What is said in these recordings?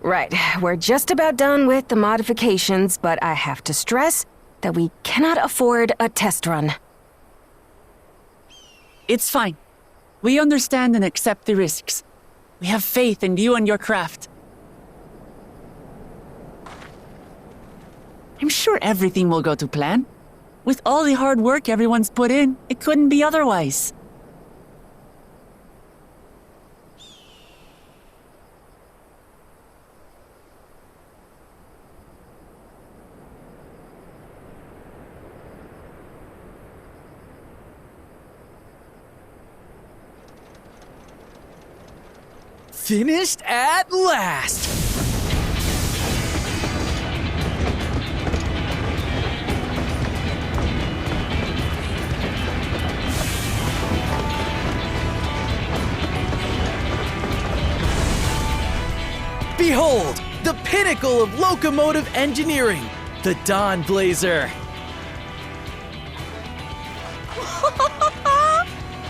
Right, we're just about done with the modifications, but I have to stress that we cannot afford a test run. It's fine. We understand and accept the risks. We have faith in you and your craft. I'm sure everything will go to plan. With all the hard work everyone's put in, it couldn't be otherwise. Finished at last! Behold, the pinnacle of locomotive engineering, the Dawn Blazer.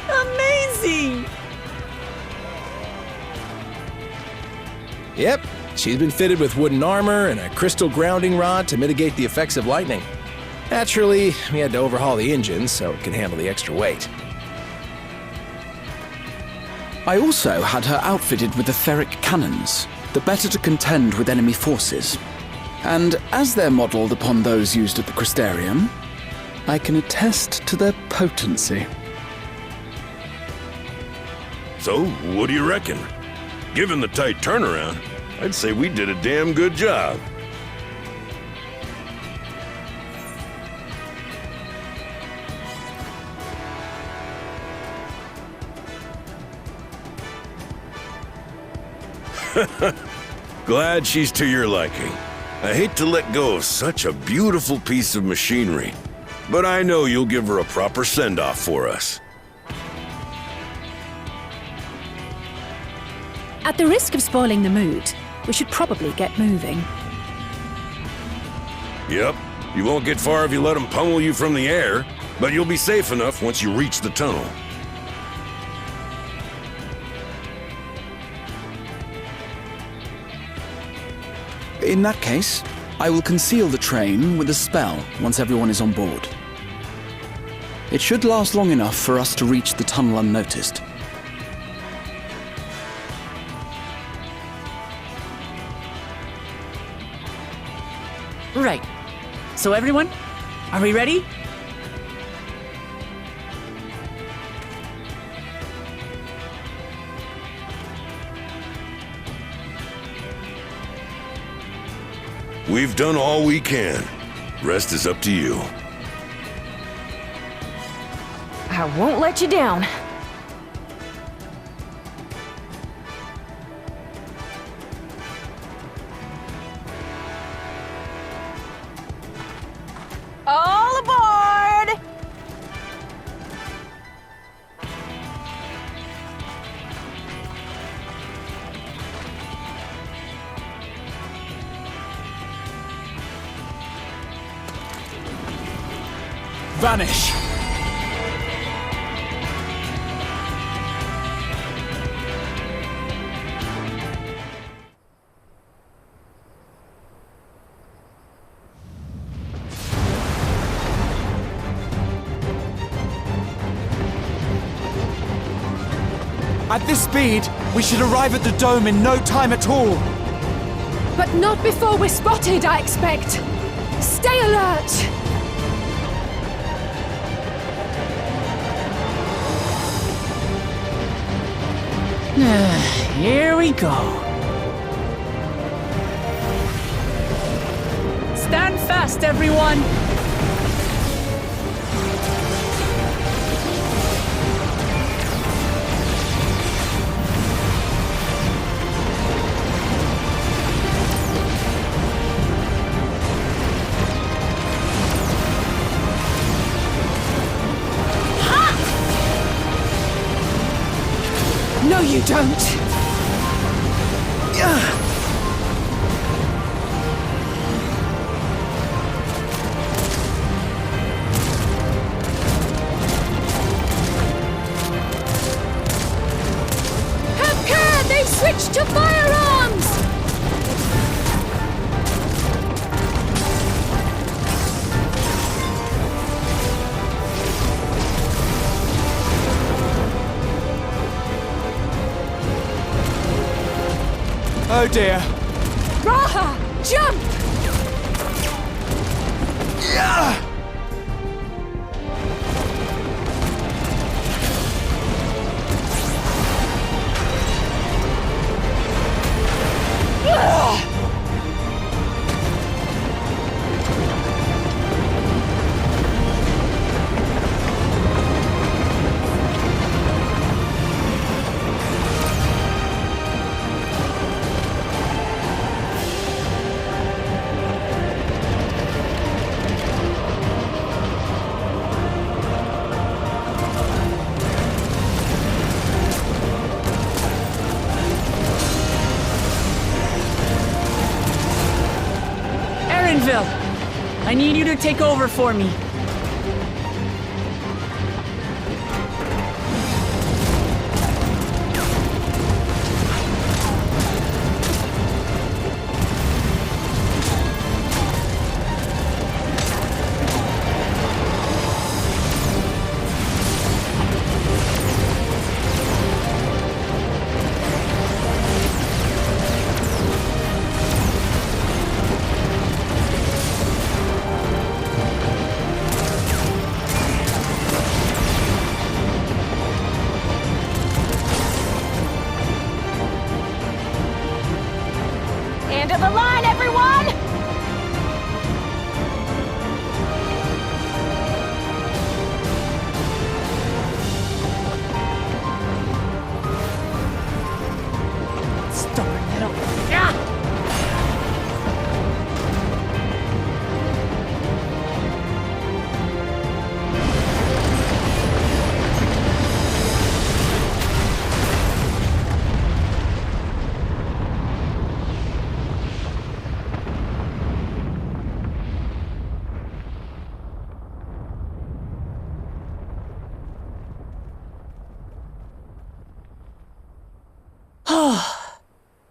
Amazing! Yep, she's been fitted with wooden armor and a crystal grounding rod to mitigate the effects of lightning. Naturally, we had to overhaul the engine so it can handle the extra weight. I also had her outfitted with etheric cannons, the better to contend with enemy forces. And as they're modeled upon those used at the Crystarium, I can attest to their potency. So, what do you reckon? Given the tight turnaround, I'd say we did a damn good job. Glad she's to your liking. I hate to let go of such a beautiful piece of machinery, but I know you'll give her a proper send-off for us. At the risk of spoiling the mood, we should probably get moving. Yep, you won't get far if you let them pummel you from the air, but you'll be safe enough once you reach the tunnel. In that case, I will conceal the train with a spell once everyone is on board. It should last long enough for us to reach the tunnel unnoticed. Right. So everyone, are we ready? We've done all we can. Rest is up to you. I won't let you down. All aboard! Vanish! At this speed, we should arrive at the dome in no time at all. But not before we're spotted, I expect. Stay alert! Here we go. Stand fast, everyone! No, you don't! Have care! They've switched to firearms! Oh dear. Raha! Jump! I need you to take over for me. End of the line, everyone! Stubborn little... Yeah!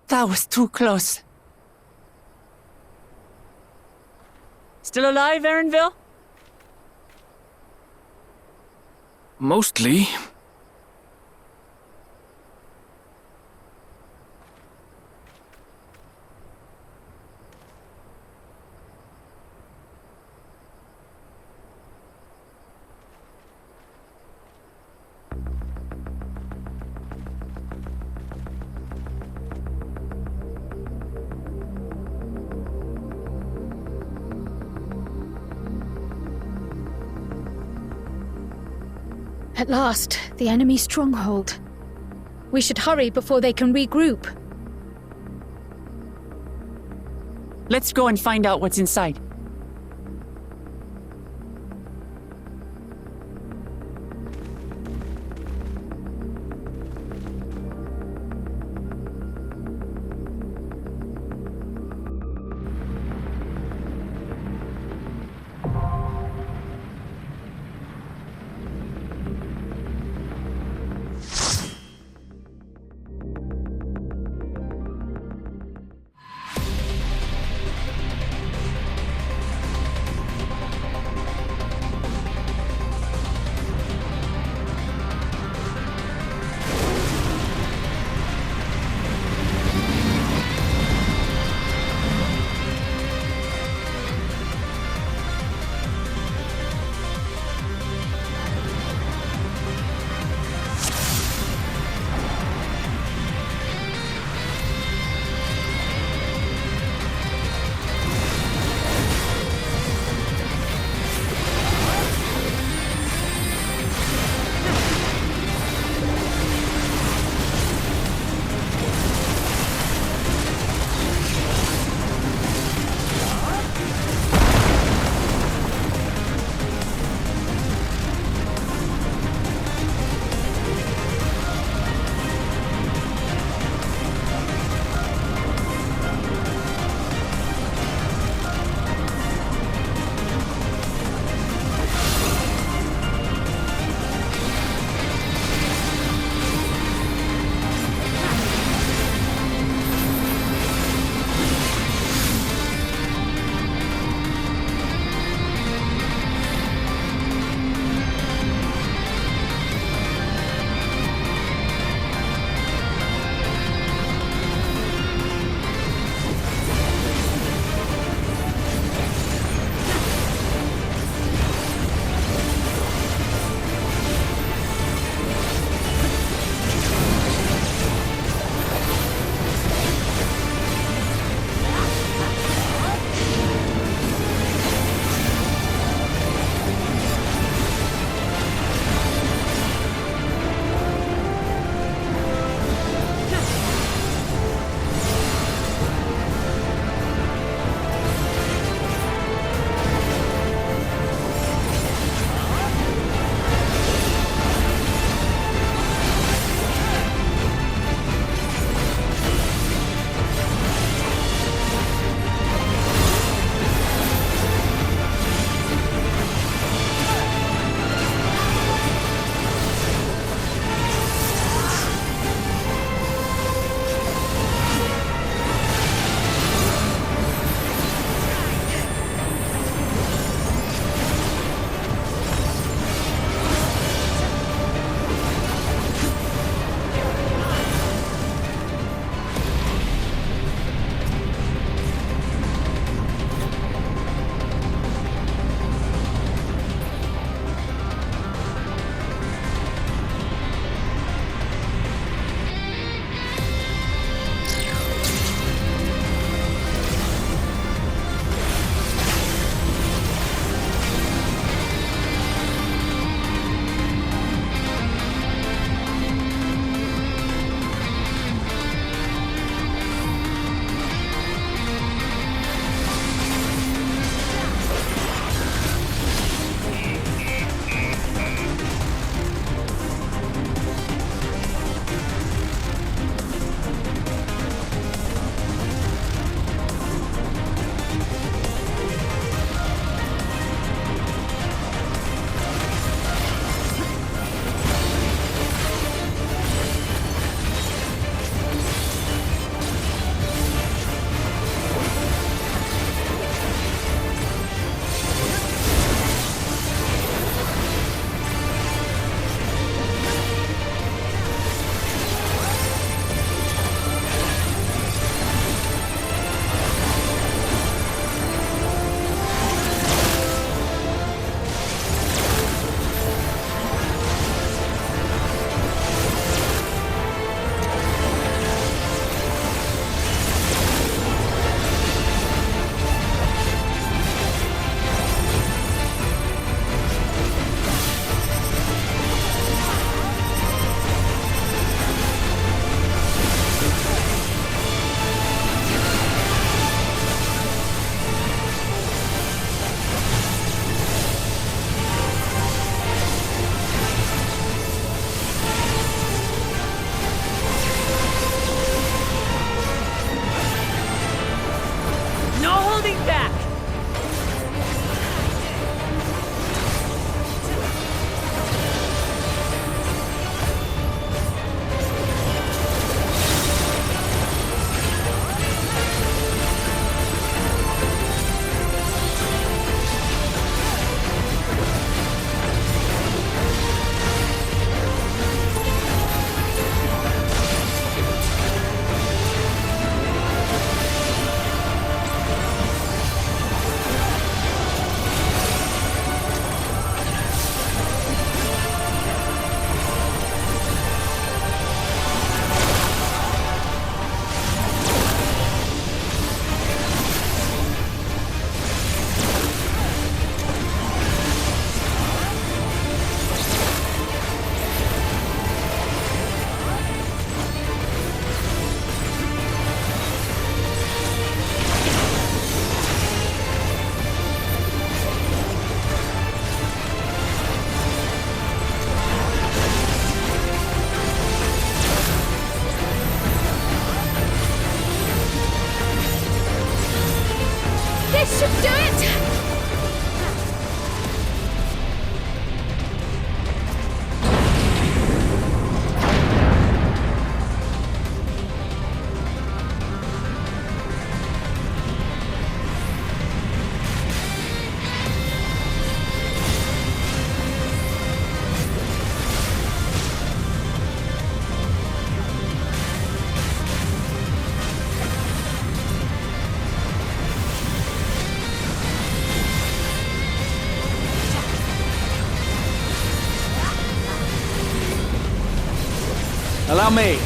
That was too close. Still alive, Erinville? Mostly. At last, the enemy stronghold. We should hurry before they can regroup. Let's go and find out what's inside. Allow me.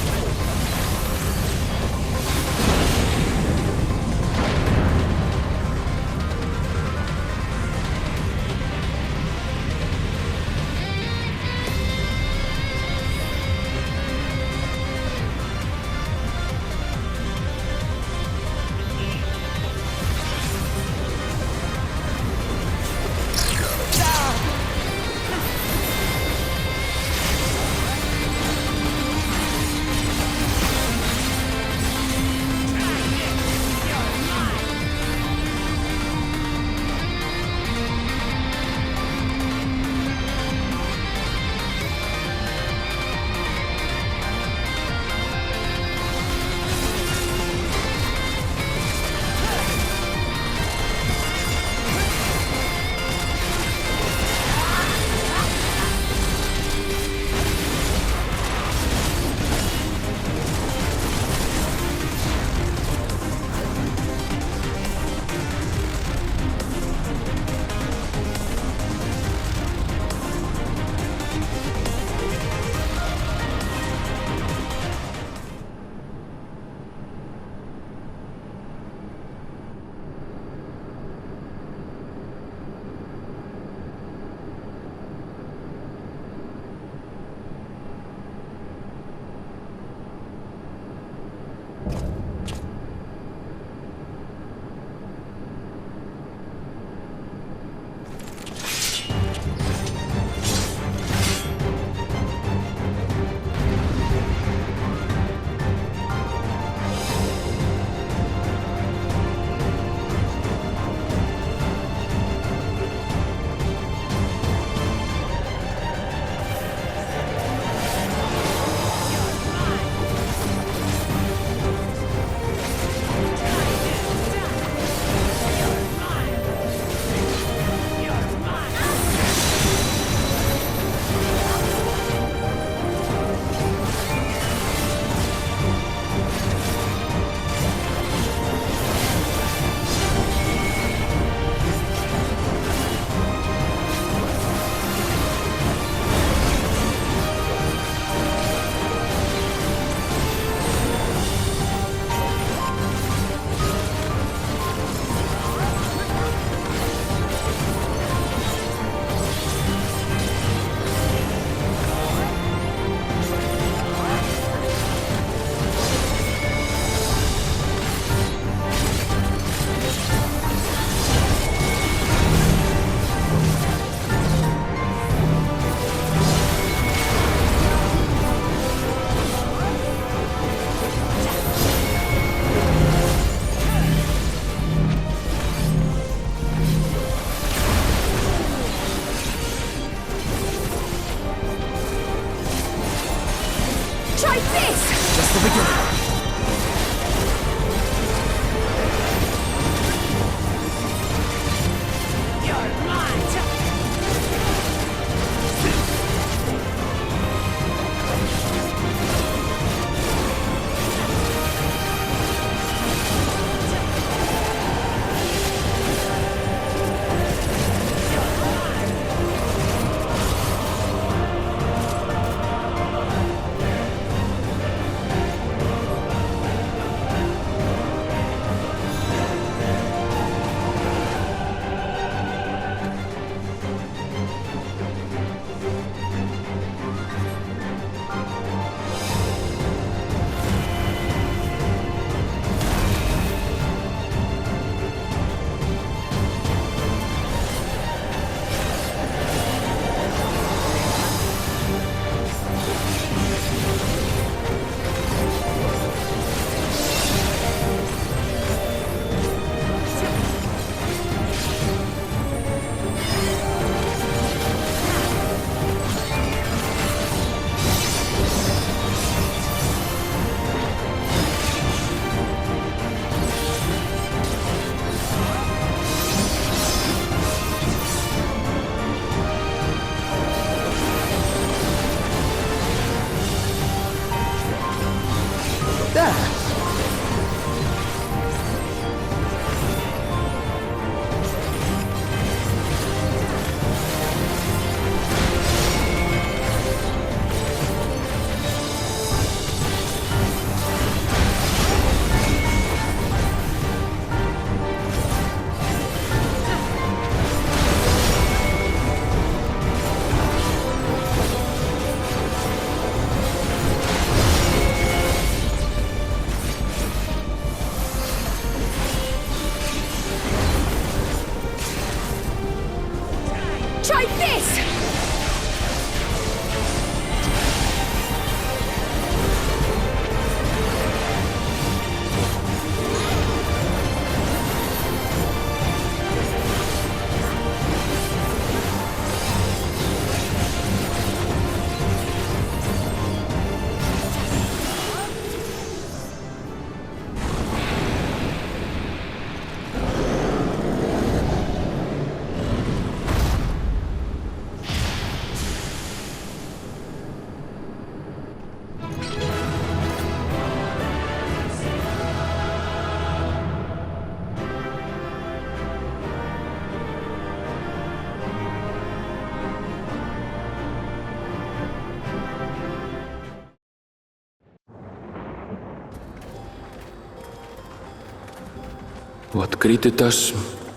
What greeted us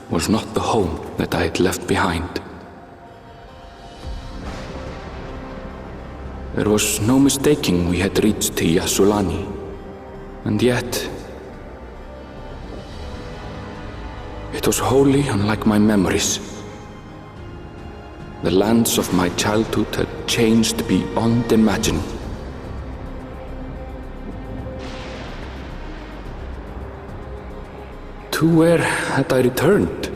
was not the home that I had left behind. There was no mistaking we had reached Yyasulani, and yet it was wholly unlike my memories. The lands of my childhood had changed beyond imagining. To where had I returned?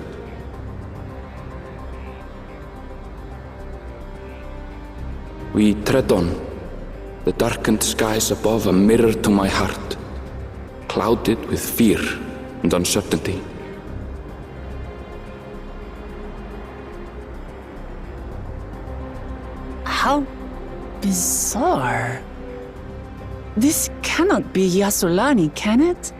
We tread on, the darkened skies above a mirror to my heart, clouded with fear and uncertainty. How bizarre. This cannot be Yyasulani, can it?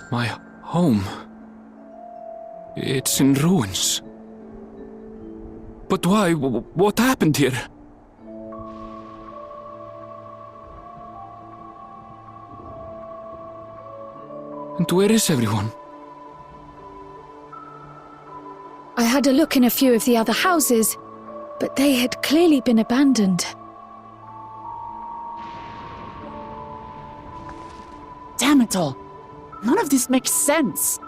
My home. It's in ruins. But why? What happened here? And where is everyone? I had a look in a few of the other houses, but they had clearly been abandoned. Damn it all. None of this makes sense.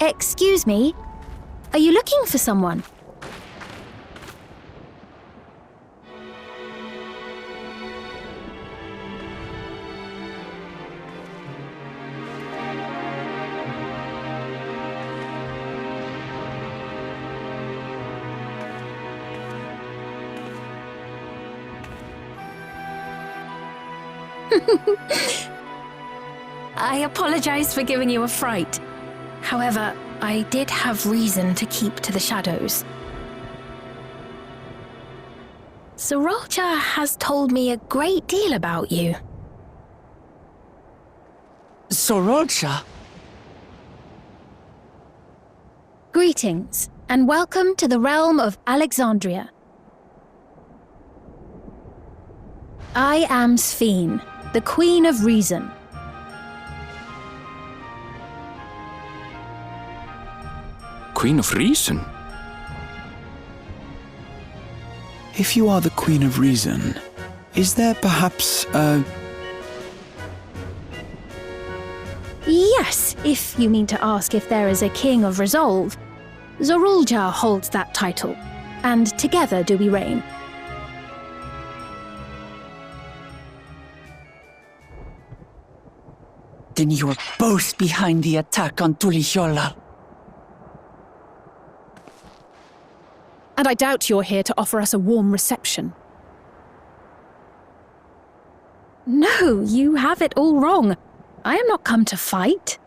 Excuse me? Are you looking for someone? I apologize for giving you a fright. However, I did have reason to keep to the shadows. Zoraal Ja has told me a great deal about you. Zoraal Ja? Greetings, and welcome to the realm of Alexandria. I am Sphene, the Queen of Reason. Queen of Reason? If you are the Queen of Reason, is there perhaps a... Yes, if you mean to ask if there is a King of Resolve. Zoraal Ja holds that title, and together do we reign. Then you are both behind the attack on Tuliyollal. And I doubt you're here to offer us a warm reception. No, you have it all wrong. I am not come to fight.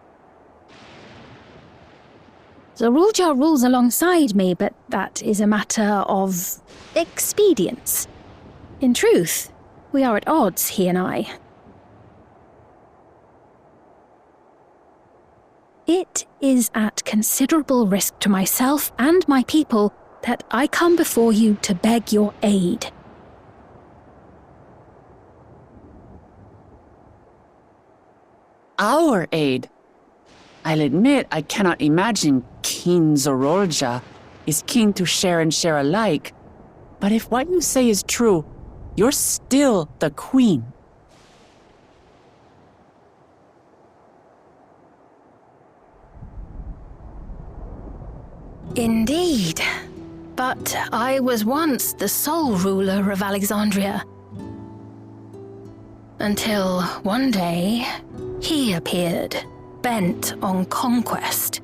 Zoraal Ja rules alongside me, but that is a matter of expedience. In truth, we are at odds, he and I. It is at considerable risk to myself and my people that I come before you to beg your aid. Our aid? I'll admit I cannot imagine King Zoraal Ja is keen to share and share alike. But if what you say is true, you're still the Queen. Indeed. But I was once the sole ruler of Alexandria. Until one day, he appeared, bent on conquest.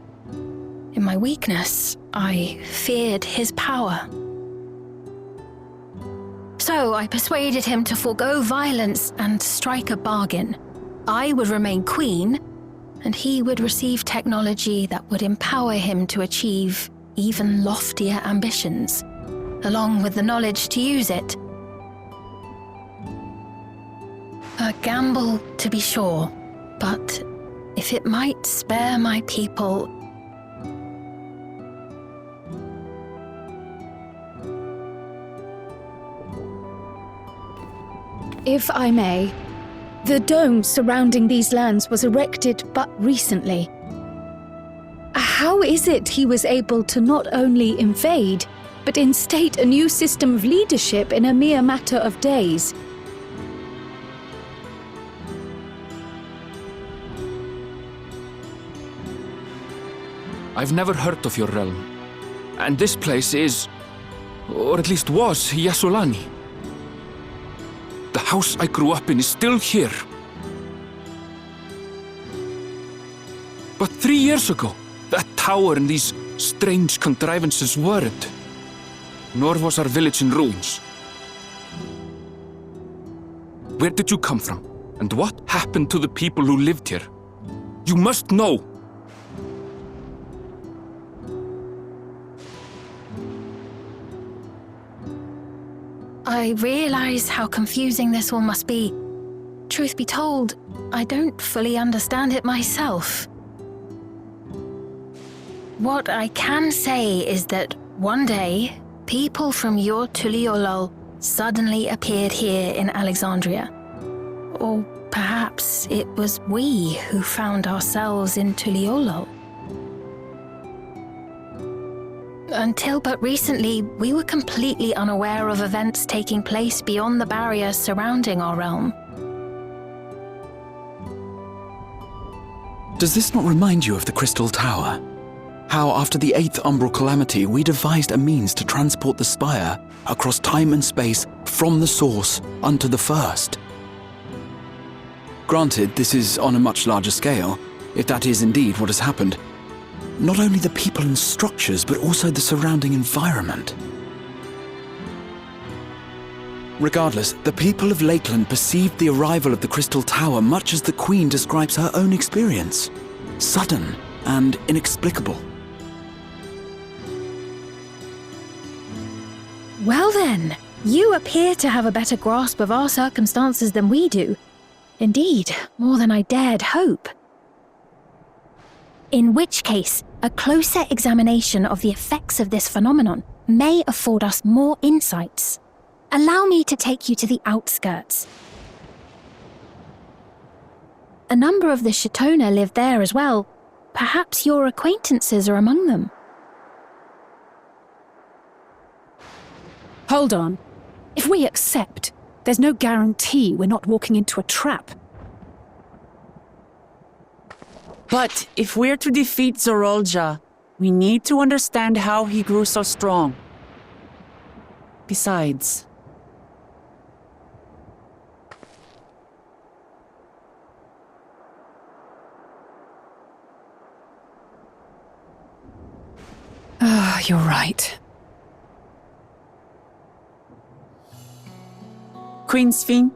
In my weakness, I feared his power. So I persuaded him to forego violence and strike a bargain. I would remain queen, and he would receive technology that would empower him to achieve even loftier ambitions, along with the knowledge to use it. A gamble, to be sure, but if it might spare my people... If I may, the dome surrounding these lands was erected but recently. How is it he was able to not only invade, but instate a new system of leadership in a mere matter of days? I've never heard of your realm. And this place is, or at least was, Yyasulani. The house I grew up in is still here. But 3 years ago, that tower and these strange contrivances weren't. Nor was our village in ruins. Where did you come from? And what happened to the people who lived here? You must know! I realize how confusing this all must be. truth be told, I don't fully understand it myself. What I can say is that one day, people from your Tuliolol suddenly appeared here in Alexandria. Or perhaps it was we who found ourselves in Tuliolol. Until but recently, we were completely unaware of events taking place beyond the barrier surrounding our realm. Does this not remind you of the Crystal Tower? How after the 8th Umbral Calamity, we devised a means to transport the Spire across time and space from the source unto the First. Granted, this is on a much larger scale, if that is indeed what has happened. Not only the people and structures, but also the surrounding environment. Regardless, the people of Lakeland perceived the arrival of the Crystal Tower much as the Queen describes her own experience. Sudden and inexplicable. Well then, you appear to have a better grasp of our circumstances than we do. Indeed, more than I dared hope. In which case, a closer examination of the effects of this phenomenon may afford us more insights. Allow me to take you to the outskirts. A number of the Shitona live there as well. Perhaps your acquaintances are among them. Hold on. If we accept, there's no guarantee we're not walking into a trap. But if we're to defeat Zoraal Ja, we need to understand how he grew so strong. Besides... You're right. Queen Sphene,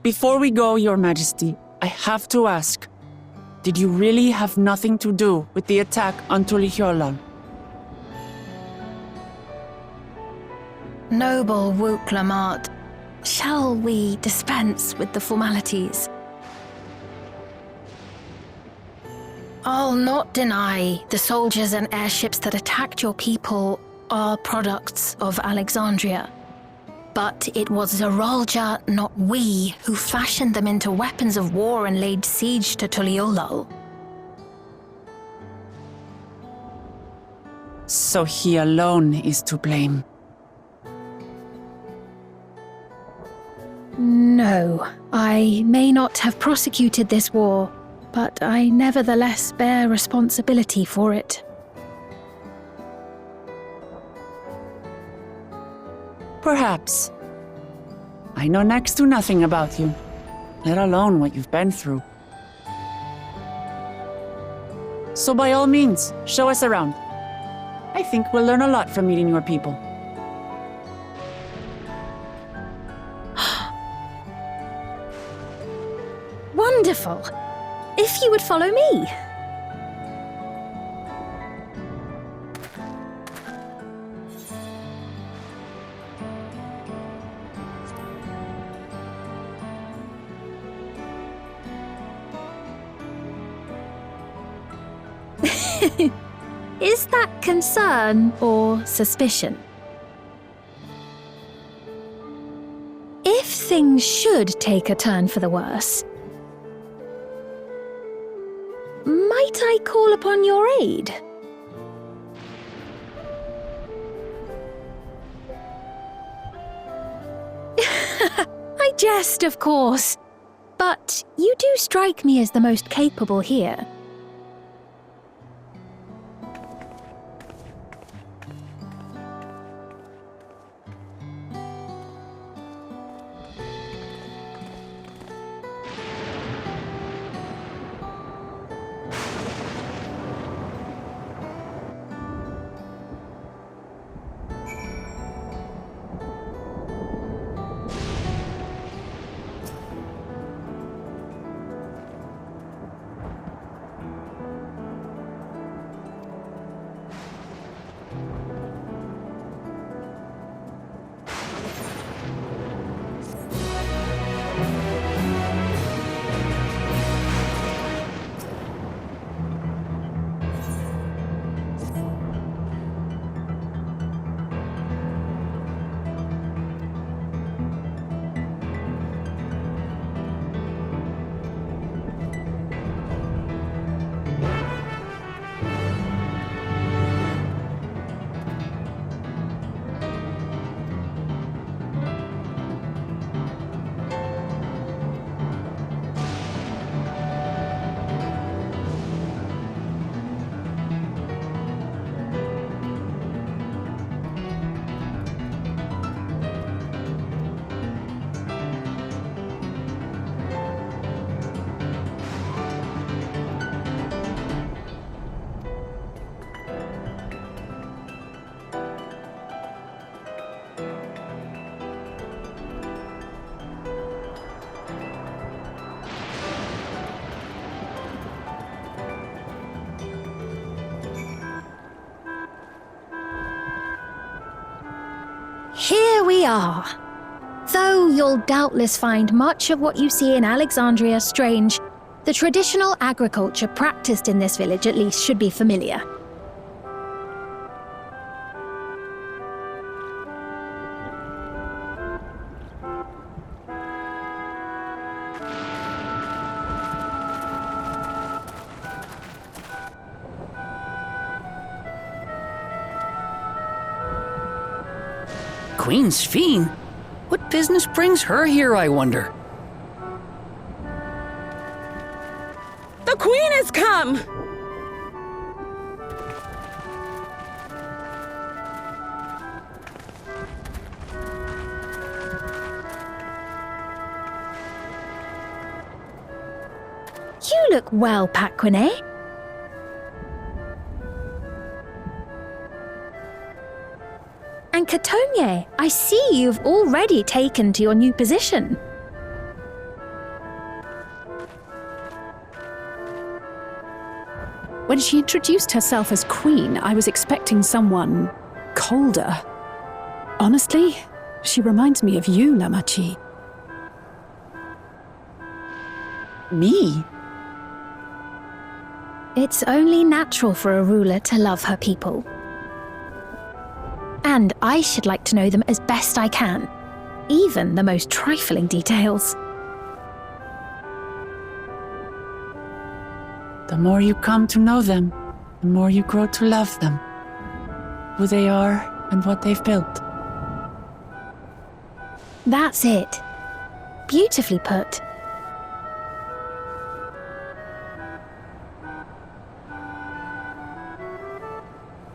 before we go, Your Majesty, I have to ask, did you really have nothing to do with the attack on Tuliolol? Noble Wook Lamart, shall we dispense with the formalities? I'll not deny the soldiers and airships that attacked your people are products of Alexandria. But it was Zoraal Ja, not we, who fashioned them into weapons of war and laid siege to Tuliolol. So he alone is to blame. No, I may not have prosecuted this war, but I nevertheless bear responsibility for it. Perhaps. I know next to nothing about you, let alone what you've been through. So by all means, show us around. I think we'll learn a lot from meeting your people. Wonderful! If you would follow me. Is that concern or suspicion? If things should take a turn for the worse, might I call upon your aid? I jest, of course, but you do strike me as the most capable here. Ah. Though you'll doubtless find much of what you see in Alexandria strange, the traditional agriculture practiced in this village at least should be familiar. Queen Sphene? What business brings her here, I wonder? The Queen has come! You look well, Paquine. And Katonye, I see you've already taken to your new position. When she introduced herself as queen, I was expecting someone colder. Honestly, she reminds me of you, Lamachi. Me? It's only natural for a ruler to love her people. And I should like to know them as best I can, even the most trifling details. The more you come to know them, the more you grow to love them. Who they are and what they've built. That's it. Beautifully put.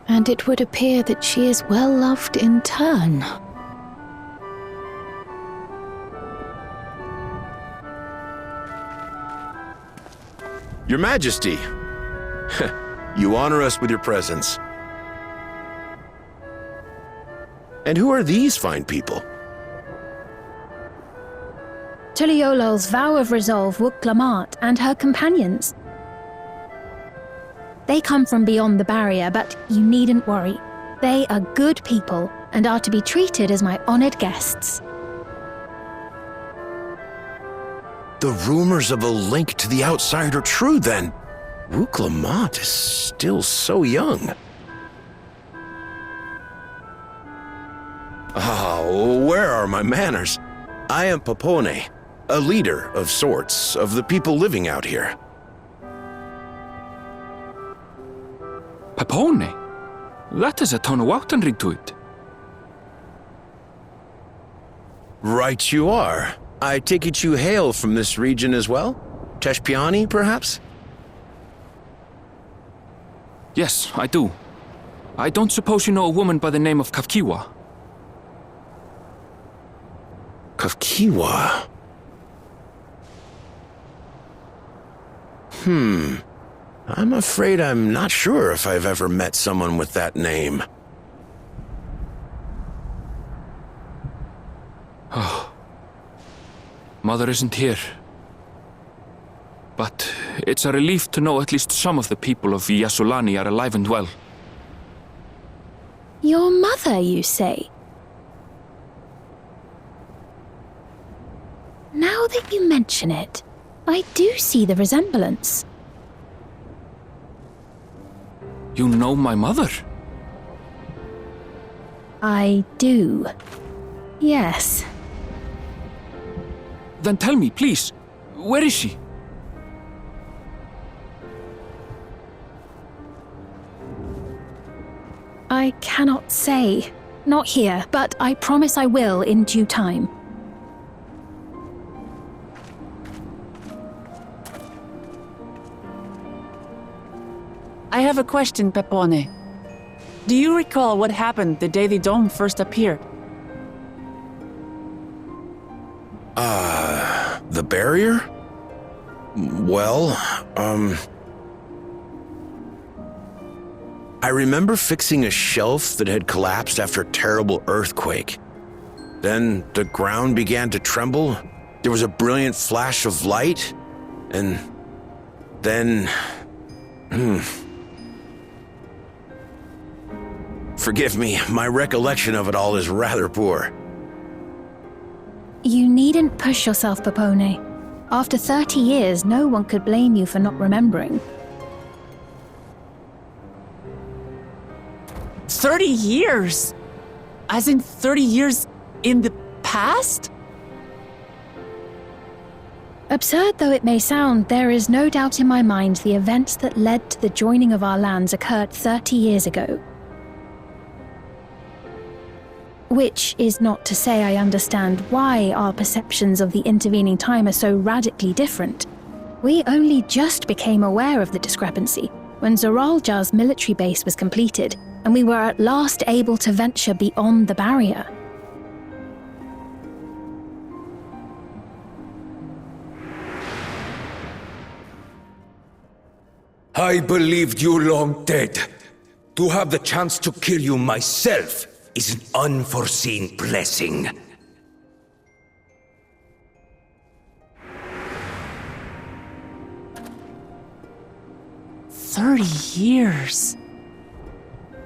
And it would appear that she is well loved in turn. Your Majesty, you honor us with your presence. And who are these fine people? Tuliolol's vow of resolve Wuk-Lamat and her companions. They come from beyond the barrier, but you needn't worry. They are good people and are to be treated as my honored guests. The rumors of a link to the outside are true, then. Wuk-Lamat is still so young. Oh, where are my manners? I am Papone, a leader of sorts of the people living out here. Papone? That has a ton of Woughton ring to it. Right you are. I take it you hail from this region as well? Teshpiani, perhaps? Yes, I do. I don't suppose you know a woman by the name of Kafkiwa? Kafkiwa? I'm afraid I'm not sure if I've ever met someone with that name. Oh. Mother isn't here. But it's a relief to know at least some of the people of Yyasulani are alive and well. Your mother, you say? Now that you mention it, I do see the resemblance. You know my mother? I do. Yes. Then tell me, please, where is she? I cannot say. Not here, but I promise I will in due time. I have a question, Pepone. Do you recall what happened the day the dome first appeared? The barrier? Well, I remember fixing a shelf that had collapsed after a terrible earthquake. Then the ground began to tremble. There was a brilliant flash of light, and then... Forgive me, my recollection of it all is rather poor. You needn't push yourself, Popone. After 30 years, no one could blame you for not remembering. 30 years? As in 30 years in the past? Absurd though it may sound, there is no doubt in my mind the events that led to the joining of our lands occurred 30 years ago. Which is not to say I understand why our perceptions of the intervening time are so radically different. We only just became aware of the discrepancy when Zoraal Ja's military base was completed, and we were at last able to venture beyond the barrier. I believed you long dead. To have the chance to kill you myself is an unforeseen blessing. Years.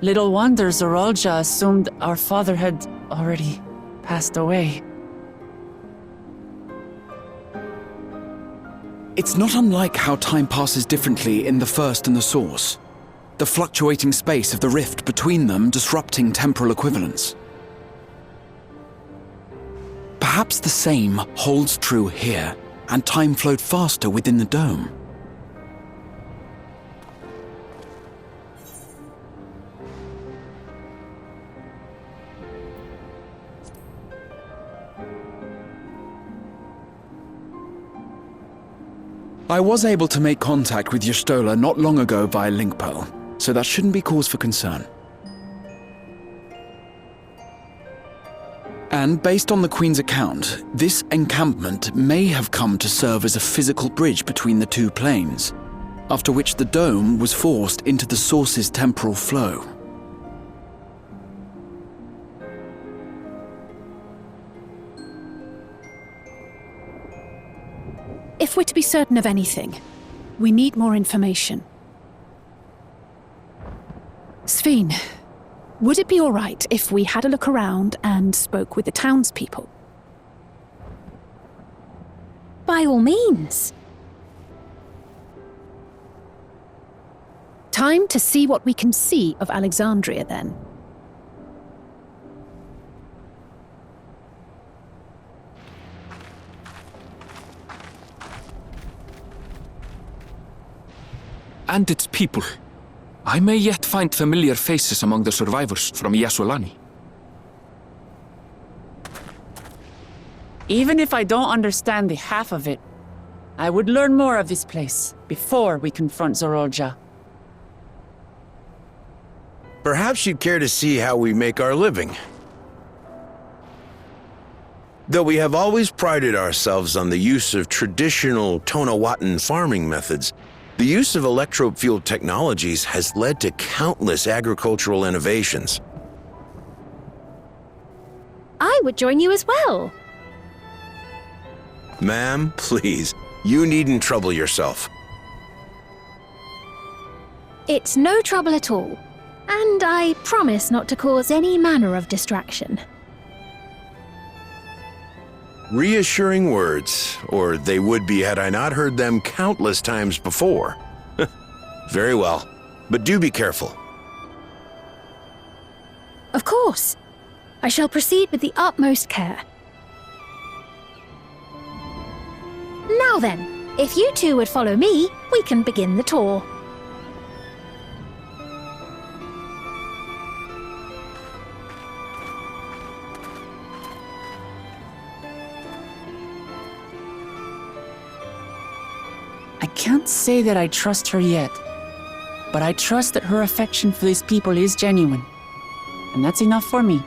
Little wonder Zoraal Ja assumed our father had already passed away. It's not unlike how time passes differently in the First and the Source. The fluctuating space of the rift between them disrupting temporal equivalence. Perhaps the same holds true here, and time flowed faster within the dome. I was able to make contact with Y'shtola not long ago via Link Pearl, so that shouldn't be cause for concern. And based on the Queen's account, this encampment may have come to serve as a physical bridge between the two planes, after which the dome was forced into the Source's temporal flow. If we're to be certain of anything, we need more information. Sphene, would it be all right if we had a look around and spoke with the townspeople? By all means. Time to see what we can see of Alexandria, then. And its people. I may yet find familiar faces among the survivors from Yyasulani. Even if I don't understand the half of it, I would learn more of this place before we confront Zoraal Ja. Perhaps you'd care to see how we make our living. Though we have always prided ourselves on the use of traditional Tonawatan farming methods, the use of electro-fueled technologies has led to countless agricultural innovations. I would join you as well. Ma'am, please, you needn't trouble yourself. It's no trouble at all, and I promise not to cause any manner of distraction. Reassuring words, or they would be had I not heard them countless times before. Very well, but do be careful. Of course. I shall proceed with the utmost care. Now then, if you two would follow me, we can begin the tour. I can't say that I trust her yet, but I trust that her affection for these people is genuine. And that's enough for me.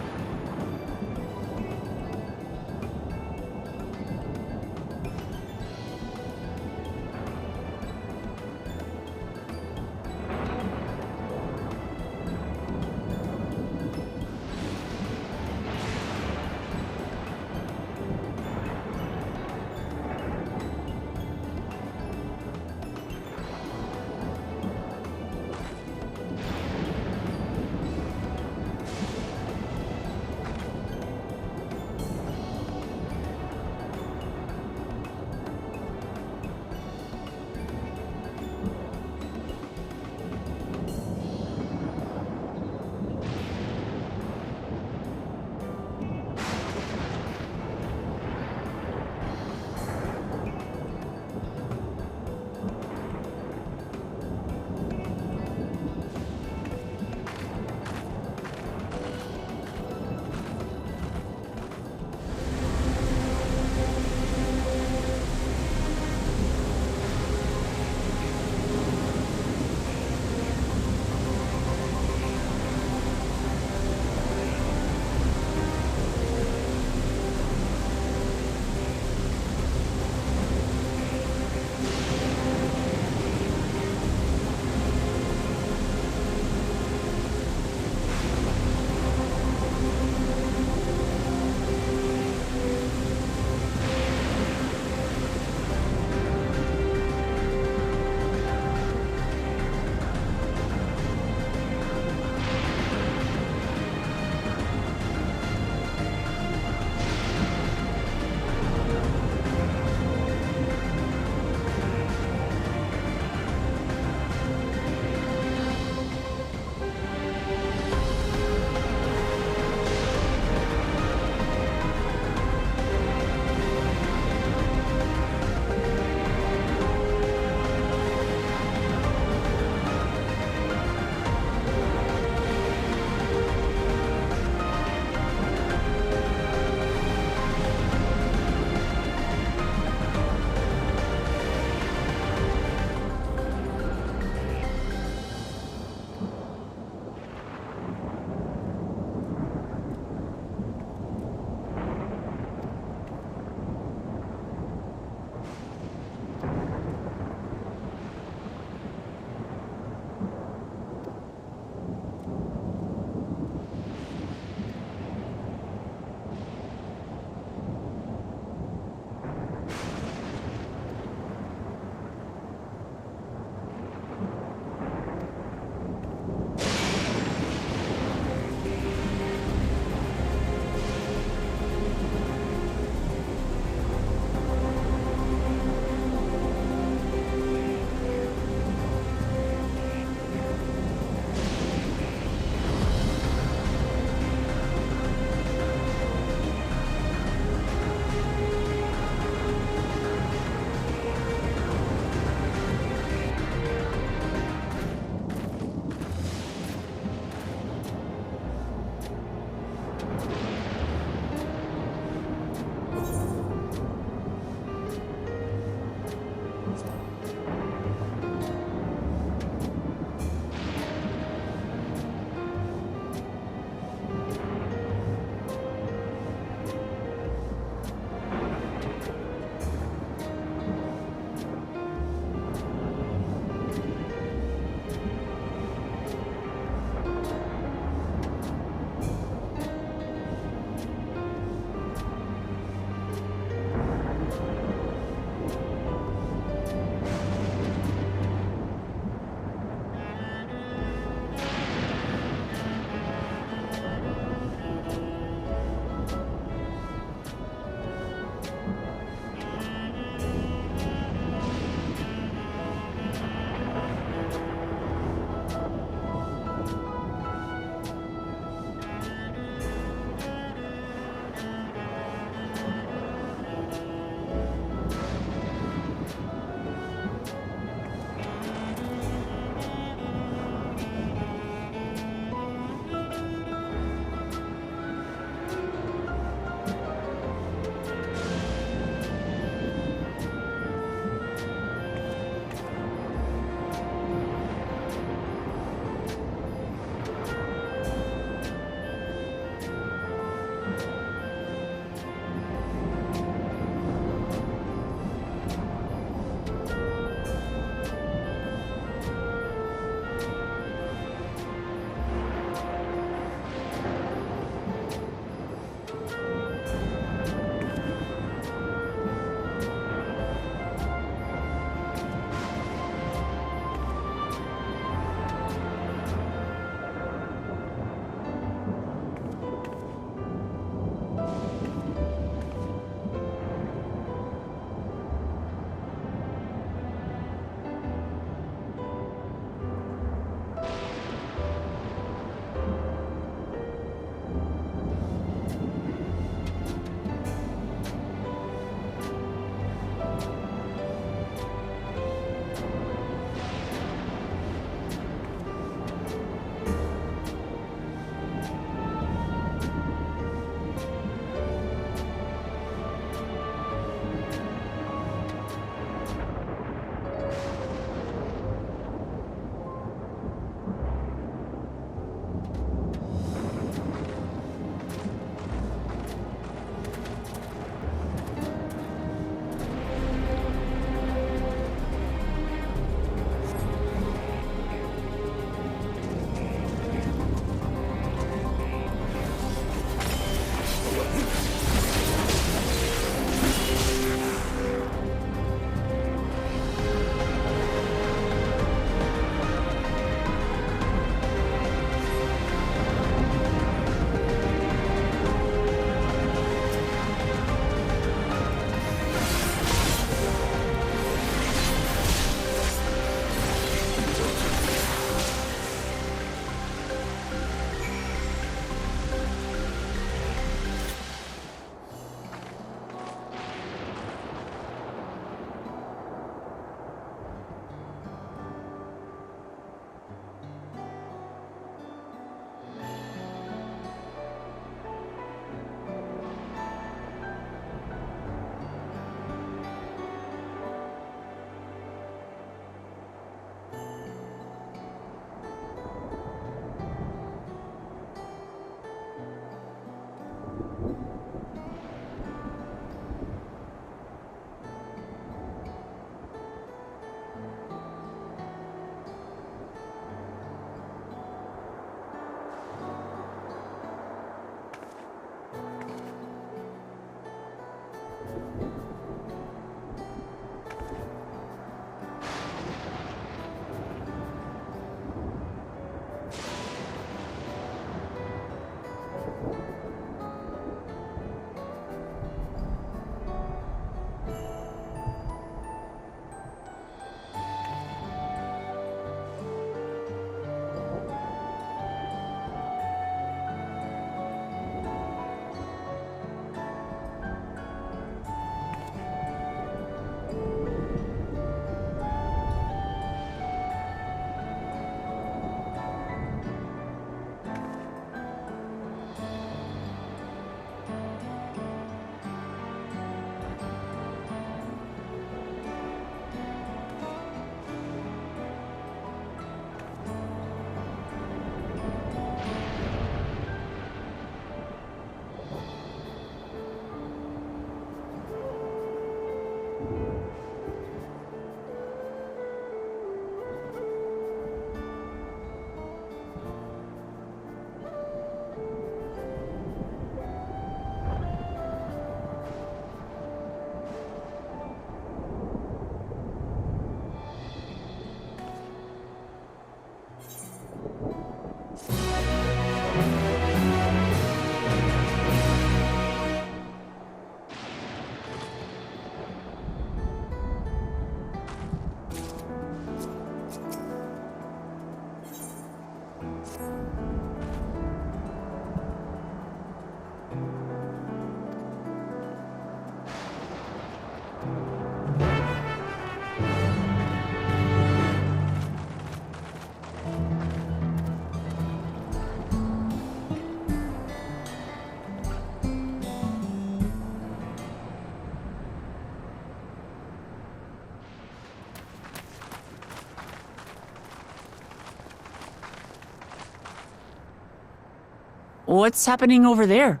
What's happening over there?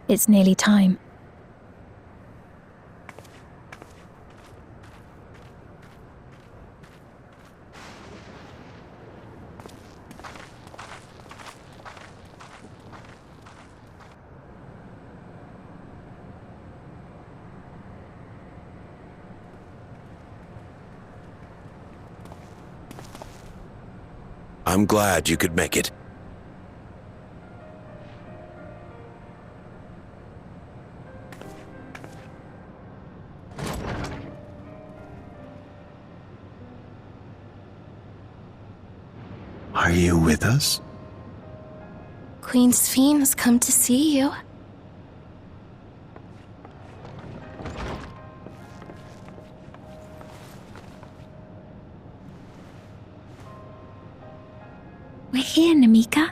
It's nearly time. I'm glad you could make it. Are you with us? Queen Sphene has come to see you. We're here, Namika.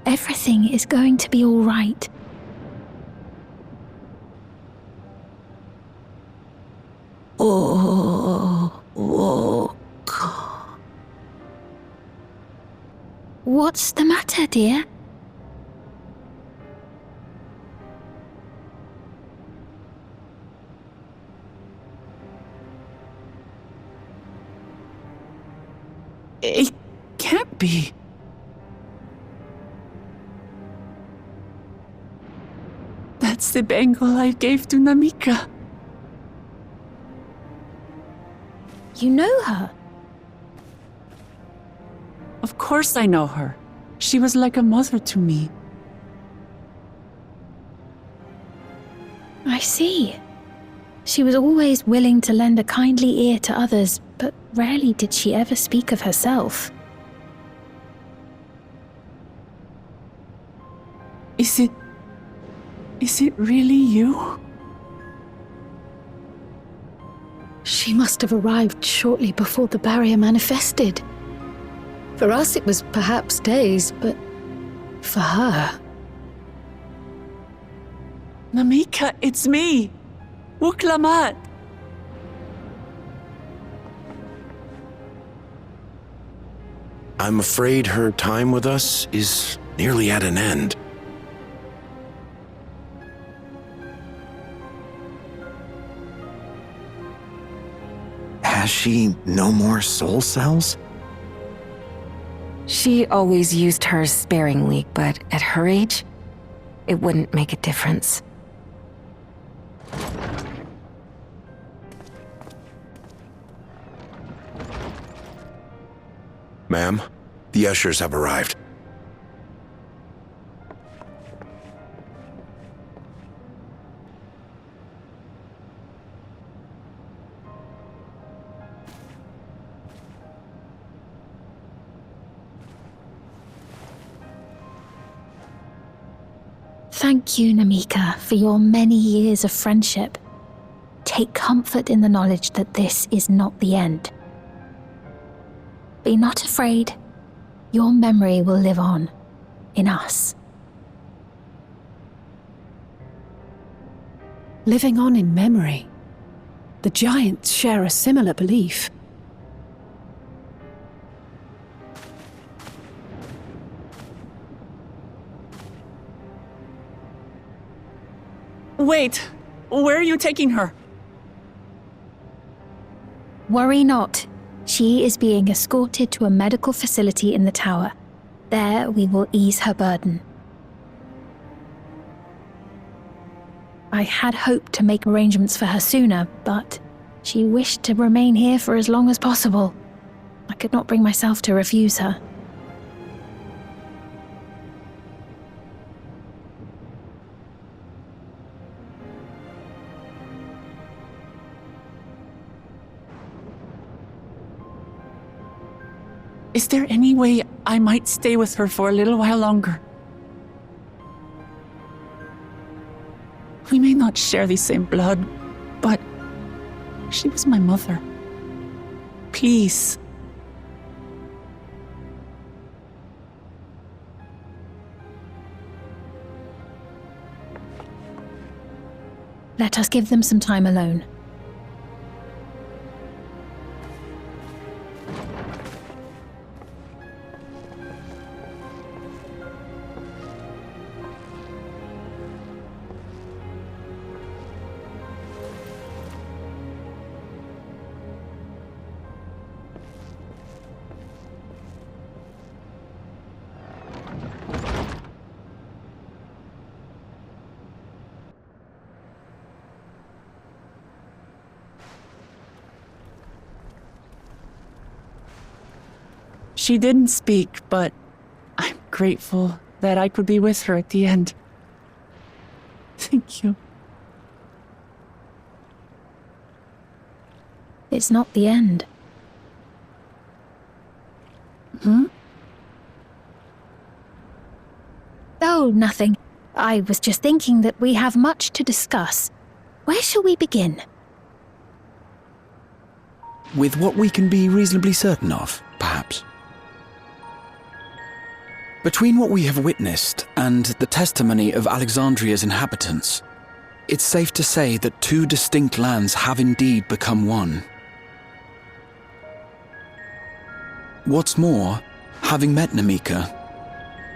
Everything is going to be all right. What's the matter, dear? It can't be. That's the bangle I gave to Namika. You know her? Of course I know her. She was like a mother to me. I see. She was always willing to lend a kindly ear to others, but rarely did she ever speak of herself. Is it really you? She must have arrived shortly before the barrier manifested. For us, it was perhaps days, but for her... Namika, it's me! Wuklamat! I'm afraid her time with us is nearly at an end. Has she no more soul cells? She always used hers sparingly, but at her age, it wouldn't make a difference. Ma'am, the ushers have arrived. Thank you, Namika, for your many years of friendship. Take comfort in the knowledge that this is not the end. Be not afraid. Your memory will live on, in us. Living on in memory. The giants share a similar belief. Wait, where are you taking her? Worry not. She is being escorted to a medical facility in the tower. There we will ease her burden. I had hoped to make arrangements for her sooner, but she wished to remain here for as long as possible. I could not bring myself to refuse her. Is there any way I might stay with her for a little while longer? We may not share the same blood, but she was my mother. Please. Let us give them some time alone. She didn't speak, but I'm grateful that I could be with her at the end. Thank you. It's not the end. Oh, nothing. I was just thinking that we have much to discuss. Where shall we begin? With what we can be reasonably certain of, perhaps. Between what we have witnessed and the testimony of Alexandria's inhabitants, it's safe to say that two distinct lands have indeed become one. What's more, having met Namika,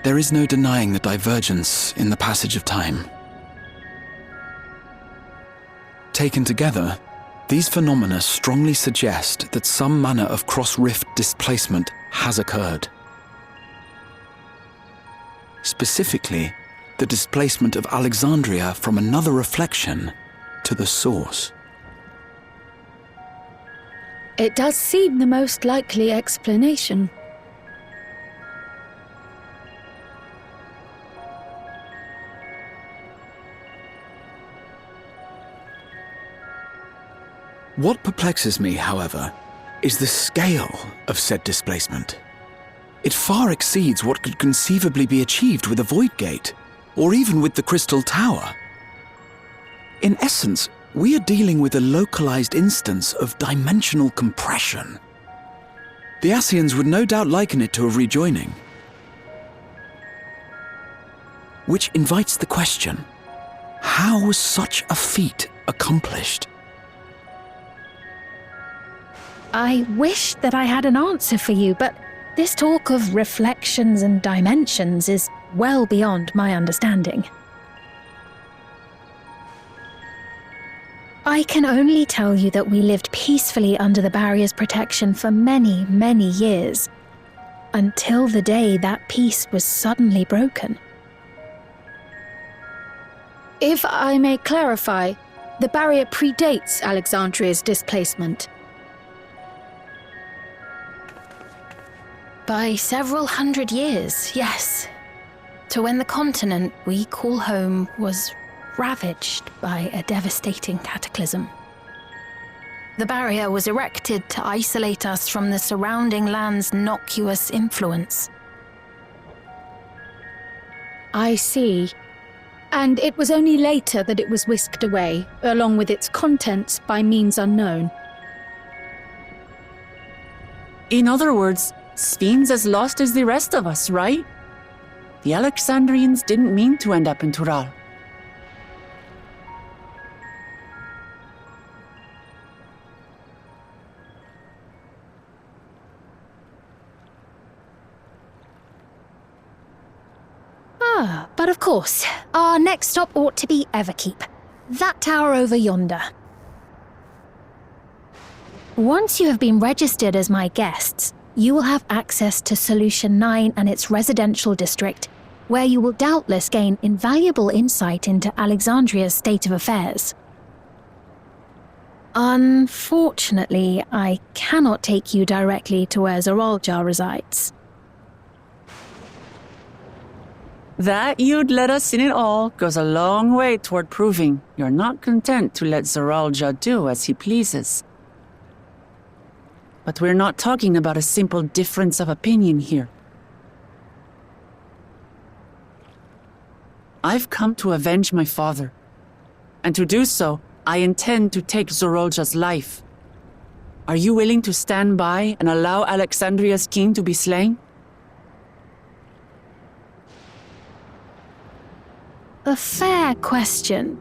there is no denying the divergence in the passage of time. Taken together, these phenomena strongly suggest that some manner of cross-rift displacement has occurred. Specifically, the displacement of Alexandria from another reflection to the source. It does seem the most likely explanation. What perplexes me, however, is the scale of said displacement. It far exceeds what could conceivably be achieved with a Void Gate, or even with the Crystal Tower. In essence, we are dealing with a localized instance of dimensional compression. The Ascians would no doubt liken it to a rejoining. Which invites the question, how was such a feat accomplished? I wish that I had an answer for you, but this talk of reflections and dimensions is well beyond my understanding. I can only tell you that we lived peacefully under the barrier's protection for many, many years, until the day that peace was suddenly broken. If I may clarify, the barrier predates Alexandria's displacement. By several hundred years, yes. To when the continent we call home was ravaged by a devastating cataclysm. The barrier was erected to isolate us from the surrounding land's noxious influence. I see. And it was only later that it was whisked away, along with its contents, by means unknown. In other words, Sphene's as lost as the rest of us, right? The Alexandrians didn't mean to end up in Tural. But of course, our next stop ought to be Everkeep. That tower over yonder. Once you have been registered as my guests, you will have access to Solution 9 and its residential district, where you will doubtless gain invaluable insight into Alexandria's state of affairs. Unfortunately, I cannot take you directly to where Zoraal Ja resides. That you'd let us in it all goes a long way toward proving you're not content to let Zoraal Ja do as he pleases. But we're not talking about a simple difference of opinion here. I've come to avenge my father. And to do so, I intend to take Zoraal Ja's life. Are you willing to stand by and allow Alexandria's king to be slain? A fair question.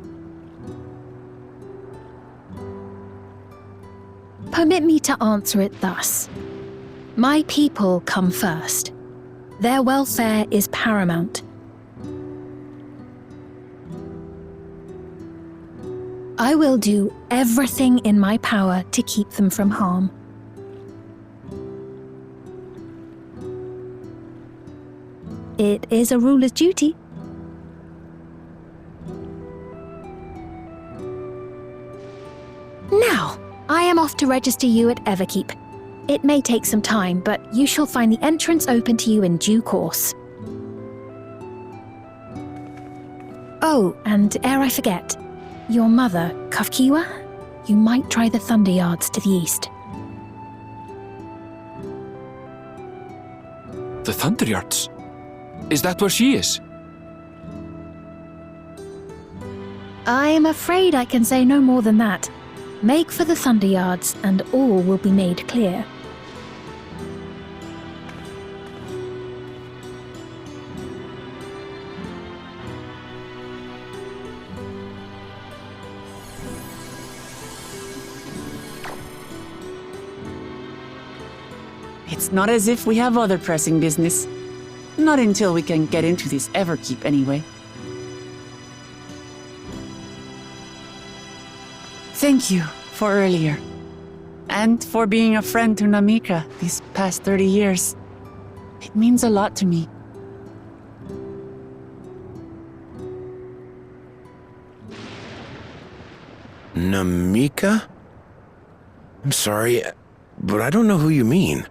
Permit me to answer it thus. My people come first. Their welfare is paramount. I will do everything in my power to keep them from harm. It is a ruler's duty. Now, I am off to register you at Everkeep. It may take some time, but you shall find the entrance open to you in due course. Oh, and ere I forget, your mother, Kafkiwa, you might try the Thunder Yards to the east. The Thunder Yards? Is that where she is? I'm afraid I can say no more than that. Make for the Thunder Yards, and all will be made clear. It's not as if we have other pressing business. Not until we can get into this Everkeep, anyway. Thank you for earlier. And for being a friend to Namika these past 30 years. It means a lot to me. Namika? I'm sorry, but I don't know who you mean.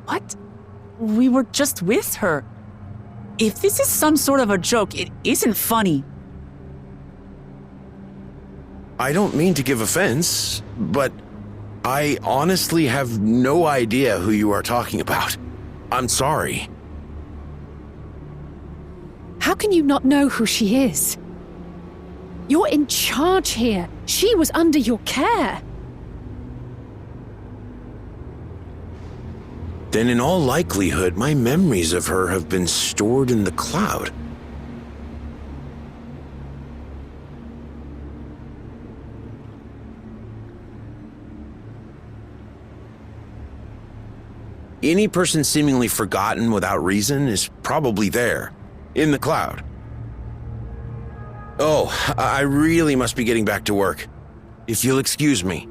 What? We were just with her. If this is some sort of a joke, it isn't funny. I don't mean to give offense, but I honestly have no idea who you are talking about. I'm sorry. How can you not know who she is? You're in charge here. She was under your care. Then in all likelihood, my memories of her have been stored in the cloud. Any person seemingly forgotten without reason is probably there, in the cloud. Oh, I really must be getting back to work. If you'll excuse me.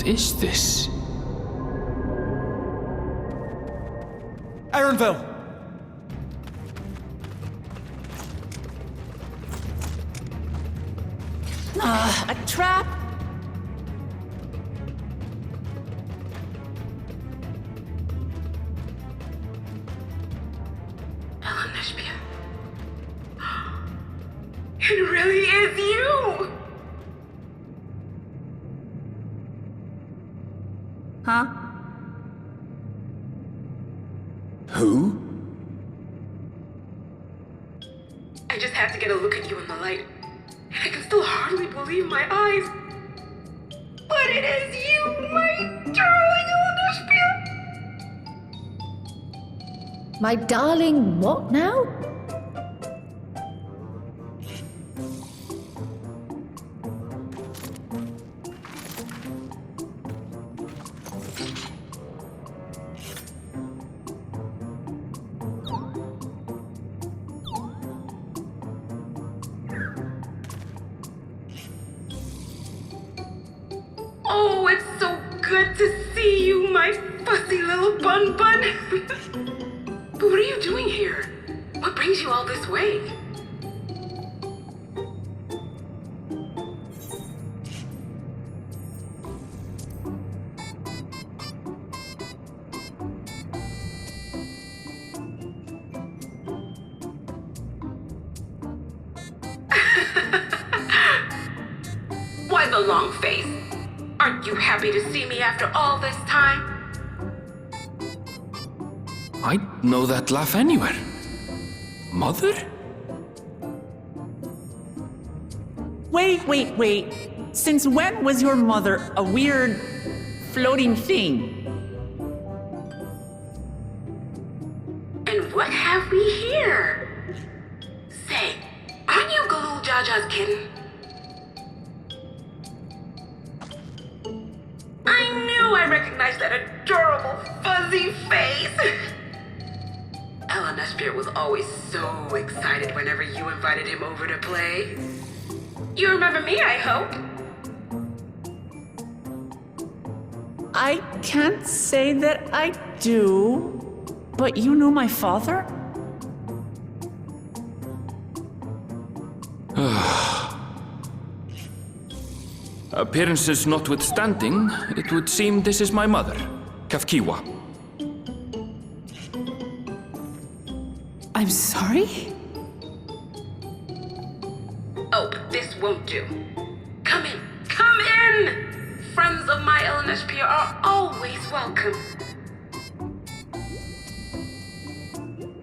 What is this? Ironville! A trap? It really is you! Huh? Who? I just have to get a look at you in the light. And I can still hardly believe my eyes. But it is you, my darling Olympia! My darling, what now? Oh, it's so good to see you, my fussy little bun bun. But what are you doing here? What brings you all this way? Why the long face? Aren't you happy to see me after all this time? I know that laugh anywhere. Mother? Wait. Since when was your mother a weird floating thing? And what have we here? Say, aren't you Gulool Ja's kitten? I knew I recognized that adorable fuzzy face! Elenesphere was always so excited whenever you invited him over to play. You remember me, I hope? I can't say that I do, but you knew my father? Appearances notwithstanding, it would seem this is my mother, Kafkiwa. I'm sorry? Oh, but this won't do. Come in! Come in! Friends of my Elenesphere are always welcome.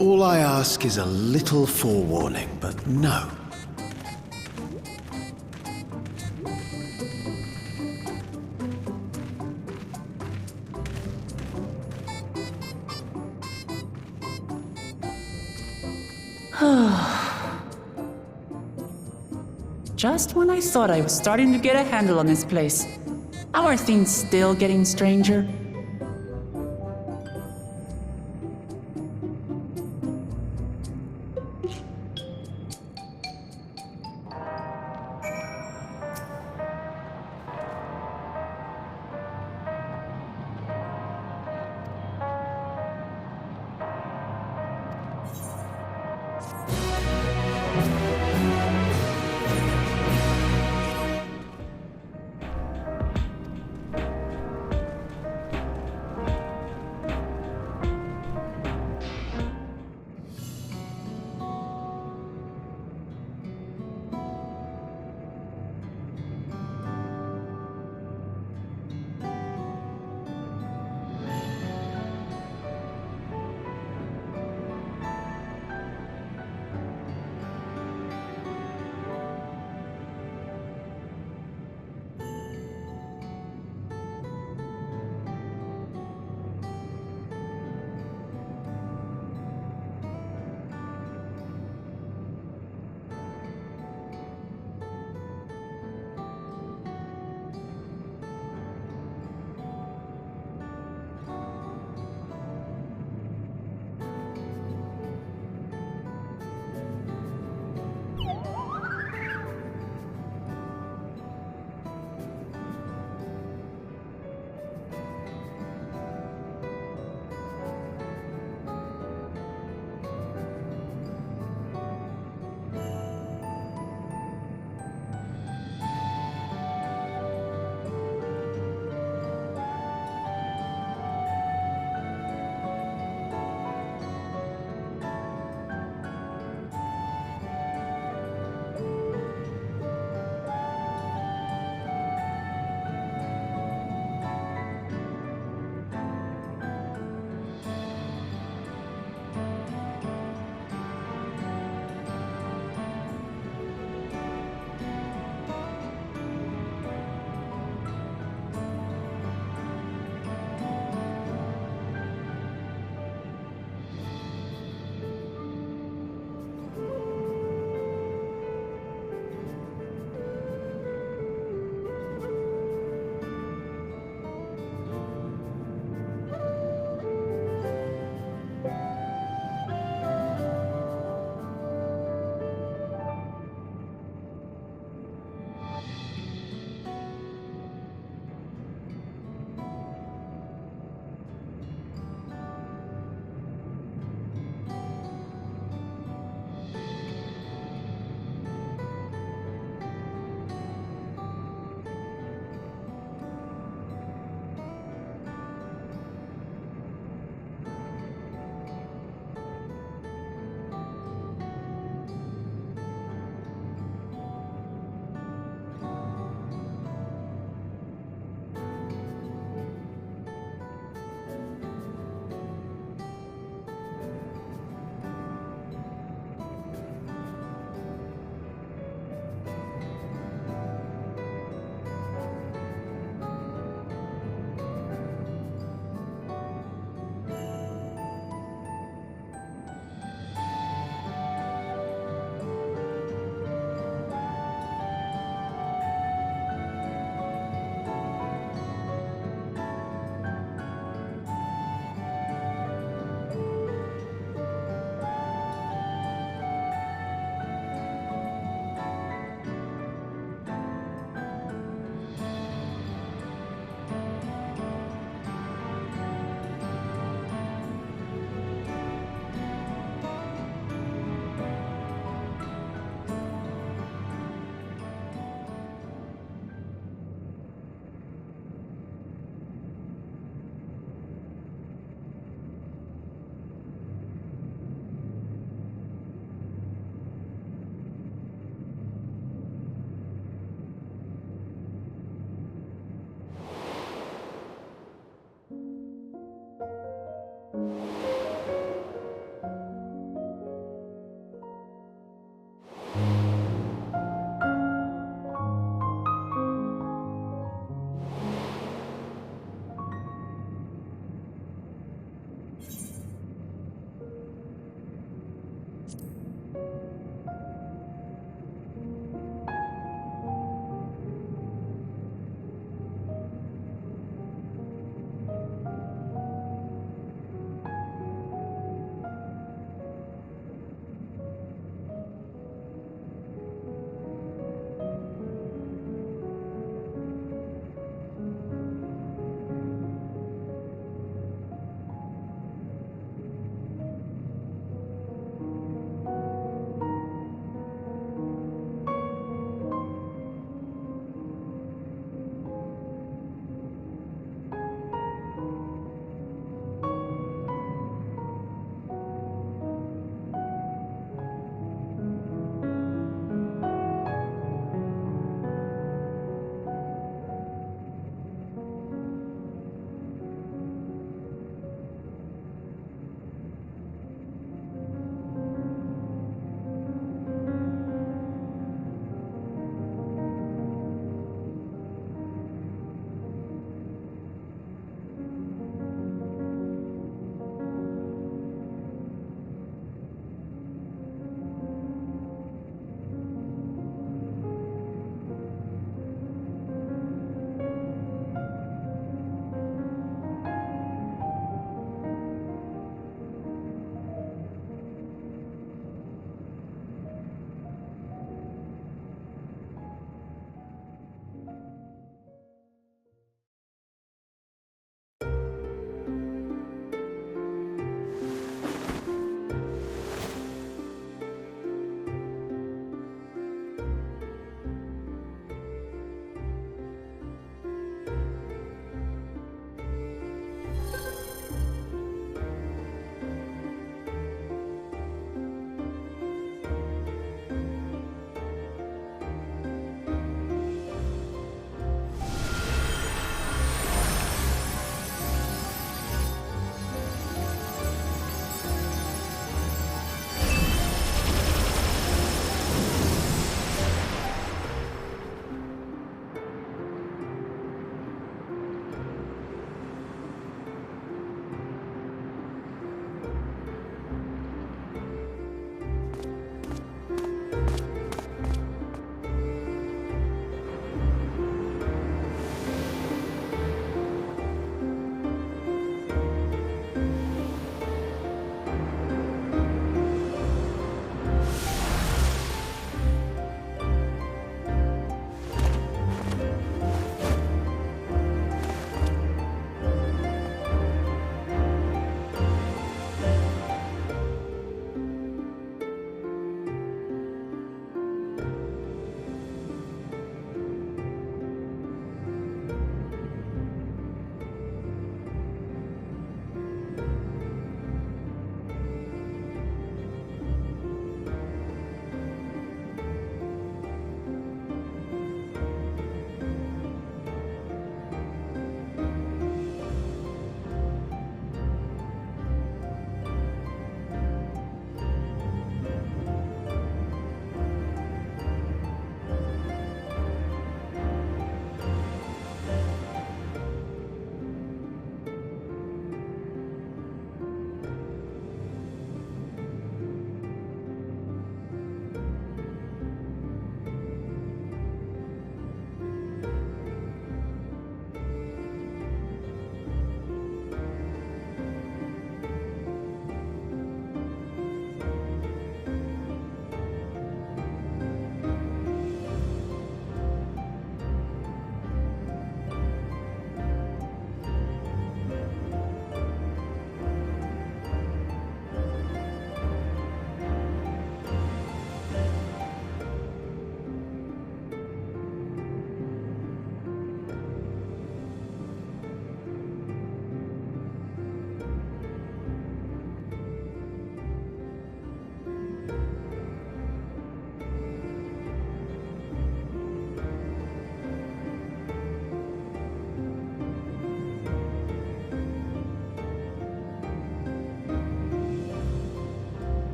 All I ask is a little forewarning, but no. Just when I thought I was starting to get a handle on this place, how are things still getting stranger?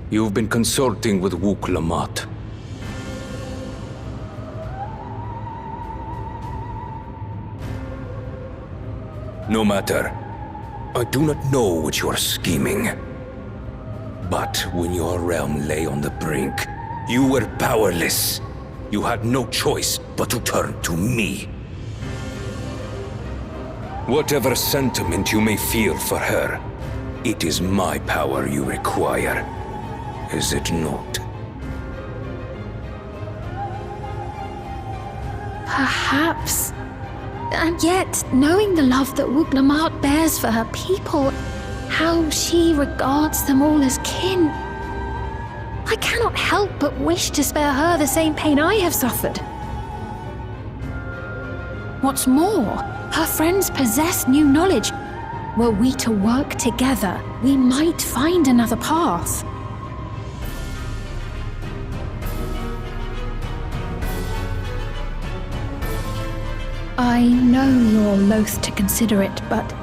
You've been consulting with Wuk Lamat. No matter. I do not know what you are scheming. But when your realm lay on the brink, you were powerless. You had no choice but to turn to me. Whatever sentiment you may feel for her, it is my power you require, is it not? Perhaps. And yet, knowing the love that Wuk Lamat bears for her people, how she regards them all as kin, I cannot help but wish to spare her the same pain I have suffered. What's more, her friends possess new knowledge. Were we to work together, we might find another path. I know you're loath to consider it, but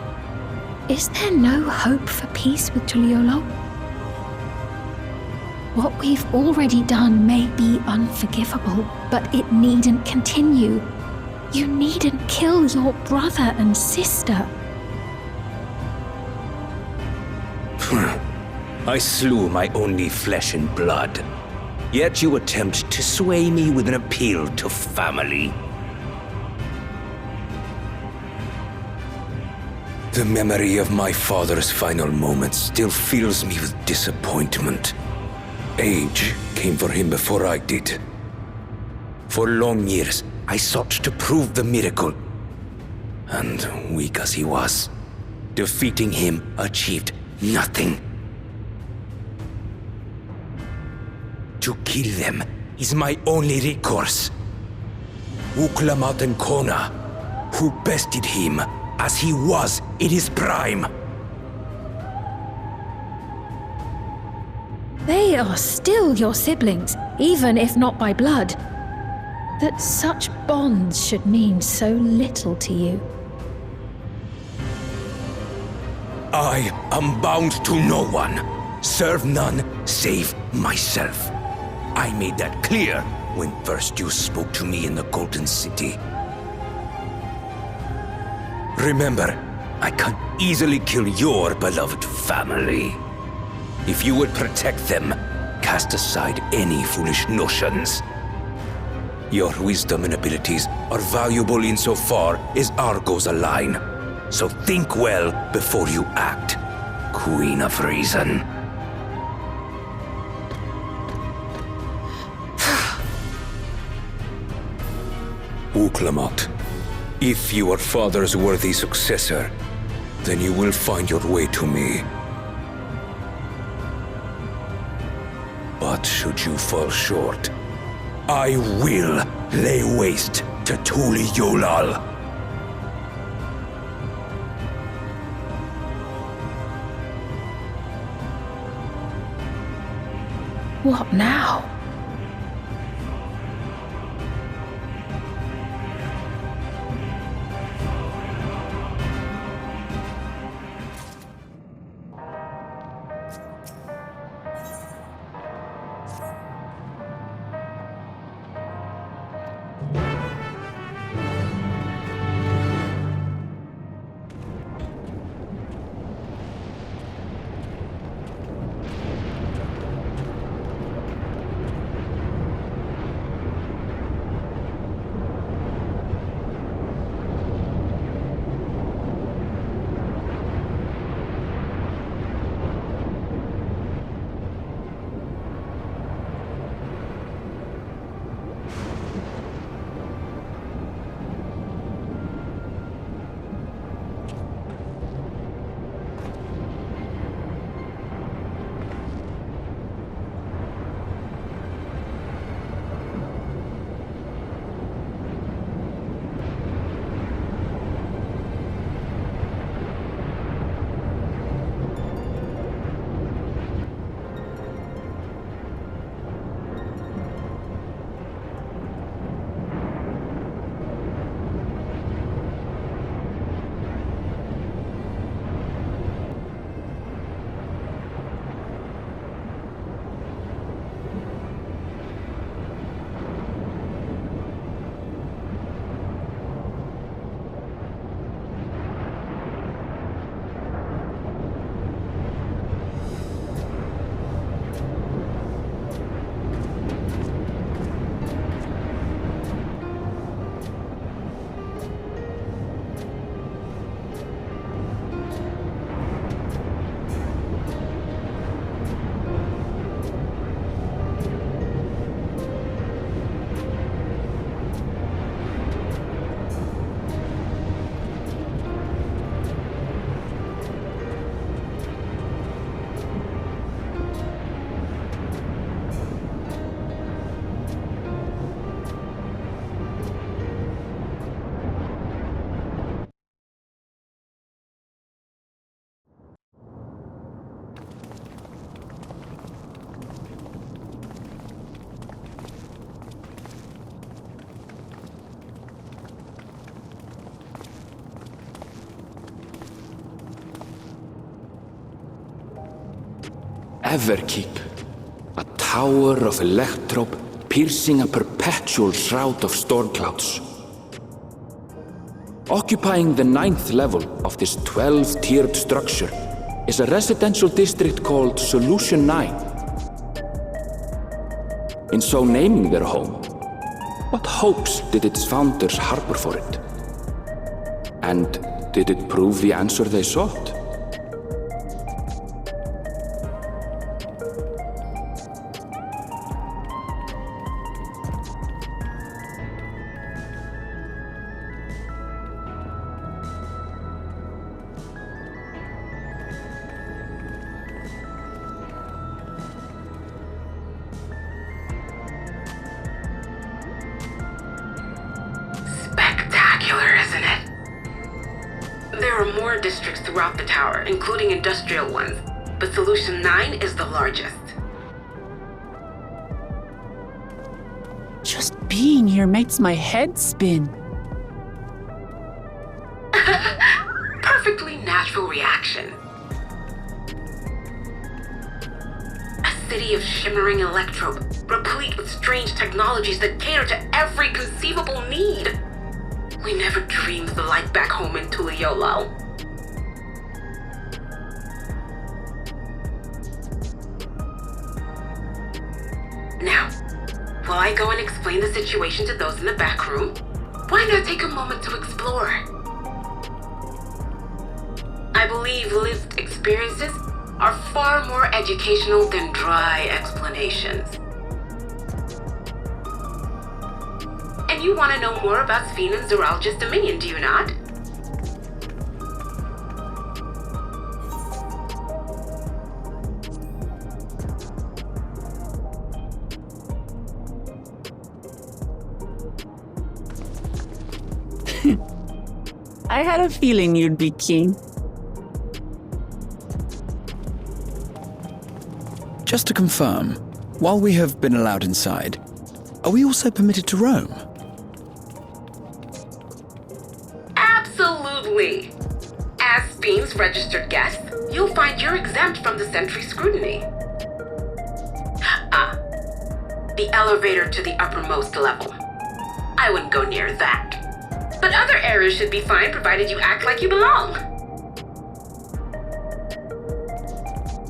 is there no hope for peace with Tuliolo? What we've already done may be unforgivable, but it needn't continue. You needn't kill your brother and sister. I slew my only flesh and blood. Yet you attempt to sway me with an appeal to family. The memory of my father's final moments still fills me with disappointment. Age came for him before I did. For long years, I sought to prove the miracle. And weak as he was, defeating him achieved nothing. To kill them is my only recourse. Wuk Lamat and Kona, who bested him as he was in his prime. They are still your siblings, even if not by blood. That such bonds should mean so little to you. I am bound to no one. Serve none save myself. I made that clear when first you spoke to me in the Golden City. Remember, I can easily kill your beloved family. If you would protect them, cast aside any foolish notions. Your wisdom and abilities are valuable insofar as our goals align. So think well before you act, Queen of Reason. Wuk Lamat, if you are father's worthy successor, then you will find your way to me. But should you fall short, I will lay waste to Tuliolal. What now? ever keep. A tower of electrobe piercing a perpetual shroud of storm clouds. Occupying the 9th level of this 12-tiered structure is a residential district called Solution 9. In so naming their home, what hopes did its founders harbor for it? And did it prove the answer they sought? Spectacular, isn't it? There are more districts throughout the tower, including industrial ones, but Solution 9 is the largest. Just being here makes my head spin. Perfectly natural reaction. A city of shimmering electrobe, replete with strange technologies that cater to every conceivable need. We never dreamed the light back home in Tuliyollal. Now, while I go and explain the situation to those in the back room, why not take a moment to explore? I believe lived experiences are far more educational than dry explanations. And you want to know more about Sphene and Zoraal Ja's dominion, do you not? I had a feeling you'd be keen. Just to confirm, while we have been allowed inside, are we also permitted to roam? Absolutely. As Sphene's registered guest, you'll find you're exempt from the sentry scrutiny. The elevator to the uppermost level. I wouldn't go near that. But other areas should be fine provided you act like you belong.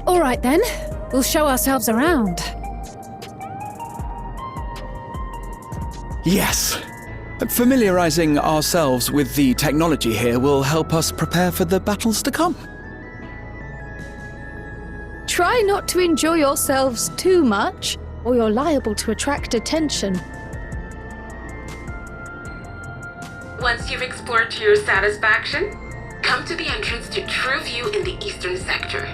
All right then, we'll show ourselves around. Yes. Familiarizing ourselves with the technology here will help us prepare for the battles to come. Try not to enjoy yourselves too much, or you're liable to attract attention. Once you've explored to your satisfaction, come to the entrance to True View in the eastern sector.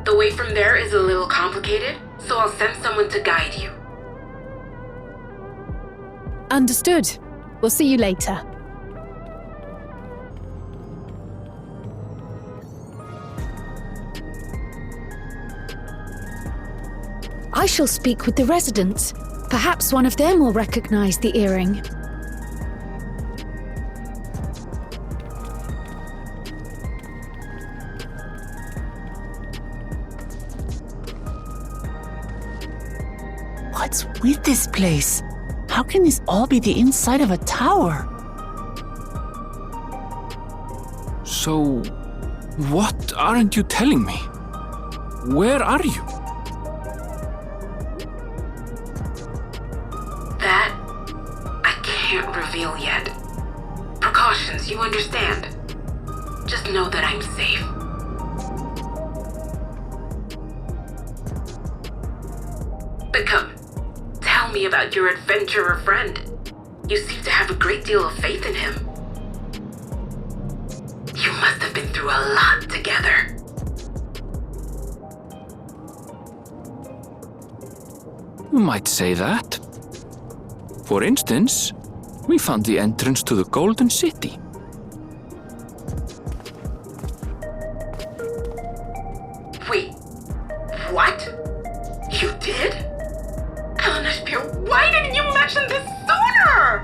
The way from there is a little complicated, so I'll send someone to guide you. Understood. We'll see you later. I shall speak with the residents. Perhaps one of them will recognize the earring. What's with this place? How can this all be the inside of a tower? So, what aren't you telling me? Where are you? That, I can't reveal yet. Precautions, you understand. Just know that I'm safe. But come, tell me about your adventurer friend. You seem to have a great deal of faith in him. You must have been through a lot together. You might say that. For instance, we found the entrance to the Golden City. Wait, what? You did? Why didn't you mention this sooner?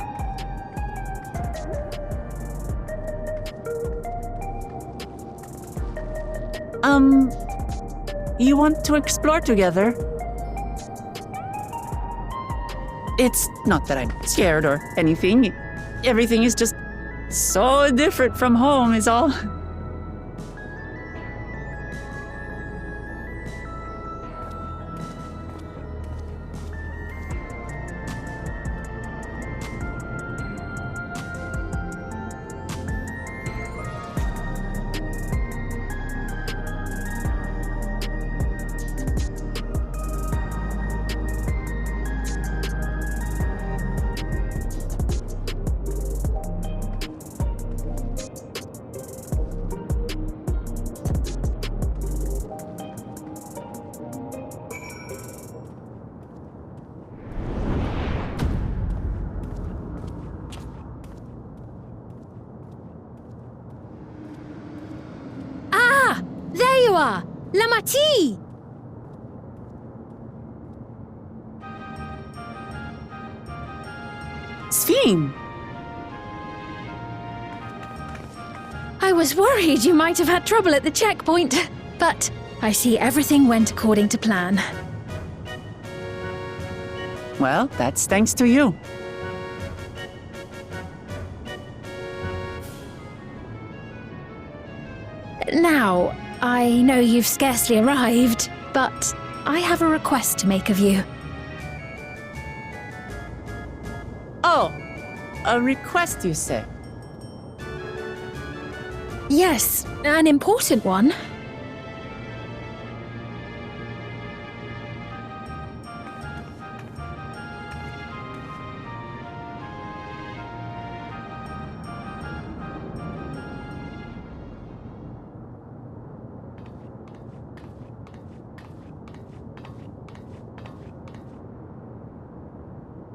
you want to explore together? It's not that I'm scared or anything. Everything is just so different from home is all. There you are! Lamati! Sphene! I was worried you might have had trouble at the checkpoint, but I see everything went according to plan. Well, that's thanks to you. Now, I know you've scarcely arrived, but I have a request to make of you. Oh, a request, you say? Yes, an important one.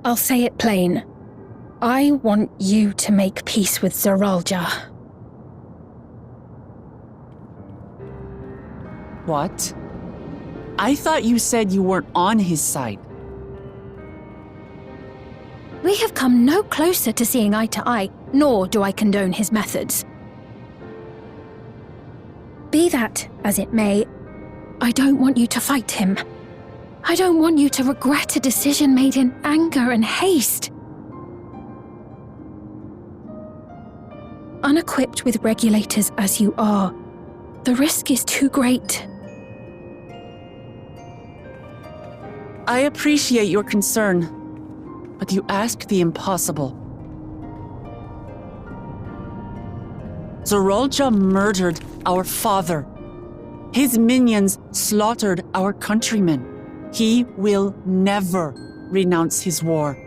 I'll say it plain. I want you to make peace with Zoraal Ja. What? I thought you said you weren't on his side. We have come no closer to seeing eye to eye, nor do I condone his methods. Be that as it may, I don't want you to fight him. I don't want you to regret a decision made in anger and haste. Unequipped with regulators as you are, the risk is too great. I appreciate your concern, but you ask the impossible. Zoraal Ja murdered our father. His minions slaughtered our countrymen. He will never renounce his war.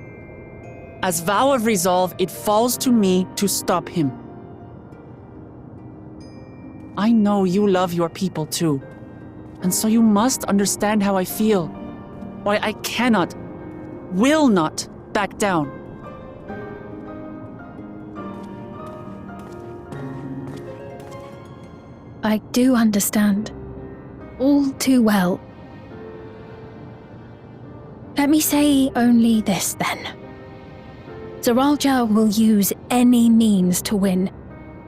As vow of resolve, it falls to me to stop him. I know you love your people too, and so you must understand how I feel. Why I cannot, will not back down. I do understand. All too well. Let me say only this then. Zoraal Ja will use any means to win.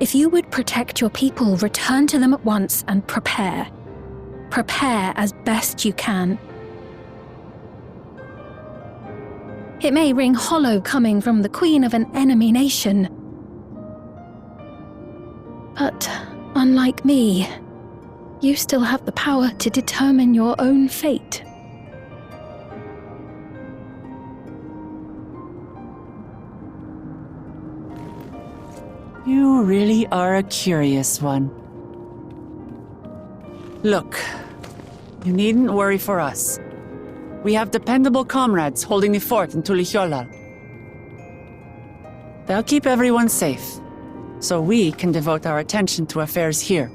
If you would protect your people, return to them at once and prepare. Prepare as best you can. It may ring hollow coming from the queen of an enemy nation. But unlike me, you still have the power to determine your own fate. You really are a curious one. Look, you needn't worry for us. We have dependable comrades holding the fort in Tulihyolal. They'll keep everyone safe, so we can devote our attention to affairs here.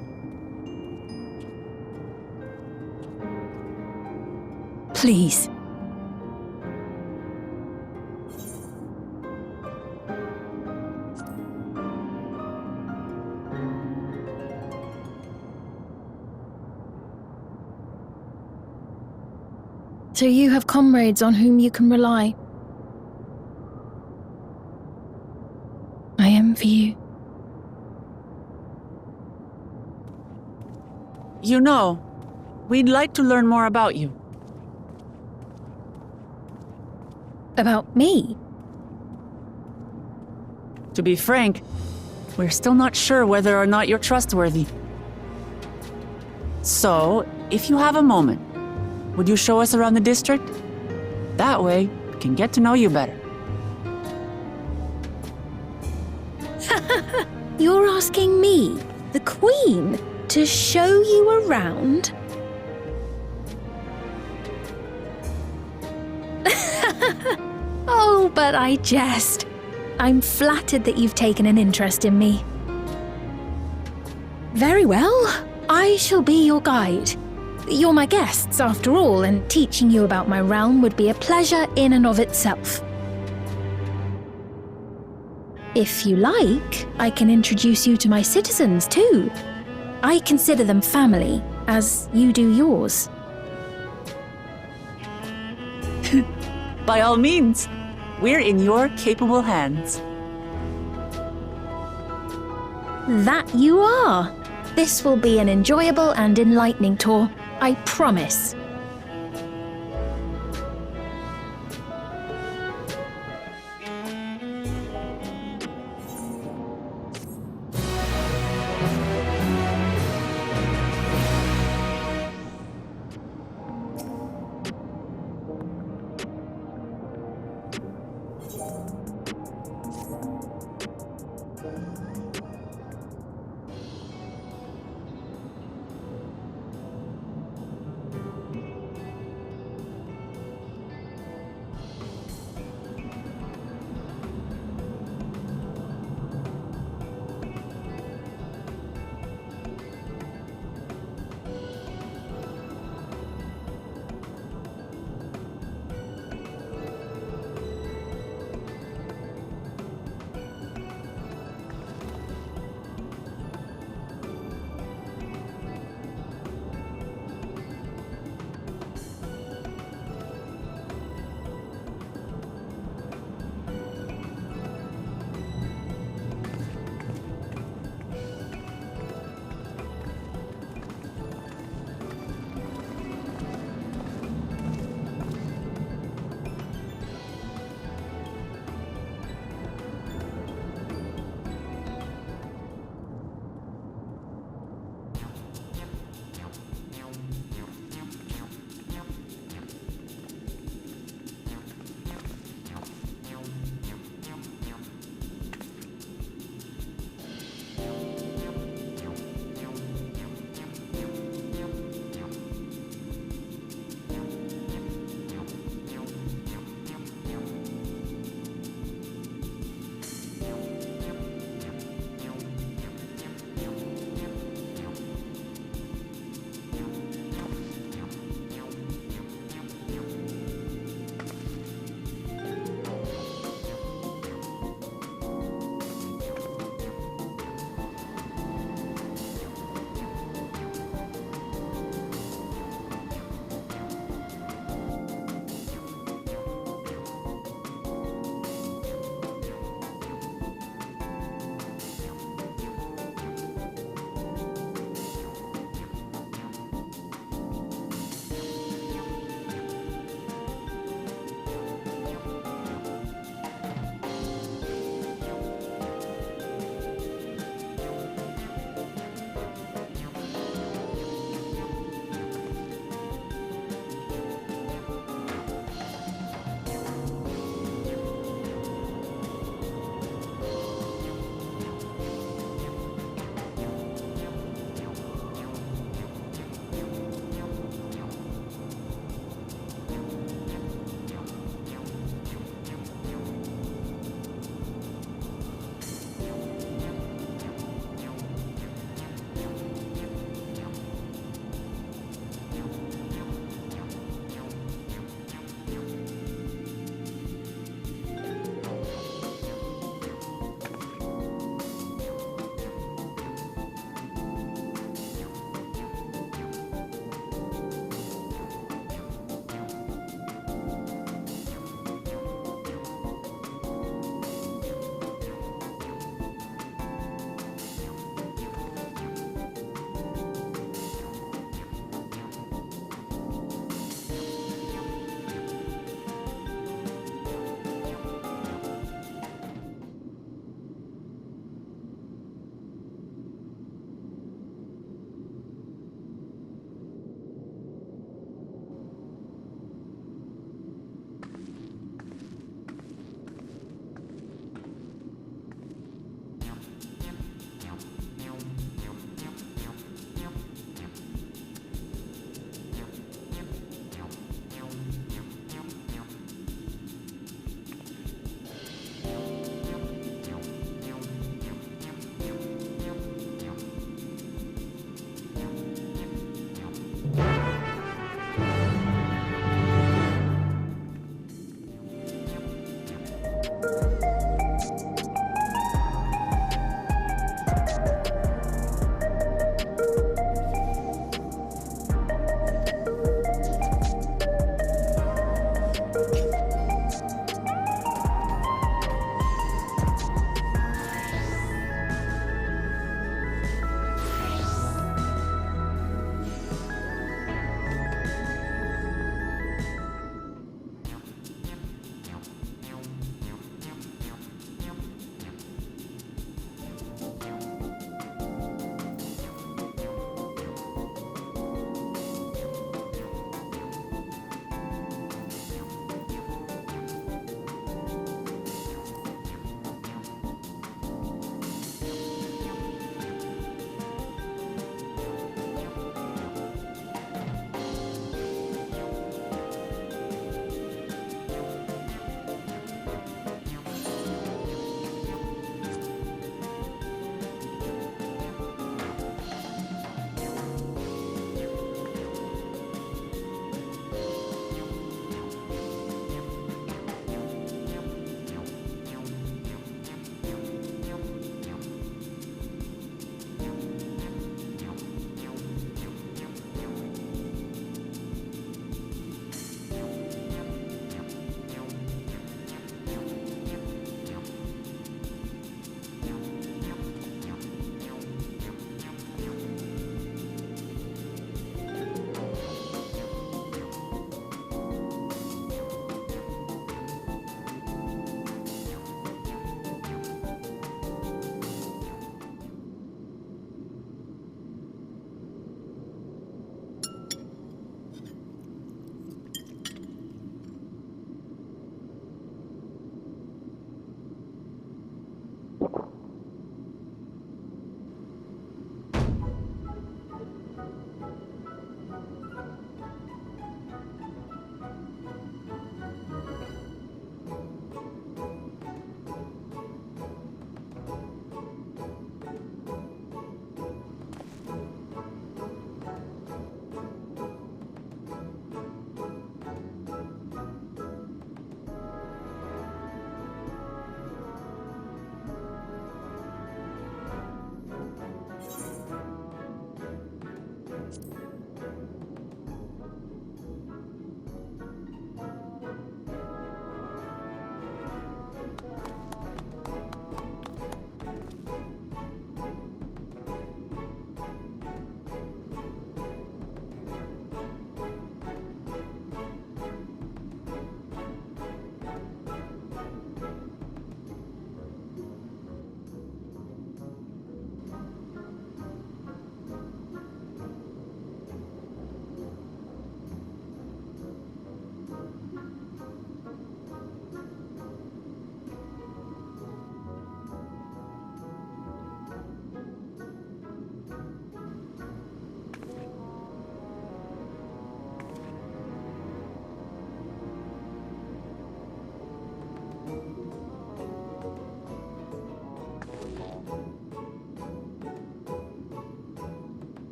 Please. So you have comrades on whom you can rely. I envy you. You know, We'd like to learn more about you. About me? To be frank, we're still not sure whether or not you're trustworthy. So, if you have a moment, would you show us around the district? That way, we can get to know you better. You're asking me, the Queen, to show you around? Oh, but I jest. I'm flattered that you've taken an interest in me. Very well. I shall be your guide. You're my guests, after all, and teaching you about my realm would be a pleasure in and of itself. If you like, I can introduce you to my citizens, too. I consider them family, as you do yours. By all means, we're in your capable hands. That you are. This will be an enjoyable and enlightening tour, I promise.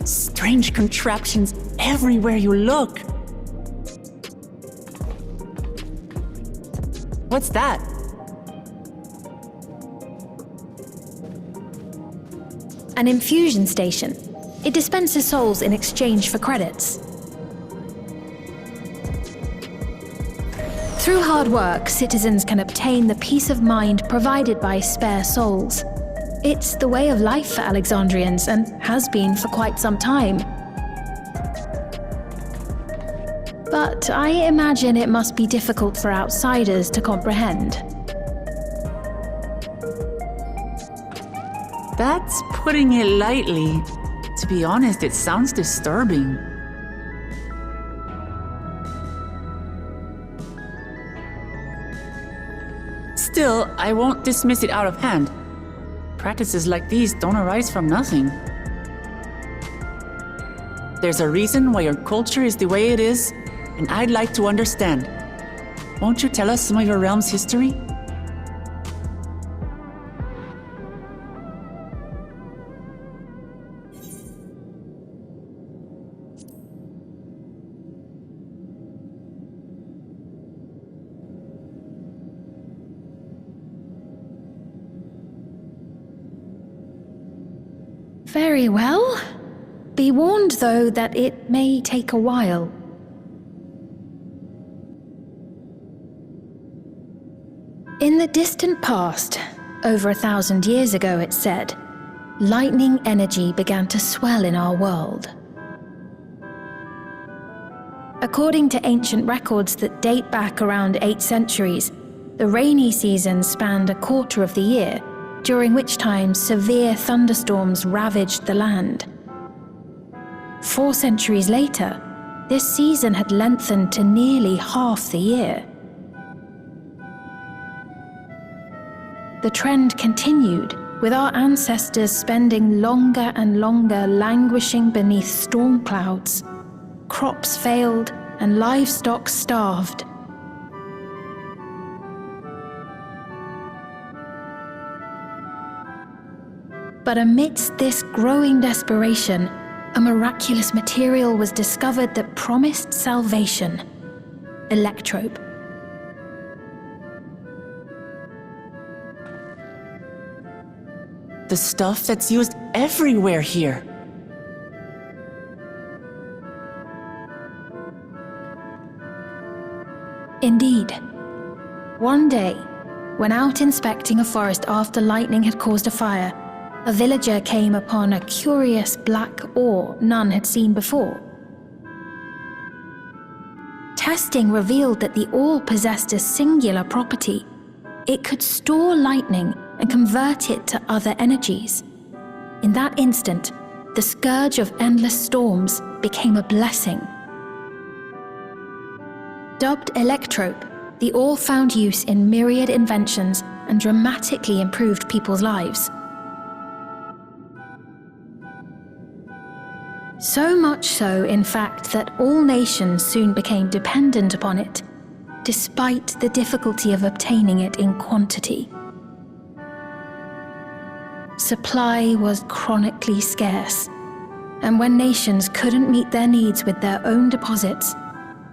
Strange contraptions everywhere you look. What's that? An infusion station. It dispenses souls in exchange for credits. Through hard work, citizens can obtain the peace of mind provided by spare souls. It's the way of life for Alexandrians and has been for quite some time. But I imagine it must be difficult for outsiders to comprehend. That's putting it lightly. To be honest, it sounds disturbing. Still, I won't dismiss it out of hand. Practices like these don't arise from nothing. There's a reason why your culture is the way it is, and I'd like to understand. Won't you tell us some of your realm's history? Very well. Be warned, though, that it may take a while. In the distant past, over 1,000 years ago, it's said, lightning energy began to swell in our world. According to ancient records that date back around 8 centuries, the rainy season spanned a quarter of the year, during which time severe thunderstorms ravaged the land. 4 centuries later, this season had lengthened to nearly half the year. The trend continued, with our ancestors spending longer and longer languishing beneath storm clouds. Crops failed and livestock starved. But amidst this growing desperation, a miraculous material was discovered that promised salvation: electrope. The stuff that's used everywhere here. Indeed. One day, when out inspecting a forest after lightning had caused a fire, a villager came upon a curious black ore none had seen before. Testing revealed that the ore possessed a singular property. It could store lightning and convert it to other energies. In that instant, the scourge of endless storms became a blessing. Dubbed electrope, the ore found use in myriad inventions and dramatically improved people's lives. So much so, in fact, that all nations soon became dependent upon it, despite the difficulty of obtaining it in quantity. Supply was chronically scarce, and when nations couldn't meet their needs with their own deposits,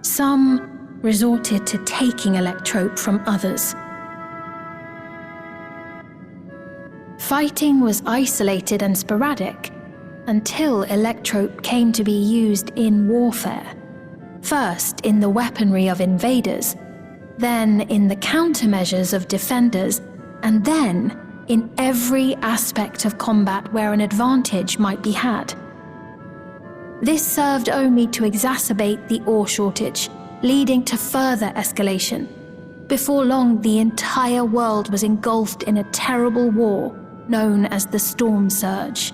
some resorted to taking electrope from others. Fighting was isolated and sporadic, until electrope came to be used in warfare, first in the weaponry of invaders, then in the countermeasures of defenders, and then in every aspect of combat where an advantage might be had. This served only to exacerbate the ore shortage, leading to further escalation. Before long, the entire world was engulfed in a terrible war known as the Storm Surge.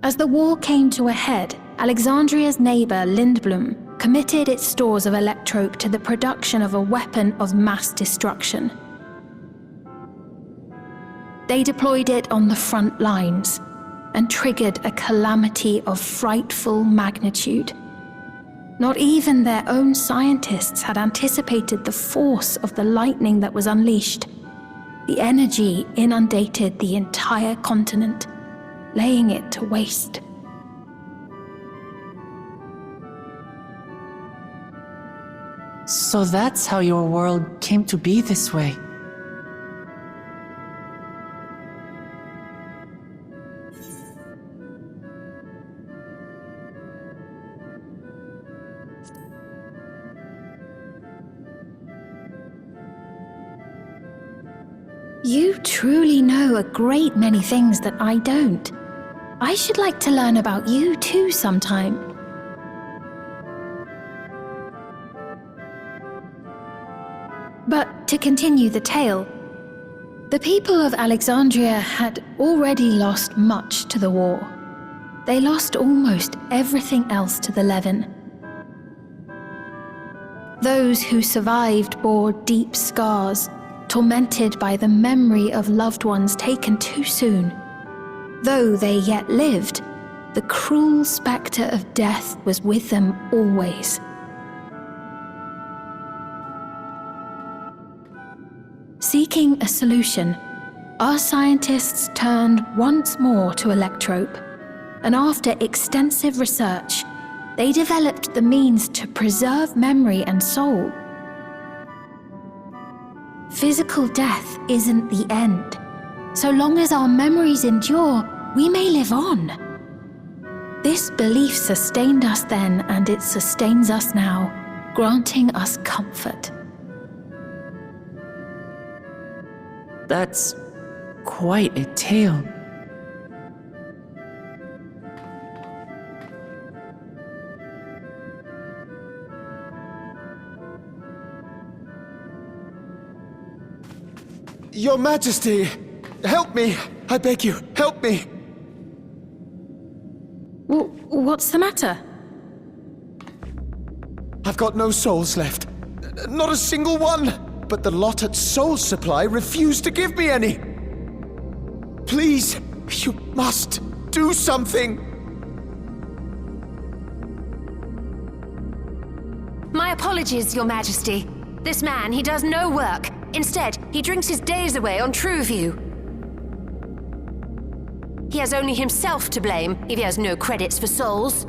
As the war came to a head, Alexandria's neighbor Lindblum committed its stores of electrope to the production of a weapon of mass destruction. They deployed it on the front lines and triggered a calamity of frightful magnitude. Not even their own scientists had anticipated the force of the lightning that was unleashed. The energy inundated the entire continent, laying it to waste. So that's how your world came to be this way. You truly know a great many things that I don't. I should like to learn about you too sometime. But to continue the tale, the people of Alexandria had already lost much to the war. They lost almost everything else to the Levin. Those who survived bore deep scars, tormented by the memory of loved ones taken too soon. Though they yet lived, the cruel spectre of death was with them always. Seeking a solution, our scientists turned once more to Electrope, and after extensive research, they developed the means to preserve memory and soul. Physical death isn't the end. So long as our memories endure, we may live on. This belief sustained us then, and it sustains us now, granting us comfort. That's quite a tale. Your Majesty, help me! I beg you, help me! What's the matter? I've got no souls left. Not a single one! But the lot at Soul Supply refused to give me any! Please, you must do something! My apologies, Your Majesty. This man, he does no work. Instead, he drinks his days away on TrueView. He has only himself to blame if he has no credits for souls.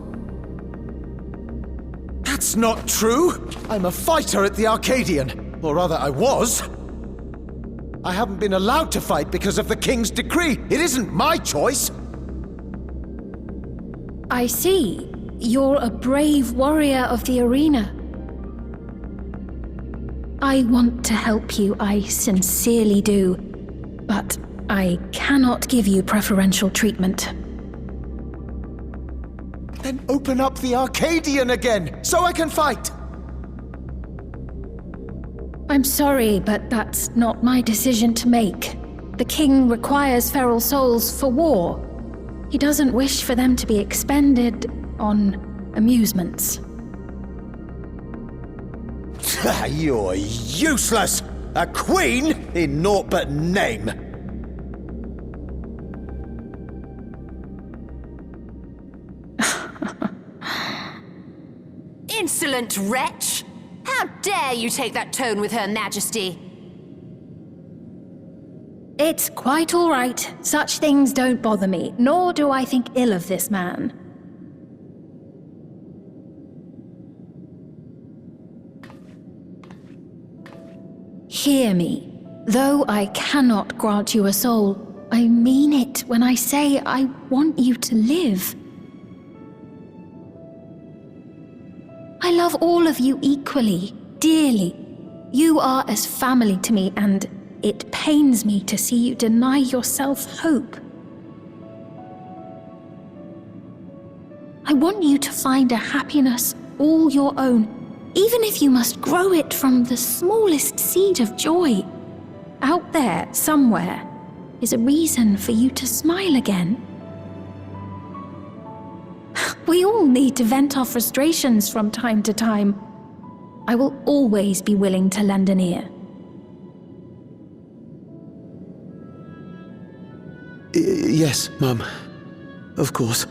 That's not true! I'm a fighter at the Arcadian. Or rather, I was. I haven't been allowed to fight because of the King's decree. It isn't my choice. I see. You're a brave warrior of the arena. I want to help you, I sincerely do. But I cannot give you preferential treatment. Then open up the Arcadian again, so I can fight! I'm sorry, but that's not my decision to make. The king requires feral souls for war. He doesn't wish for them to be expended on amusements. You're useless! A queen in naught but name! Insolent wretch! How dare you take that tone with Her Majesty? It's quite all right. Such things don't bother me, nor do I think ill of this man. Hear me. Though I cannot grant you a soul, I mean it when I say I want you to live. I love all of you equally, dearly. You are as family to me, and it pains me to see you deny yourself hope. I want you to find a happiness all your own, even if you must grow it from the smallest seed of joy. Out there, somewhere, is a reason for you to smile again. We all need to vent our frustrations from time to time. I will always be willing to lend an ear. Yes, Mum. Of course.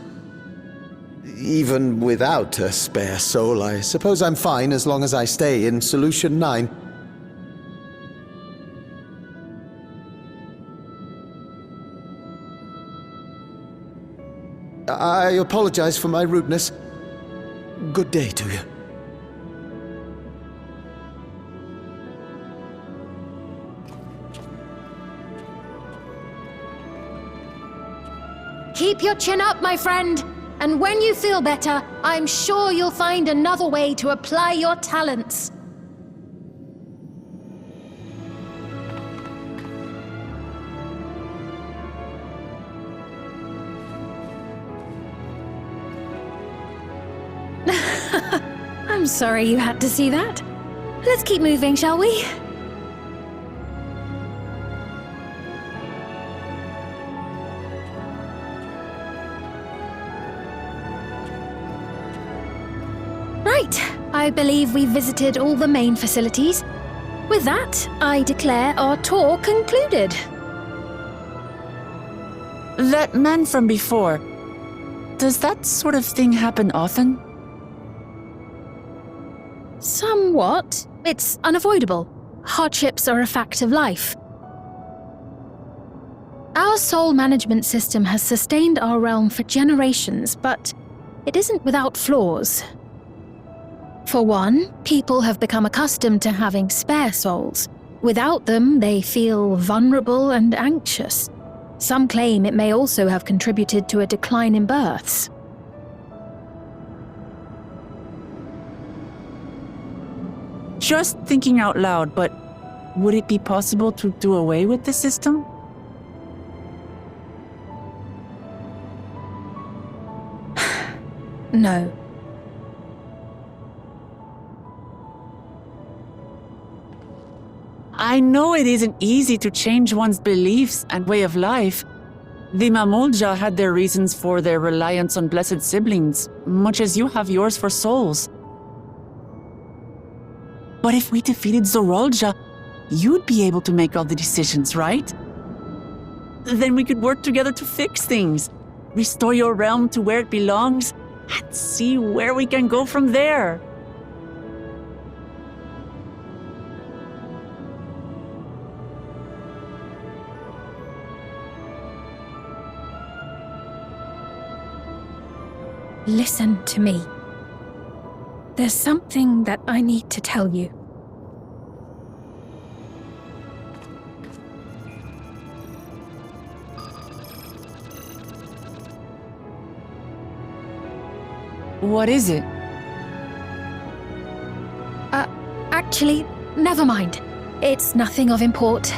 Even without a spare soul, I suppose I'm fine as long as I stay in Solution 9. I apologize for my rudeness. Good day to you. Keep your chin up, my friend. And when you feel better, I'm sure you'll find another way to apply your talents. I'm sorry you had to see that. Let's keep moving, shall we? Right, I believe we've visited all the main facilities. With that, I declare our tour concluded. That man from before, does that sort of thing happen often? Somewhat. It's unavoidable. Hardships are a fact of life. Our soul management system has sustained our realm for generations, but it isn't without flaws. For one, people have become accustomed to having spare souls. Without them, they feel vulnerable and anxious. Some claim it may also have contributed to a decline in births. Just thinking out loud, but would it be possible to do away with the system? No. I know it isn't easy to change one's beliefs and way of life. The Gulool Ja had their reasons for their reliance on blessed siblings, much as you have yours for souls. But if we defeated Zoraal Ja, you'd be able to make all the decisions, right? Then we could work together to fix things, restore your realm to where it belongs, and see where we can go from there. Listen to me. There's something that I need to tell you. What is it? Actually, never mind. It's nothing of import.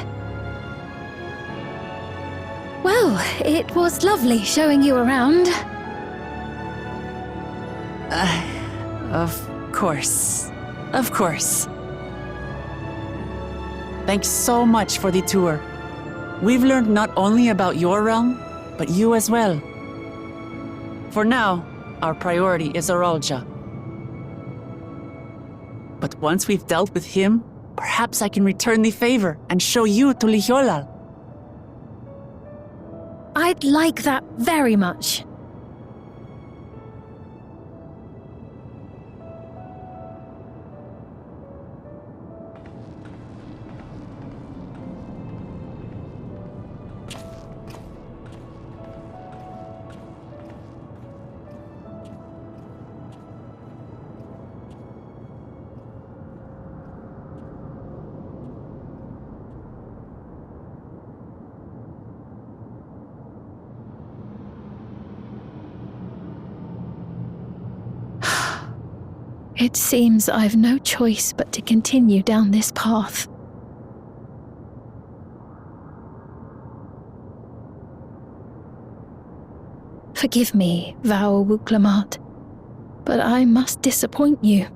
Well, it was lovely showing you around. Of course. Of course. Thanks so much for the tour. We've learned not only about your realm, but you as well. For now, our priority is Zoraal Ja. But once we've dealt with him, perhaps I can return the favor and show you to Lihiolal. I'd like that very much. It seems I've no choice but to continue down this path. Forgive me, Vau Wuklamat, but I must disappoint you.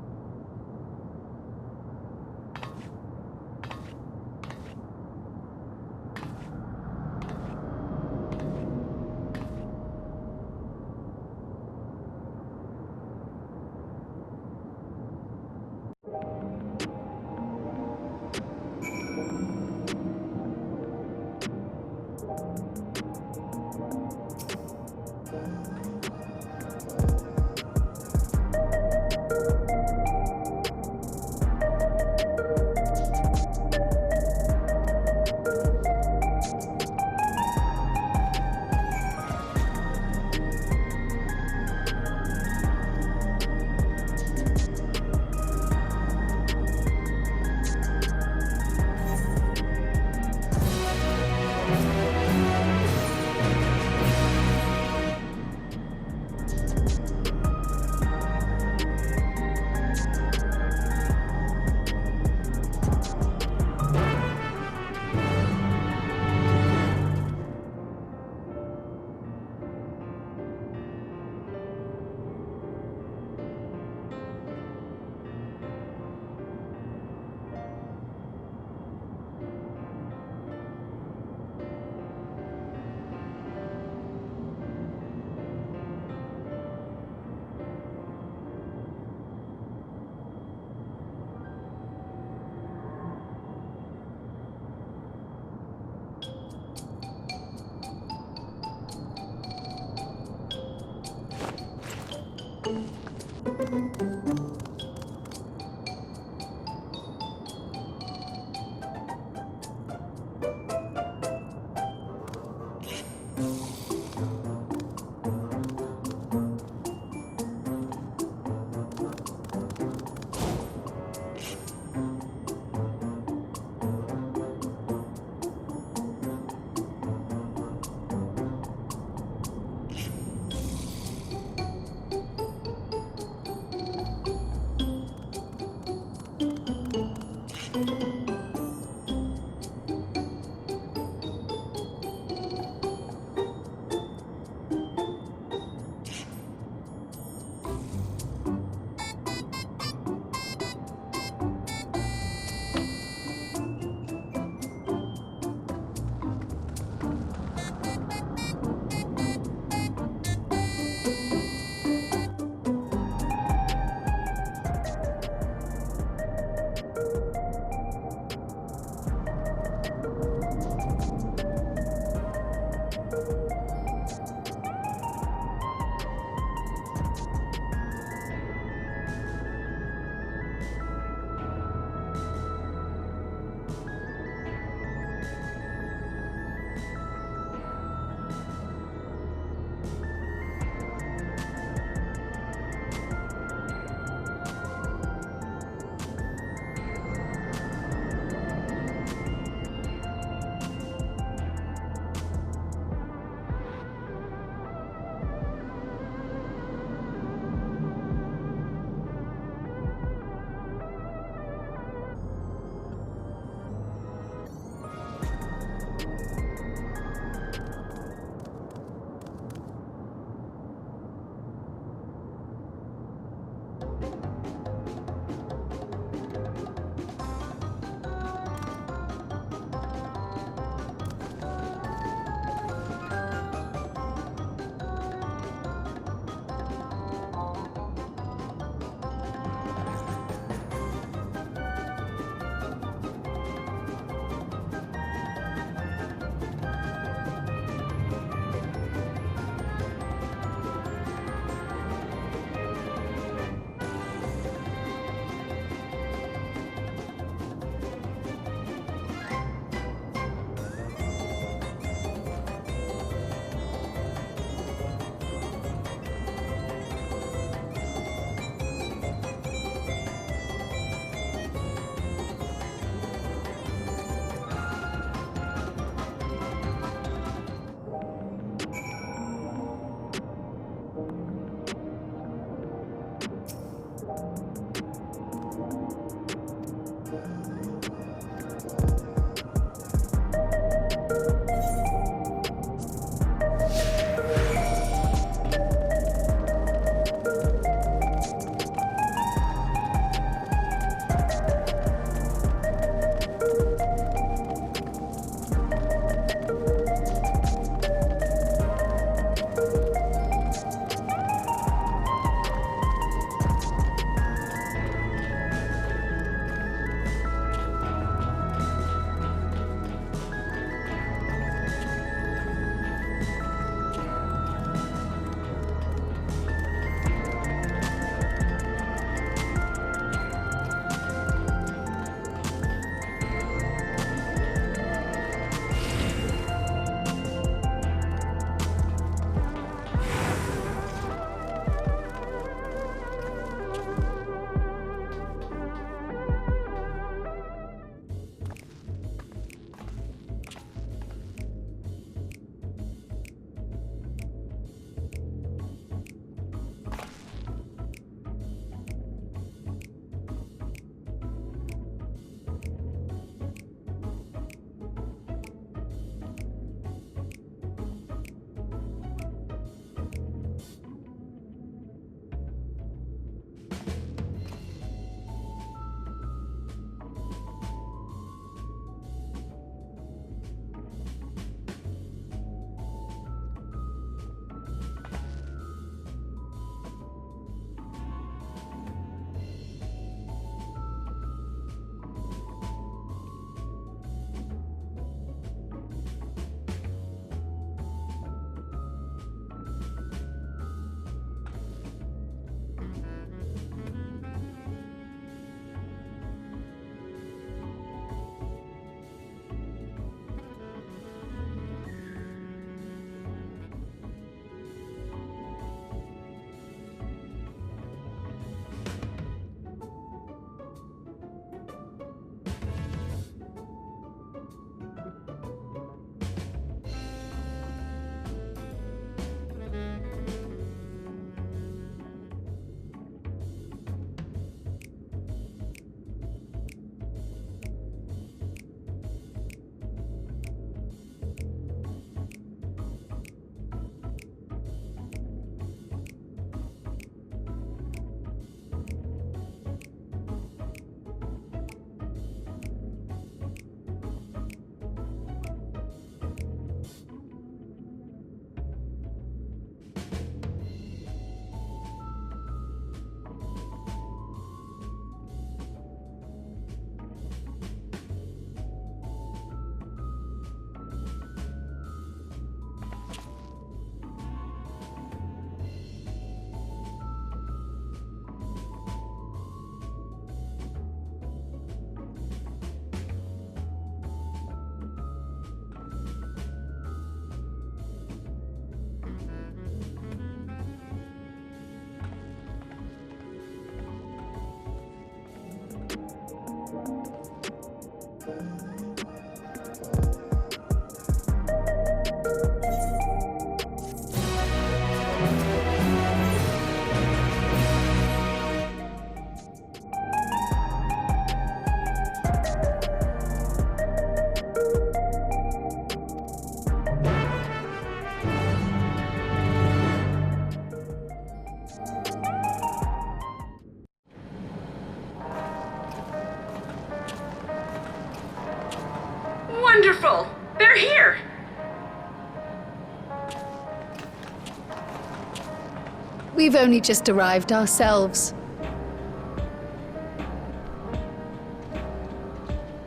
We've only just arrived ourselves.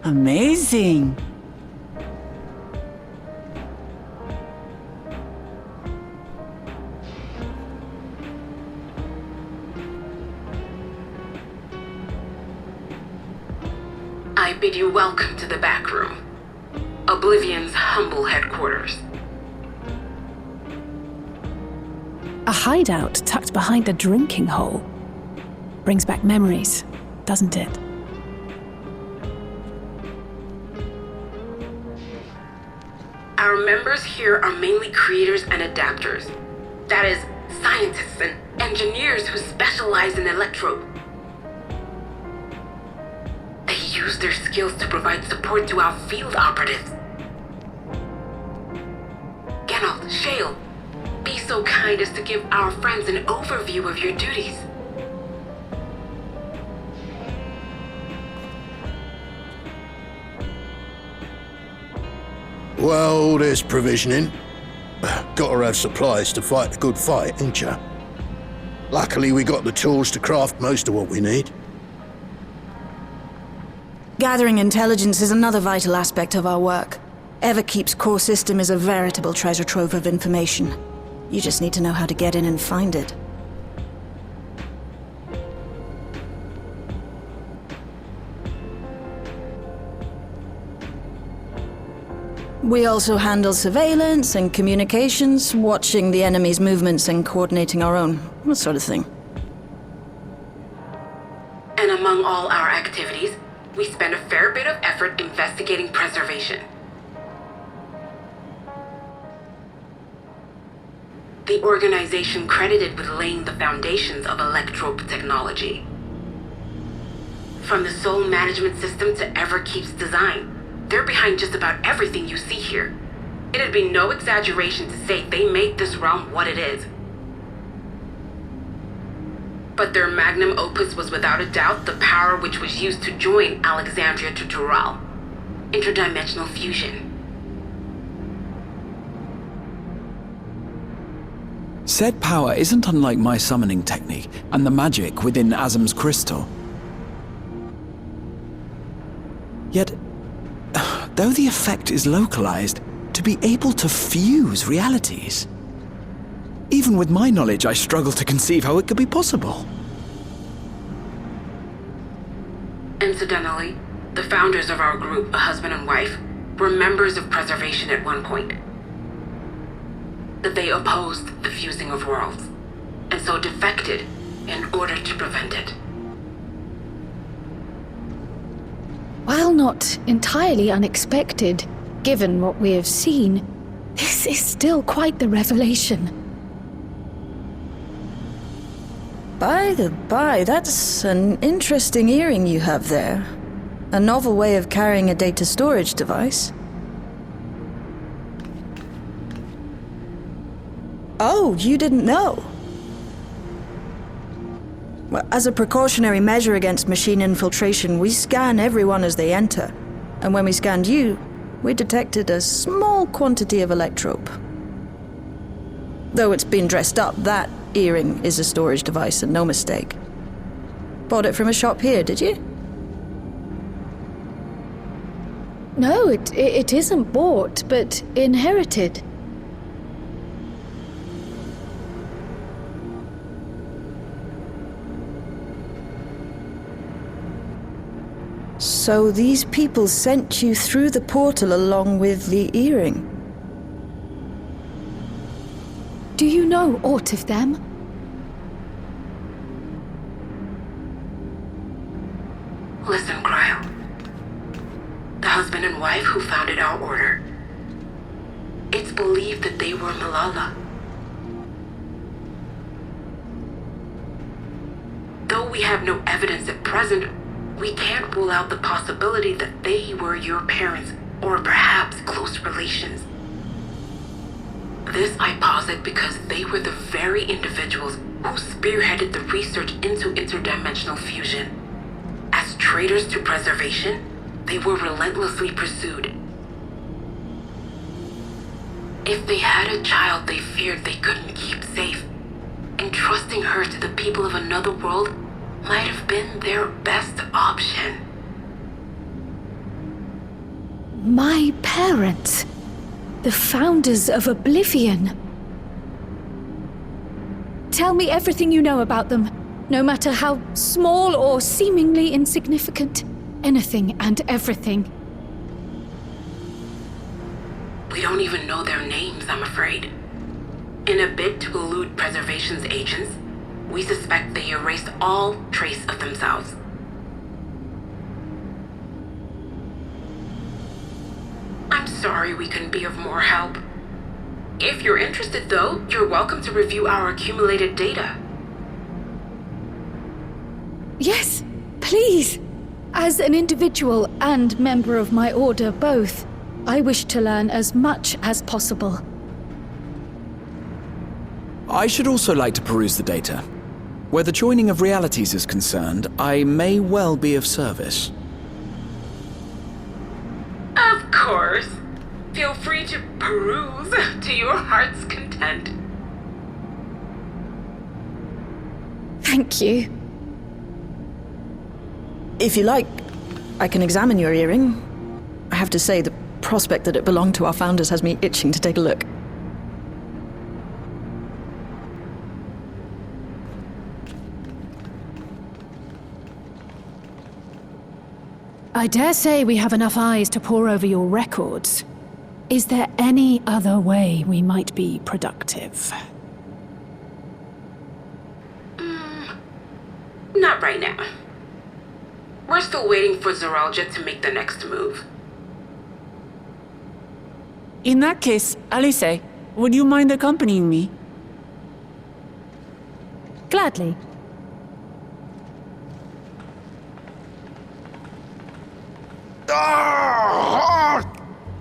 Amazing. I bid you welcome to the back room, Oblivion's humble headquarters. A hideout tucked behind a drinking hole. Brings back memories, doesn't it? Our members here are mainly creators and adapters. That is, scientists and engineers who specialize in electro. They use their skills to provide support to our field operatives. Geralt, Shale, be so kind as to give our friends an overview of your duties. Well, there's provisioning. Gotta have supplies to fight a good fight, ain't ya? Luckily, we got the tools to craft most of what we need. Gathering intelligence is another vital aspect of our work. Everkeep's core system is a veritable treasure trove of information. You just need to know how to get in and find it. We also handle surveillance and communications, watching the enemy's movements and coordinating our own, that sort of thing. And among all our activities, we spend a fair bit of effort investigating preservation. The organization credited with laying the foundations of electrope technology. From the soul management system to Everkeep's design, they're behind just about everything you see here. It'd be no exaggeration to say they made this realm what it is. But their magnum opus was without a doubt the power which was used to join Alexandria to Zoraal. Interdimensional fusion. Said power isn't unlike my summoning technique and the magic within Azam's crystal. Yet, though the effect is localized, to be able to fuse realities. Even with my knowledge, I struggle to conceive how it could be possible. Incidentally, the founders of our group, a husband and wife, were members of preservation at one point. That they opposed the fusing of worlds, and so defected in order to prevent it. While not entirely unexpected, given what we have seen, this is still quite the revelation. By the by, that's an interesting earring you have there. A novel way of carrying a data storage device. Oh, you didn't know? Well, as a precautionary measure against machine infiltration, we scan everyone as they enter. And when we scanned you, we detected a small quantity of electrope. Though it's been dressed up, that earring is a storage device and no mistake. Bought it from a shop here, did you? No, it isn't bought, but inherited. So these people sent you through the portal along with the earring? Do you know aught of them? Listen, Cryo. The husband and wife who founded our order. It's believed that they were Malala. Though we have no evidence at present, we can't rule out the possibility that they were your parents, or perhaps close relations. This I posit because they were the very individuals who spearheaded the research into interdimensional fusion. As traitors to preservation, they were relentlessly pursued. If they had a child they feared they couldn't keep safe, Entrusting her to the people of another world might have been their best option. My parents, the founders of Oblivion. Tell me everything you know about them, no matter how small or seemingly insignificant. Anything and everything. We don't even know their names, I'm afraid. In a bid to elude preservation's agents, we suspect they erased all trace of themselves. I'm sorry we couldn't be of more help. If you're interested, though, you're welcome to review our accumulated data. Yes, please. As an individual and member of my order both, I wish to learn as much as possible. I should also like to peruse the data. Where the joining of realities is concerned, I may well be of service. Of course. Feel free to peruse to your heart's content. Thank you. If you like, I can examine your earring. I have to say, the prospect that it belonged to our founders has me itching to take a look. I dare say we have enough eyes to pore over your records. Is there any other way we might be productive? Not right now. We're still waiting for Zoraal Ja to make the next move. In that case, Alice, would you mind accompanying me? Gladly.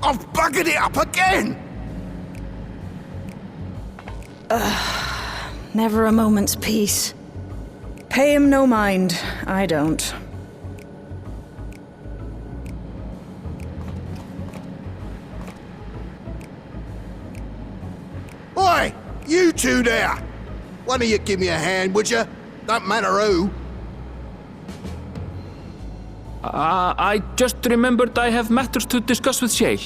I've buggered it up again! Never a moment's peace. Pay him no mind. I don't. Oi! You two there! One of you give me a hand, would you? Don't matter who. I just remembered I have matters to discuss with Shay.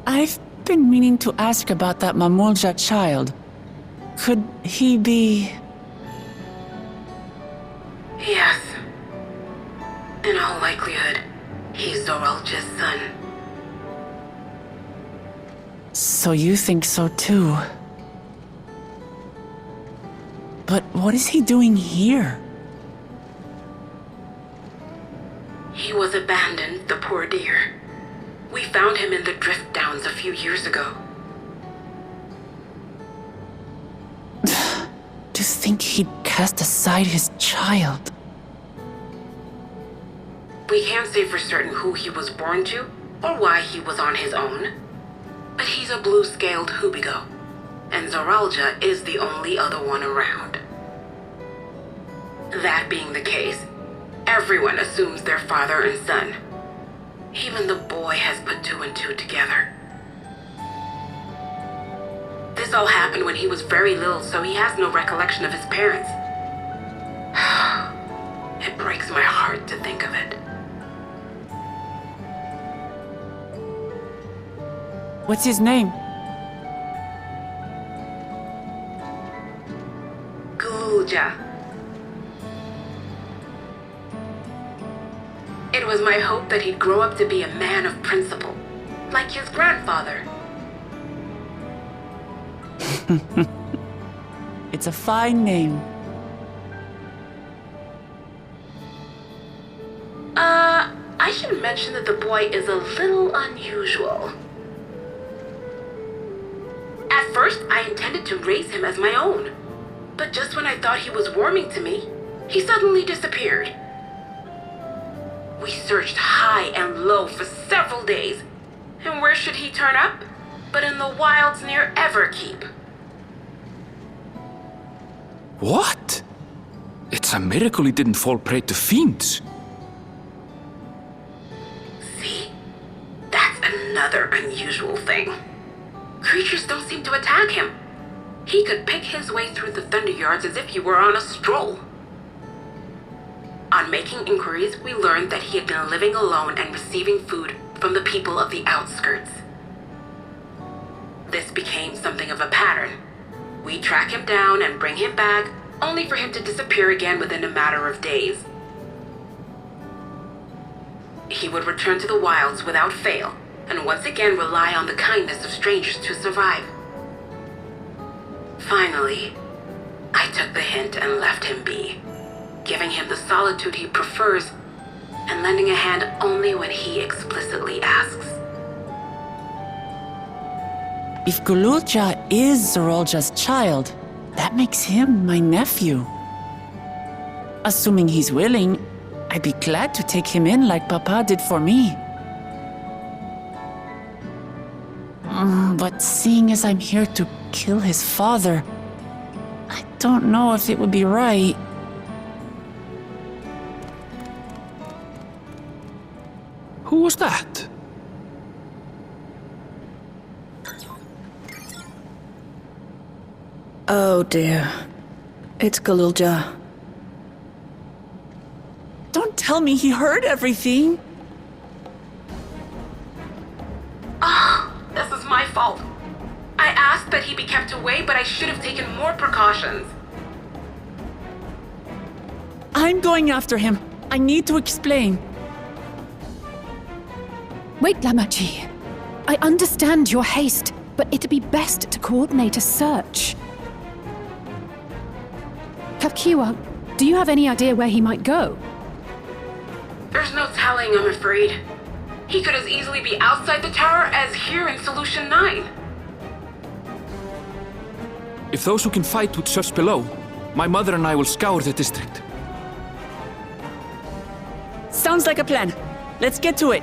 I've been meaning to ask about that Gulool Ja child. Could he be... Yes. In all likelihood, he's Zoraal Ja's son. So you think so too? But what is he doing here? He was abandoned, the poor dear. We found him in the Drift Downs a few years ago. To think he'd cast aside his child. We can't say for certain who he was born to, or why he was on his own. But he's a blue-scaled Hoobigo, and Zoraal Ja is the only other one around. That being the case, everyone assumes they're father and son. Even the boy has put 2 and 2 together. This all happened when he was very little, so he has no recollection of his parents. It breaks my heart to think of it. What's his name? Gulool Ja. It was my hope that he'd grow up to be a man of principle, like his grandfather. It's a fine name. I should mention that the boy is a little unusual. At first, I intended to raise him as my own. But just when I thought he was warming to me, he suddenly disappeared. We searched high and low for several days. And where should he turn up? But in the wilds near Everkeep. What? It's a miracle he didn't fall prey to fiends. See? That's another unusual thing. Creatures don't seem to attack him. He could pick his way through the Thunderyards as if he were on a stroll. On making inquiries, we learned that he had been living alone and receiving food from the people of the outskirts. This became something of a pattern. We track him down and bring him back, only for him to disappear again within a matter of days. He would return to the wilds without fail, and once again rely on the kindness of strangers to survive. Finally, I took the hint and left him be, giving him the solitude he prefers and lending a hand only when he explicitly asks. If Gulool Ja is Zoraal Ja's child, that makes him my nephew. Assuming he's willing, I'd be glad to take him in like Papa did for me. But seeing as I'm here to kill his father, I don't know if it would be right. Who was that? Oh dear. It's Gulool Ja. Don't tell me he heard everything. This is my fault. I asked that he be kept away, but I should have taken more precautions. I'm going after him. I need to explain. Wait, Lamachi. I understand your haste, but it'd be best to coordinate a search. Kapkiwa, do you have any idea where he might go? There's no telling, I'm afraid. He could as easily be outside the tower as here in Solution 9. If those who can fight would search below, my mother and I will scour the district. Sounds like a plan. Let's get to it.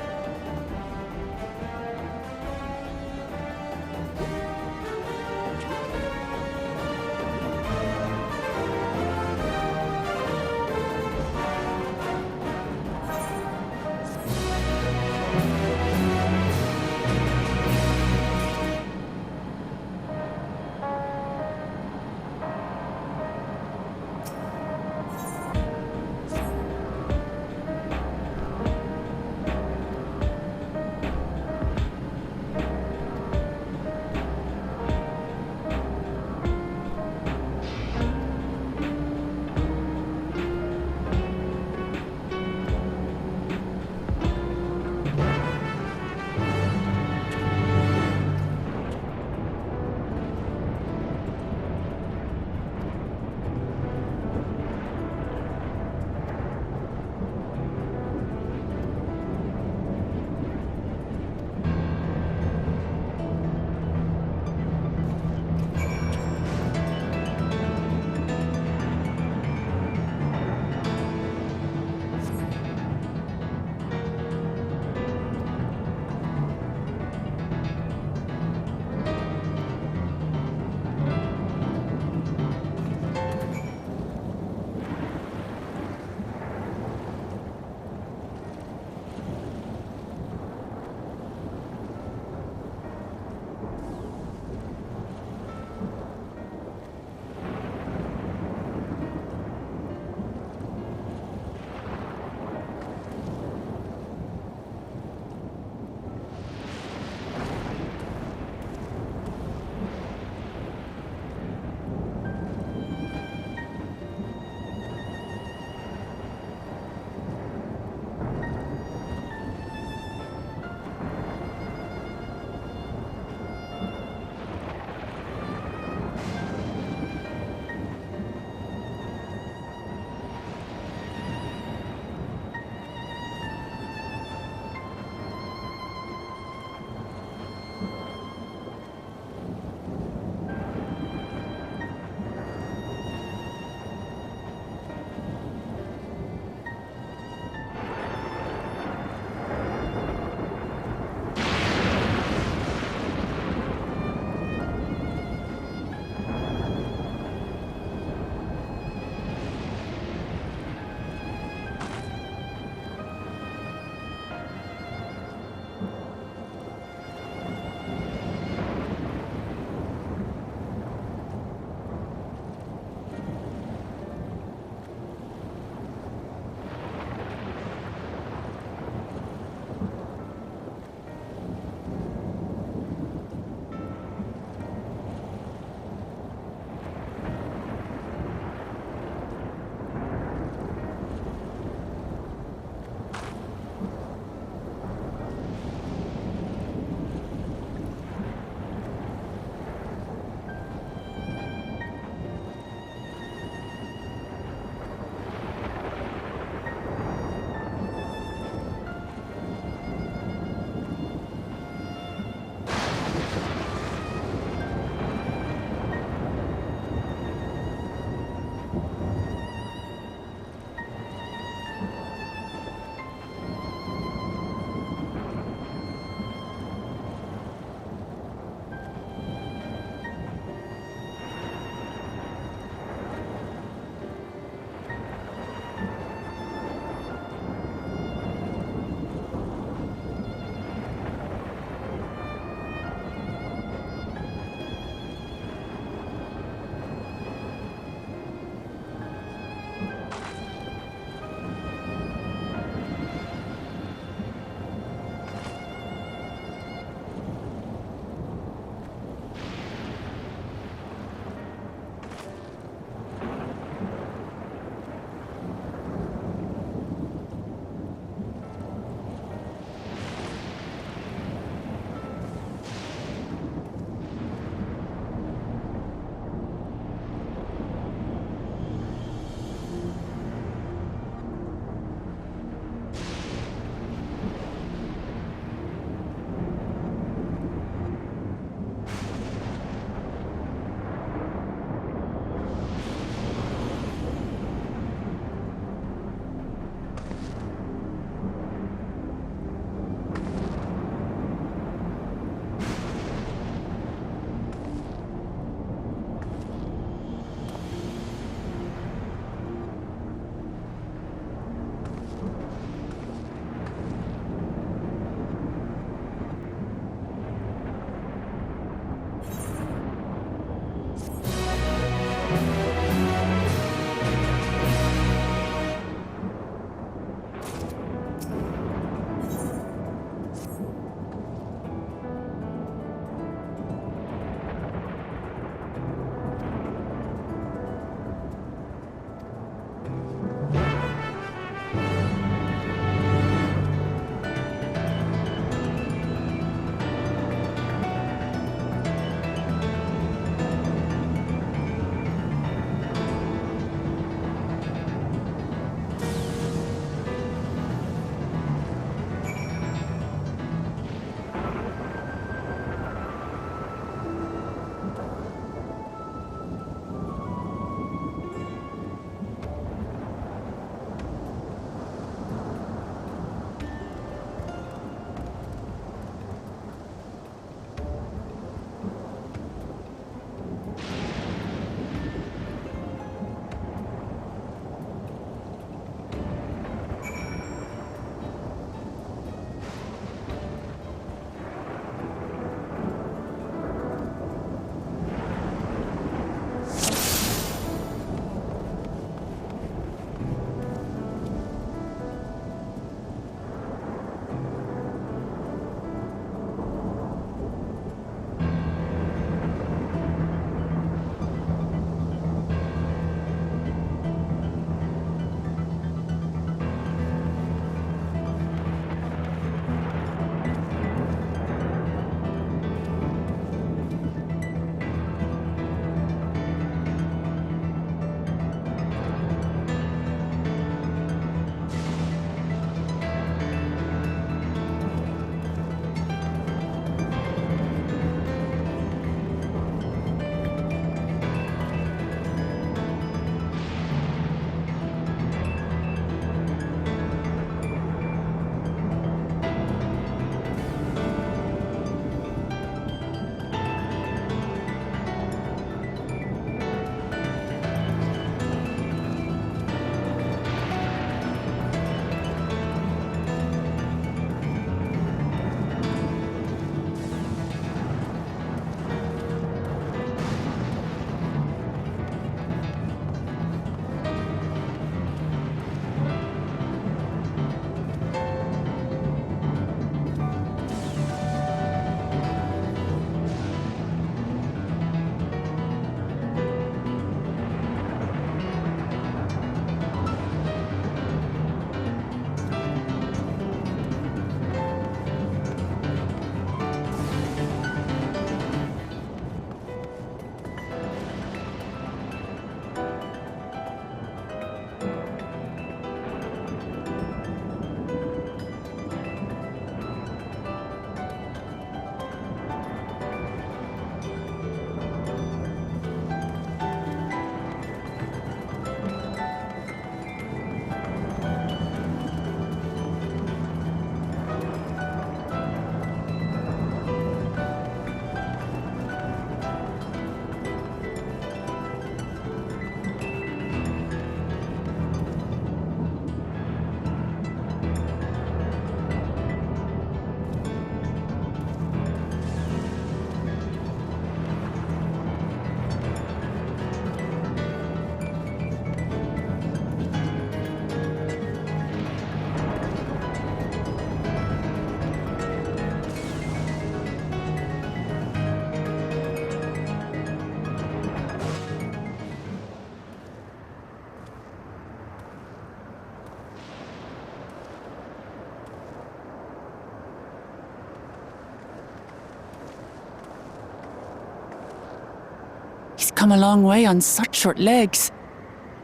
We've come a long way on such short legs.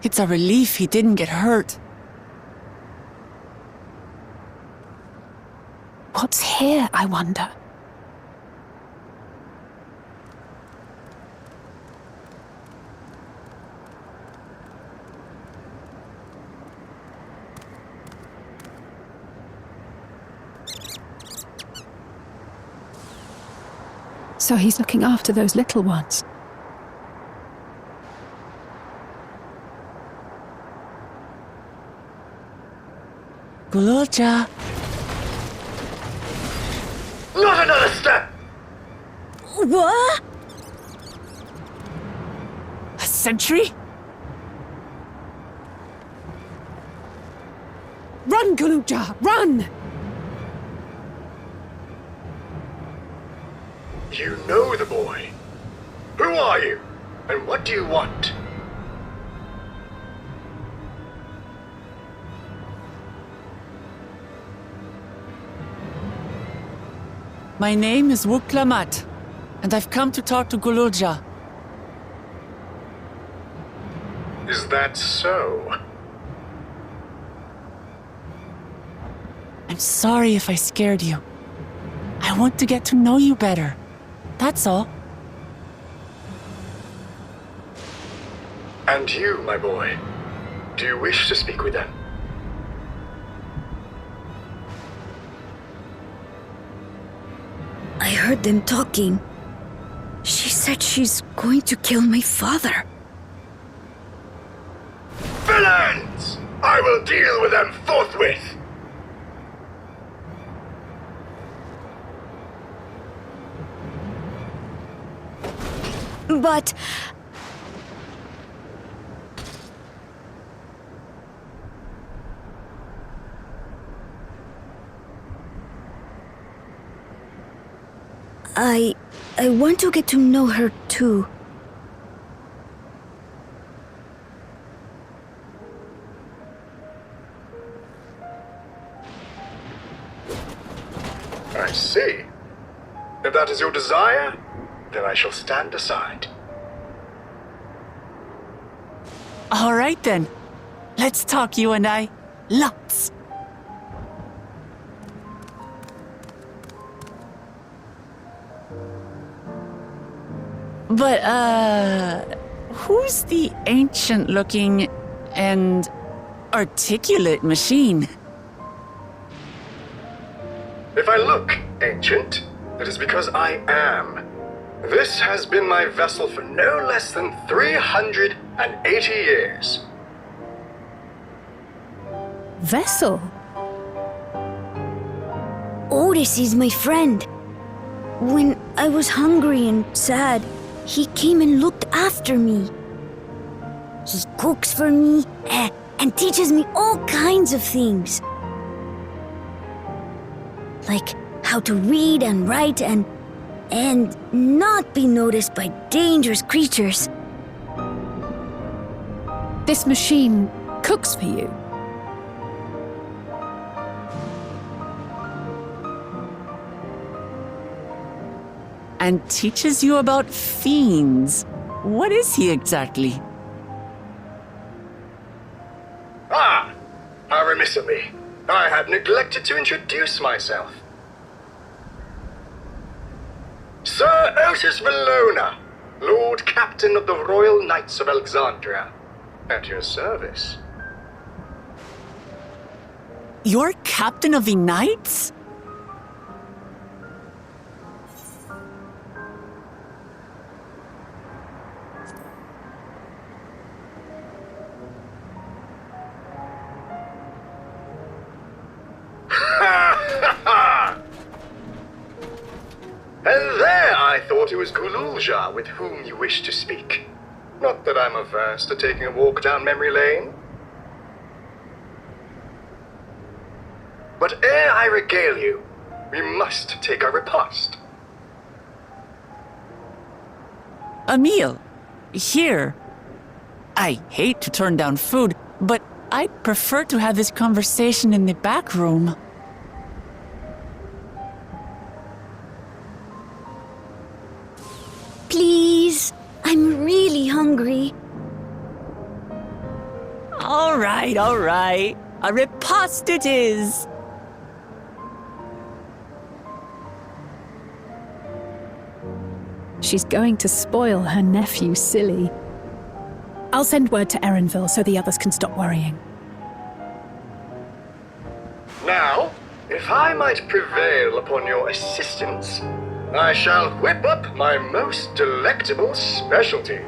It's a relief he didn't get hurt. What's here, I wonder? So he's looking after those little ones. Gulool Ja. Not another step! What? A sentry? Run, Gulool Ja, run! You know the boy. Who are you? And what do you want? My name is Wuklamat, and I've come to talk to Gulool Ja. Is that so? I'm sorry if I scared you. I want to get to know you better. That's all. And you, my boy, do you wish to speak with them? I heard them talking. She said she's going to kill my father. Villains! I will deal with them forthwith! But... I want to get to know her too. I see. If that is your desire, then I shall stand aside. All right then. Let's talk, you and I. Lots. But, who's the ancient-looking and articulate machine? If I look ancient, it is because I am. This has been my vessel for no less than 380 years. Vessel? Otis is my friend. When I was hungry and sad, he came and looked after me. He cooks for me and teaches me all kinds of things. Like how to read and write and not be noticed by dangerous creatures. This machine cooks for you? And teaches you about fiends. What is he exactly? Ah! How remiss of me. I had neglected to introduce myself. Sir Otis Valona, Lord Captain of the Royal Knights of Alexandria. At your service. You're Captain of the Knights? And there I thought it was Gulool Ja with whom you wished to speak. Not that I'm averse to taking a walk down memory lane. But ere I regale you, we must take our repast. A meal. Here. I hate to turn down food, but I'd prefer to have this conversation in the back room. Please, I'm really hungry. All right. A riposte it is. She's going to spoil her nephew silly. I'll send word to Erenville so the others can stop worrying. Now, if I might prevail upon your assistance, I shall whip up my most delectable specialty.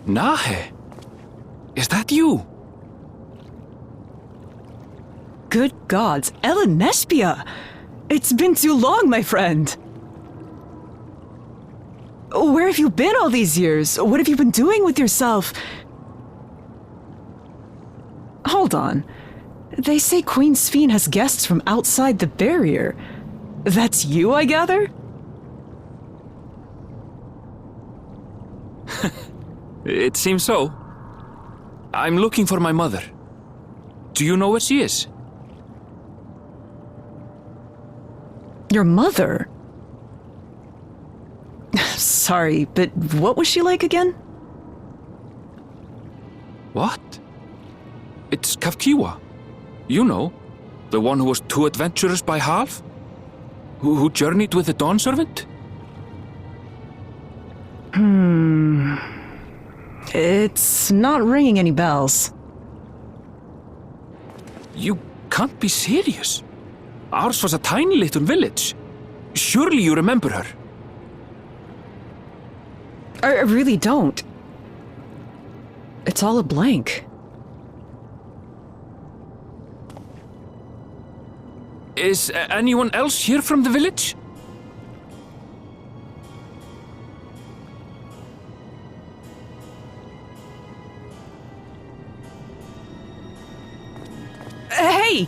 Nahe? Is that you? Good gods, Elenespia! It's been too long, my friend! Where have you been all these years? What have you been doing with yourself? Hold on. They say Queen Sphene has guests from outside the barrier. That's you, I gather? It seems so. I'm looking for my mother. Do you know where she is? Your mother? Sorry, but what was she like again? What? It's Kafkiwa. You know, the one who was too adventurous by half? Who journeyed with the Dawn Servant? It's not ringing any bells. You can't be serious. Ours was a tiny little village. Surely you remember her. I really don't. It's all a blank. Is anyone else here from the village? Hey!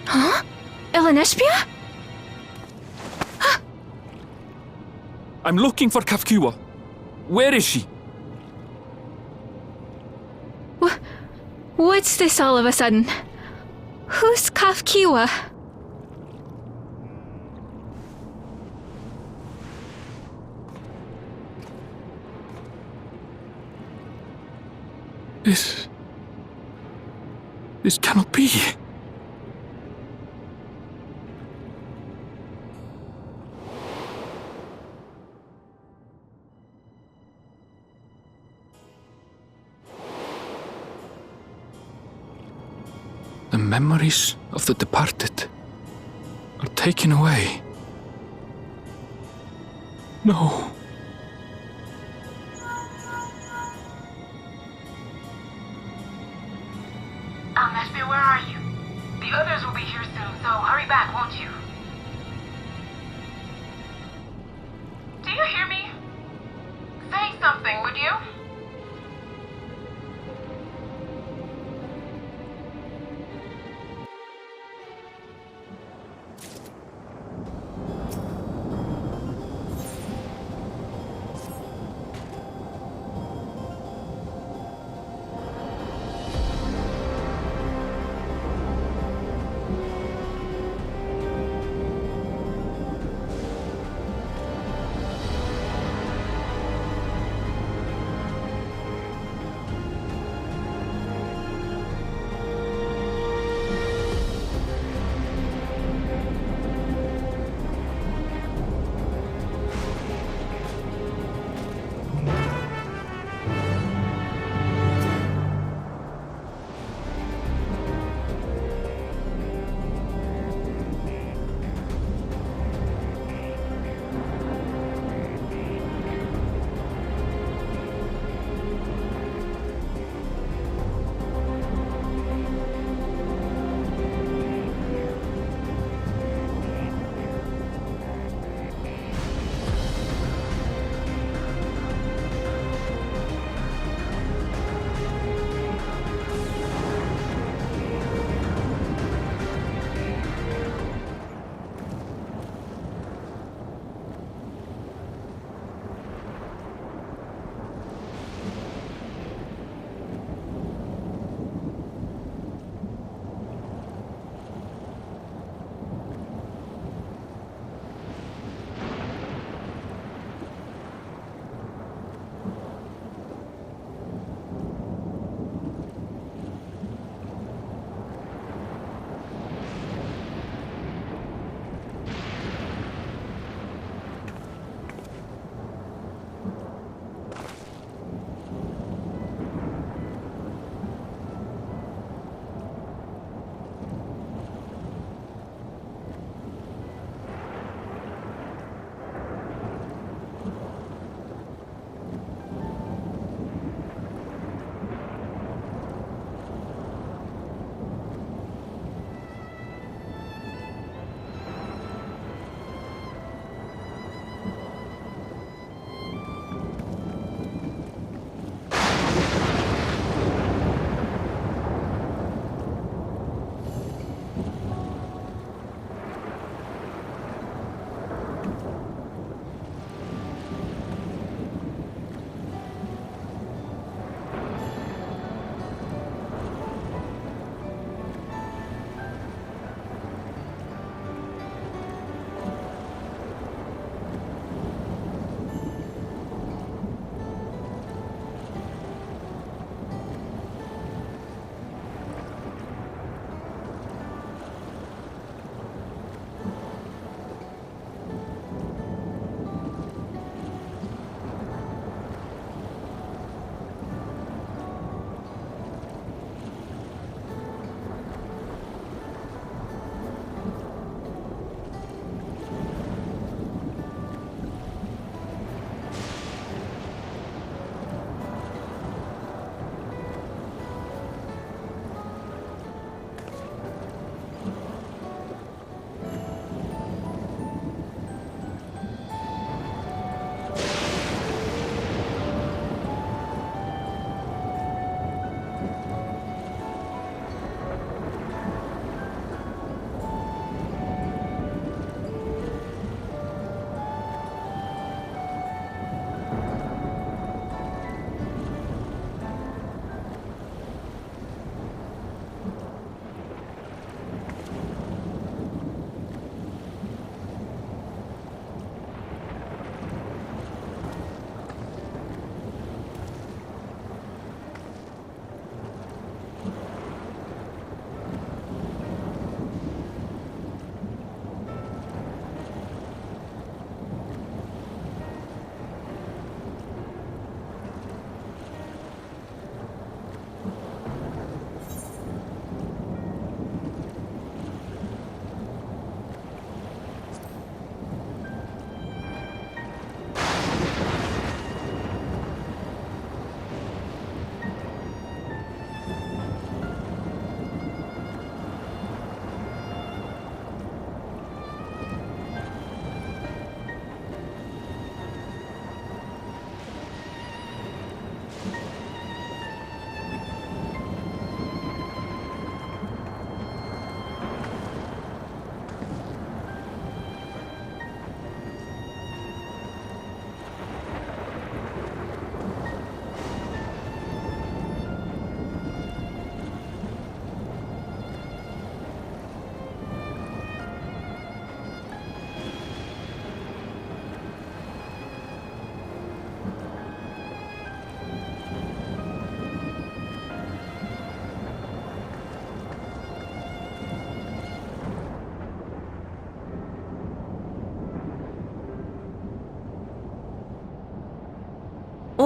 Huh? Elenespia? I'm looking for Kafkiwa. Where is she? What's this all of a sudden? Who's Kafkiwa? This cannot be. The memories of the departed are taken away. No. Almeshby, where are you? The others will be here soon, so hurry back, won't you? Do you hear me? Say something, would you?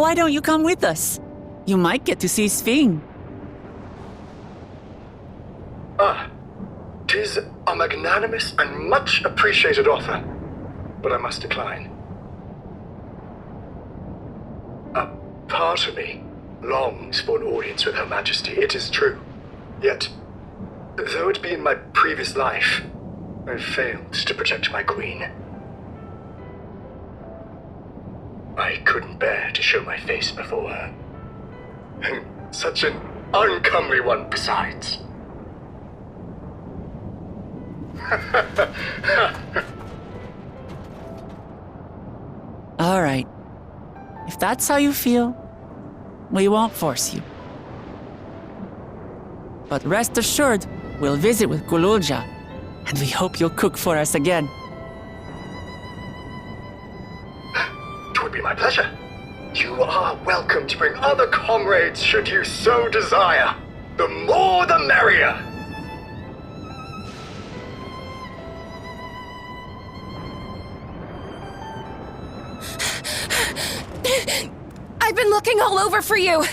why don't you come with us? You might get to see Sphene. Ah, 'tis a magnanimous and much appreciated offer, but I must decline. A part of me longs for an audience with Her Majesty, it is true. Yet, though it be in my previous life, I failed to protect my queen. I couldn't bear to show my face before her. And such an uncomely one besides. All right. If that's how you feel, we won't force you. But rest assured, we'll visit with Gulool Ja, and we hope you'll cook for us again. It would be my pleasure. You are welcome to bring other comrades should you so desire. The more the merrier. I've been looking all over for you!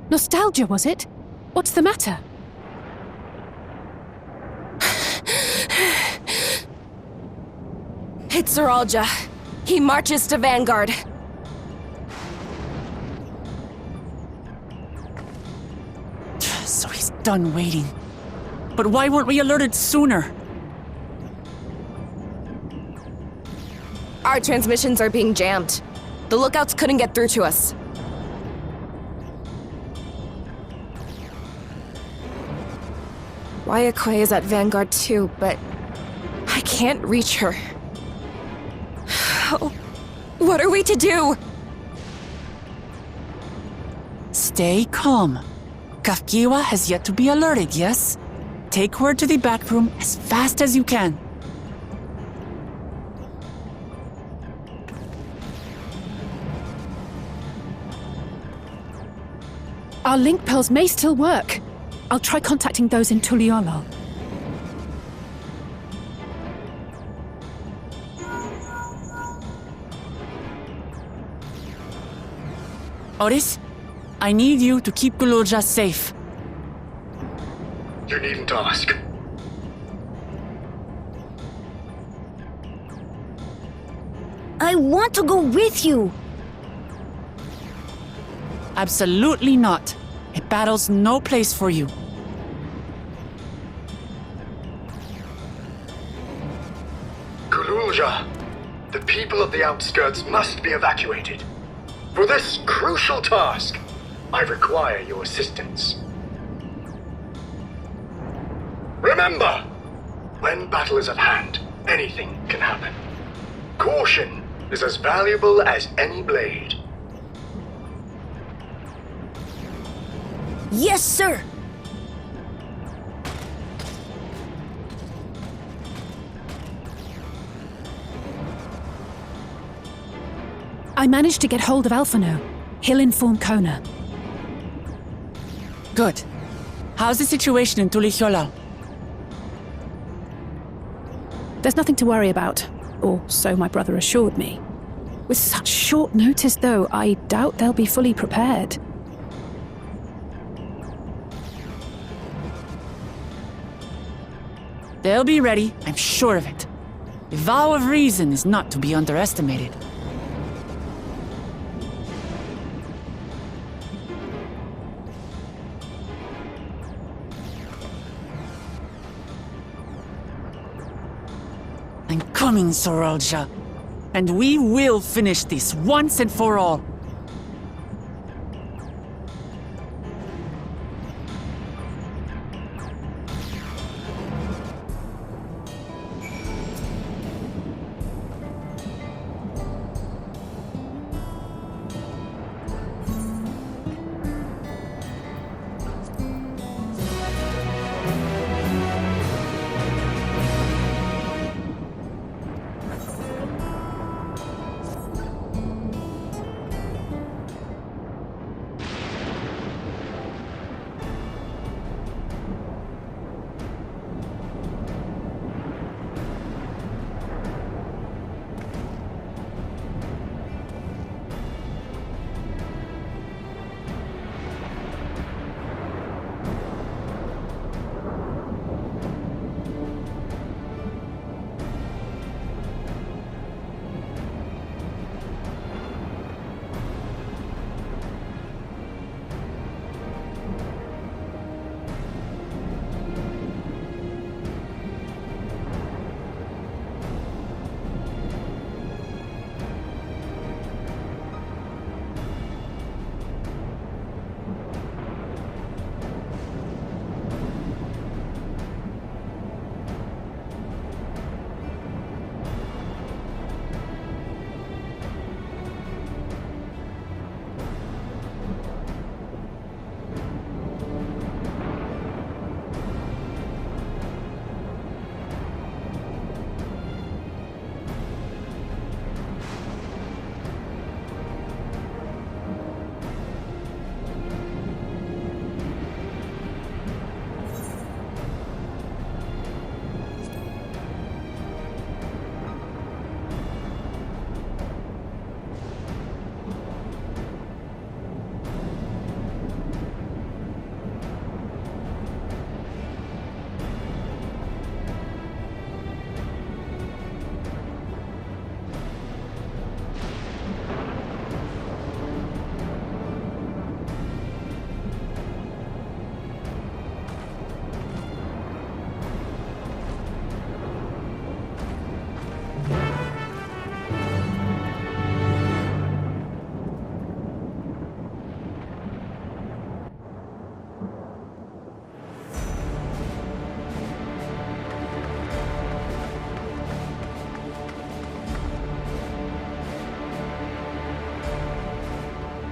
Nostalgia, was it? What's the matter? It's Zoraal Ja. He marches to Vanguard. So he's done waiting. But why weren't we alerted sooner? Our transmissions are being jammed. The lookouts couldn't get through to us. Wayakwe is at Vanguard too, but I can't reach her. What are we to do? Stay calm. Kafkiwa has yet to be alerted, yes? Take her to the back room as fast as you can. Our link pearls may still work. I'll try contacting those in Tuliolol. Oris, I need you to keep Gulool Ja safe. You needn't ask. I want to go with you. Absolutely not. A battle's no place for you. Gulool Ja, the people of the outskirts must be evacuated. For this crucial task, I require your assistance. Remember, when battle is at hand, anything can happen. Caution is as valuable as any blade. Yes, sir. I managed to get hold of Alphano. He'll inform Kona. Good. How's the situation in Tuliolol? There's nothing to worry about, or so my brother assured me. With such short notice, though, I doubt they'll be fully prepared. They'll be ready, I'm sure of it. The vow of reason is not to be underestimated. I'm coming, Zoraal Ja, and we will finish this once and for all.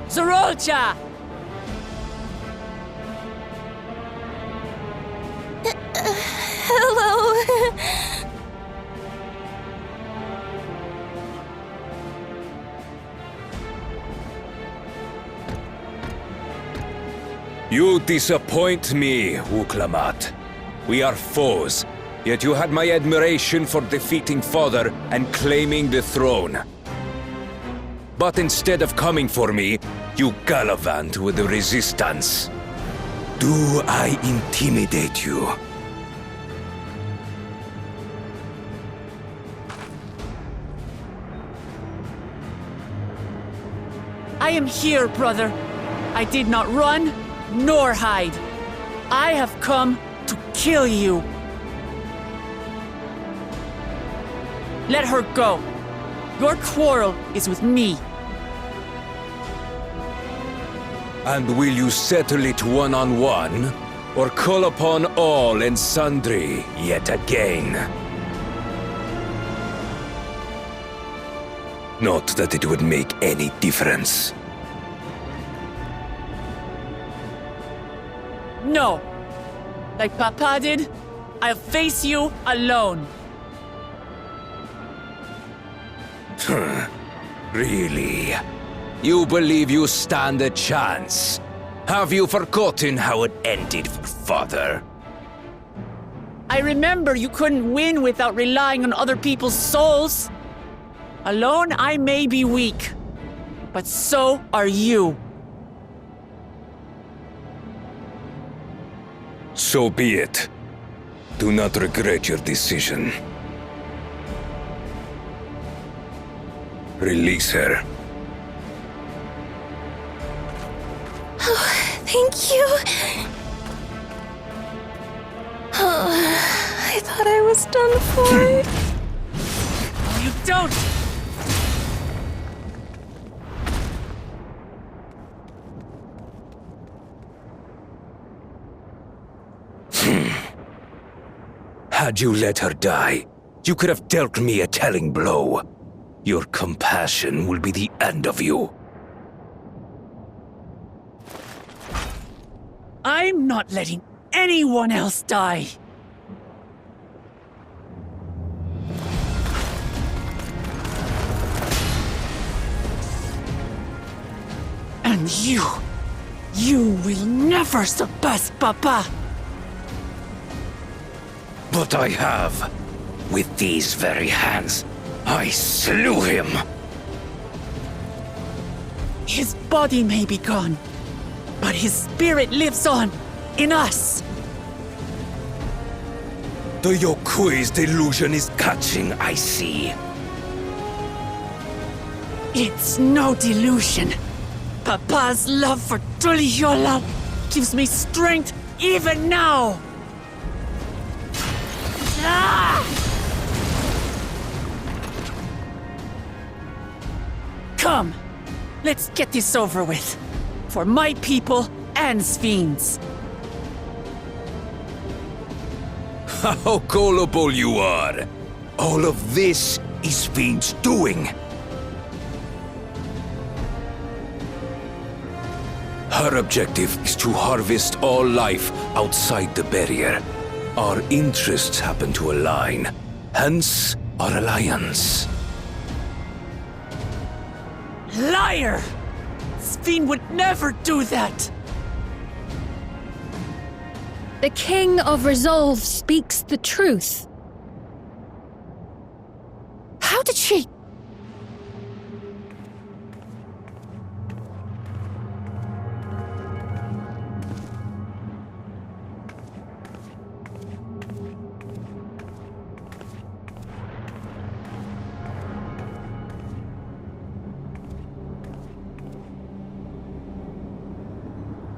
Zoraal Ja! Hello. You disappoint me, Uklamat. We are foes, yet you had my admiration for defeating Father and claiming the throne. But instead of coming for me, you gallivant with the resistance. Do I intimidate you? I am here, brother. I did not run, nor hide. I have come to kill you. Let her go. Your quarrel is with me. And will you settle it one-on-one, or call upon all and sundry yet again? Not that it would make any difference. No. Like Papa did, I'll face you alone. Really? You believe you stand a chance? Have you forgotten how it ended for Father? I remember you couldn't win without relying on other people's souls. Alone, I may be weak, but so are you. So be it. Do not regret your decision. Release her. Oh, thank you. Oh, I thought I was done for. You don't! Had you let her die, you could have dealt me a telling blow. Your compassion will be the end of you. I'm not letting anyone else die. And you will never surpass Papa. But I have. With these very hands, I slew him. His body may be gone, but his spirit lives on in us. The Yokui's delusion is catching, I see. It's no delusion. Papa's love for Tulihiola gives me strength even now. Ah! Come, let's get this over with. For my people and Sphene's. How gullible you are! All of this is Fiend's doing. Her objective is to harvest all life outside the barrier. Our interests happen to align, hence our alliance. Liar! Sphene would never do that! The King of Resolve speaks the truth. How did she...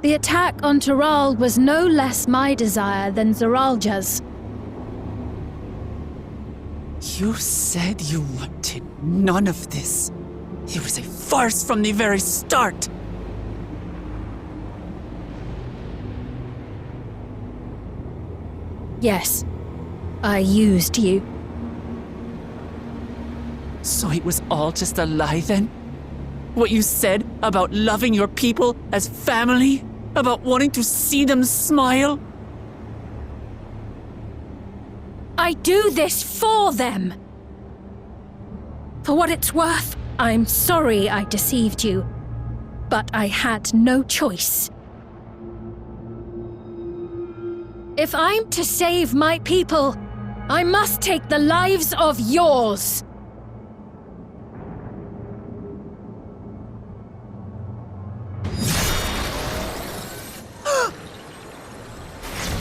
The attack on Tural was no less my desire than Zoraal Ja's. You said you wanted none of this. It was a farce from the very start. Yes, I used you. So it was all just a lie then? What you said about loving your people as family? About wanting to see them smile? I do this for them. For what it's worth, I'm sorry I deceived you, but I had no choice. If I'm to save my people, I must take the lives of yours.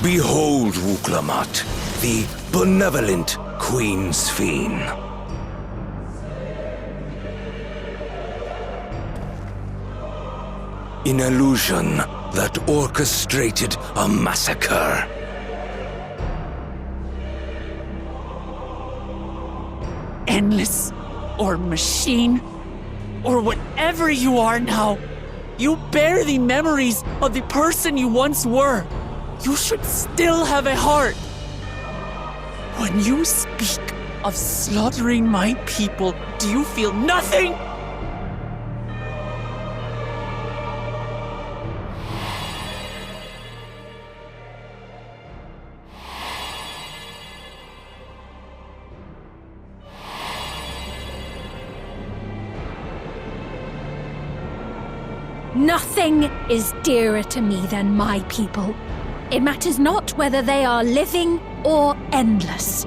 Behold, Wuklamat, the benevolent Queen's Fiend. An illusion that orchestrated a massacre. Endless, or machine, or whatever you are now, you bear the memories of the person you once were. You should still have a heart. When you speak of slaughtering my people, do you feel nothing? Nothing is dearer to me than my people. It matters not whether they are living or endless.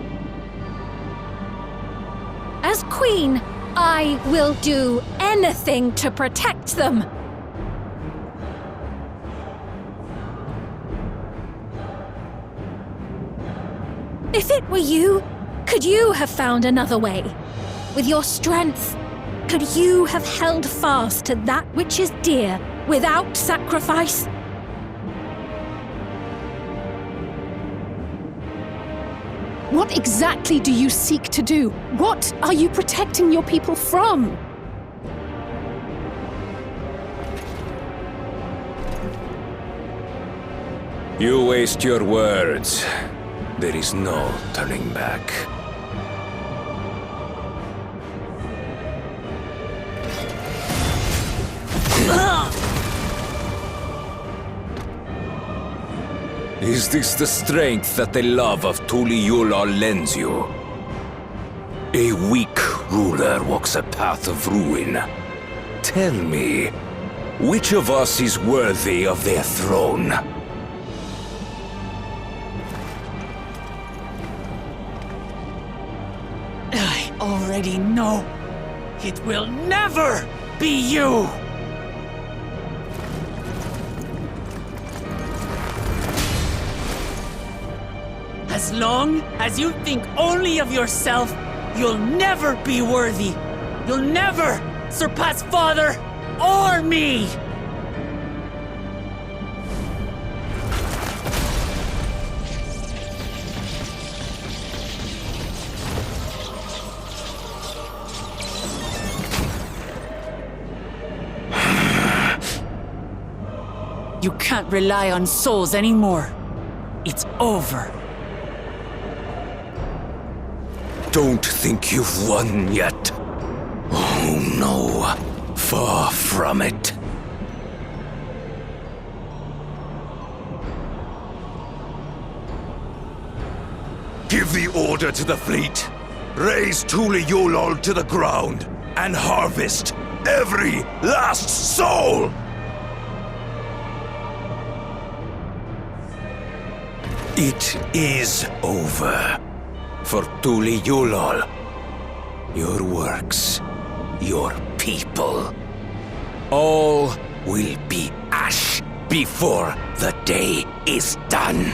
As Queen, I will do anything to protect them. If it were you, could you have found another way? With your strength, could you have held fast to that which is dear without sacrifice? What exactly do you seek to do? What are you protecting your people from? You waste your words. There is no turning back. Is this the strength that the love of Tuliyollal lends you? A weak ruler walks a path of ruin. Tell me, which of us is worthy of their throne? I already know. It will never be you! As long as you think only of yourself, you'll never be worthy. You'll never surpass Father or me! You can't rely on souls anymore. It's over. Don't think you've won yet. Oh no, far from it. Give the order to the fleet. Raise Tuliyollal to the ground and harvest every last soul! It is over. For Tuliyollal, your works, your people, all will be ash before the day is done.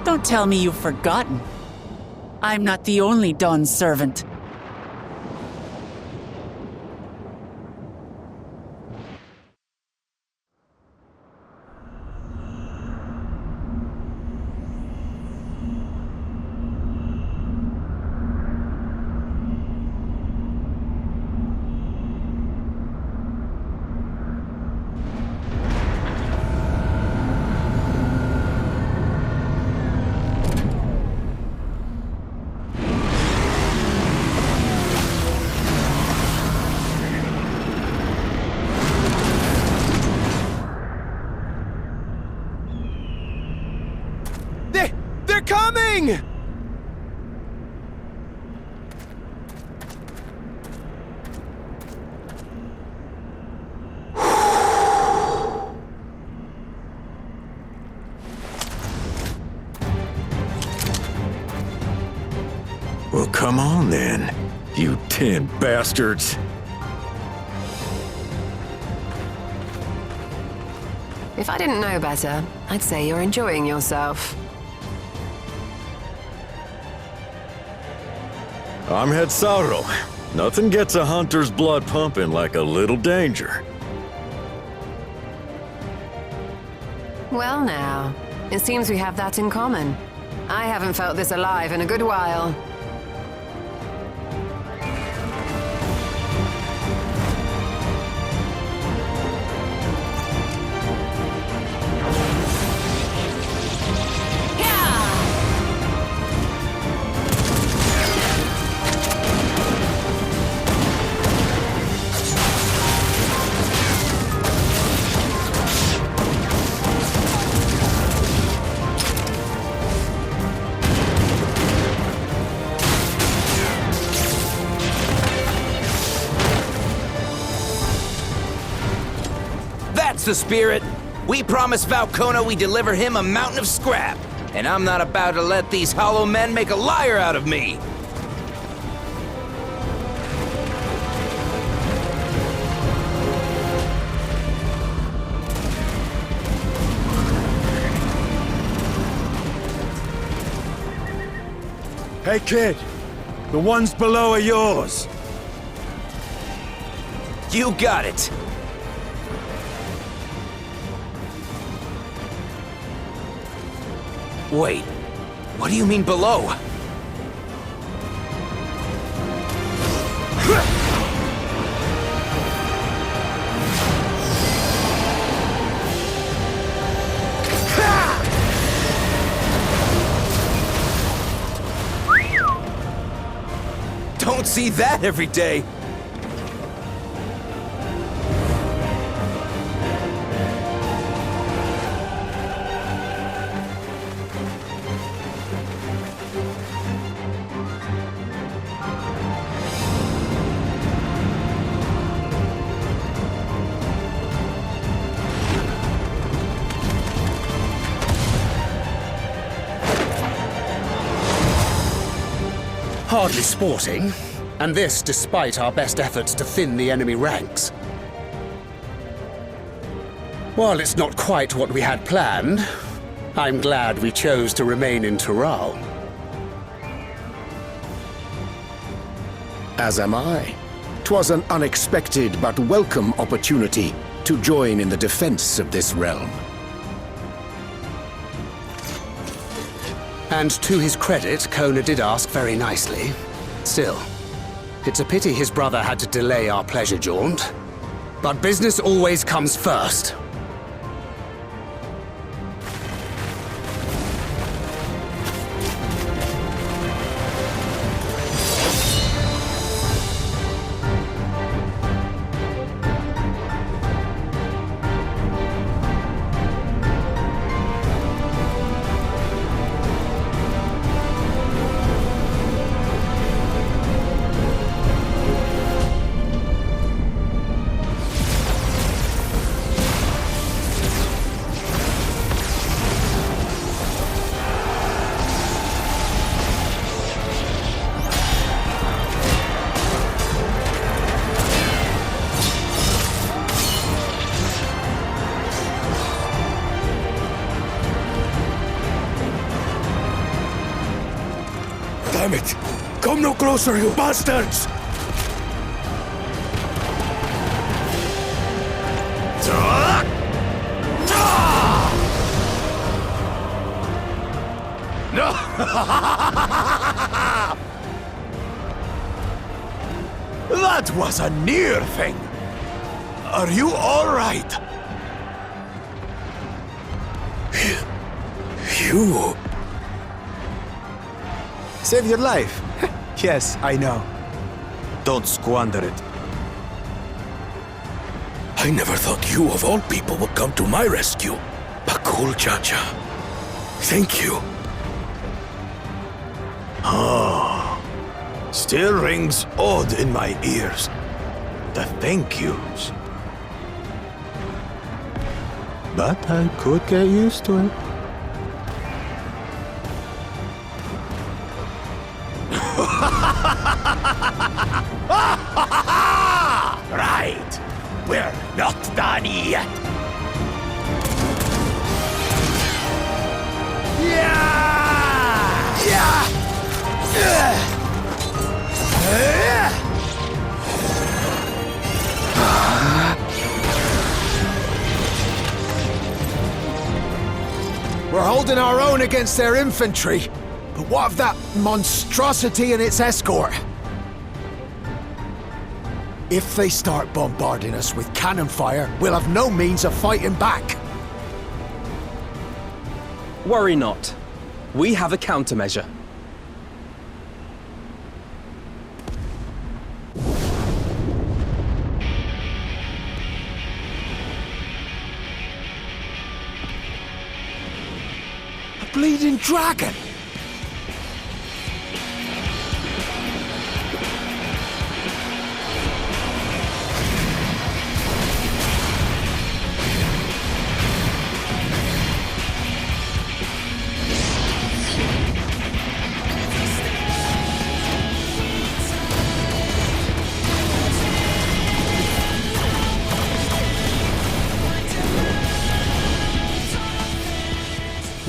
Don't tell me you've forgotten. I'm not the only Dawn's servant. They're coming! Well, come on then, you 10 bastards. If I didn't know better, I'd say you're enjoying yourself. I'm Head Sauro. Nothing gets a hunter's blood pumping like a little danger. Well now, it seems we have that in common. I haven't felt this alive in a good while. The spirit. We promised Valkona we deliver him a mountain of scrap, and I'm not about to let these hollow men make a liar out of me. Hey kid, the ones below are yours. You got it. Wait, what do you mean below? Don't see that every day. Hardly sporting, and this despite our best efforts to thin the enemy ranks. While it's not quite what we had planned, I'm glad we chose to remain in Tural. As am I. 'Twas an unexpected but welcome opportunity to join in the defense of this realm. And to his credit, Kona did ask very nicely. Still, it's a pity his brother had to delay our pleasure jaunt. But business always comes first. Damn it! Come no closer, you bastards! No! That was a near thing! Are you alright? You... Save your life. Yes, I know. Don't squander it. I never thought you of all people would come to my rescue. Gulool Ja. Thank you. Oh, still rings odd in my ears. The thank yous. But I could get used to it. Right. We're not done yet. Yeah! Yeah! We're holding our own against their infantry. But what of that monstrosity and its escort? If they start bombarding us with cannon fire, we'll have no means of fighting back. Worry not. We have a countermeasure. A bleeding dragon!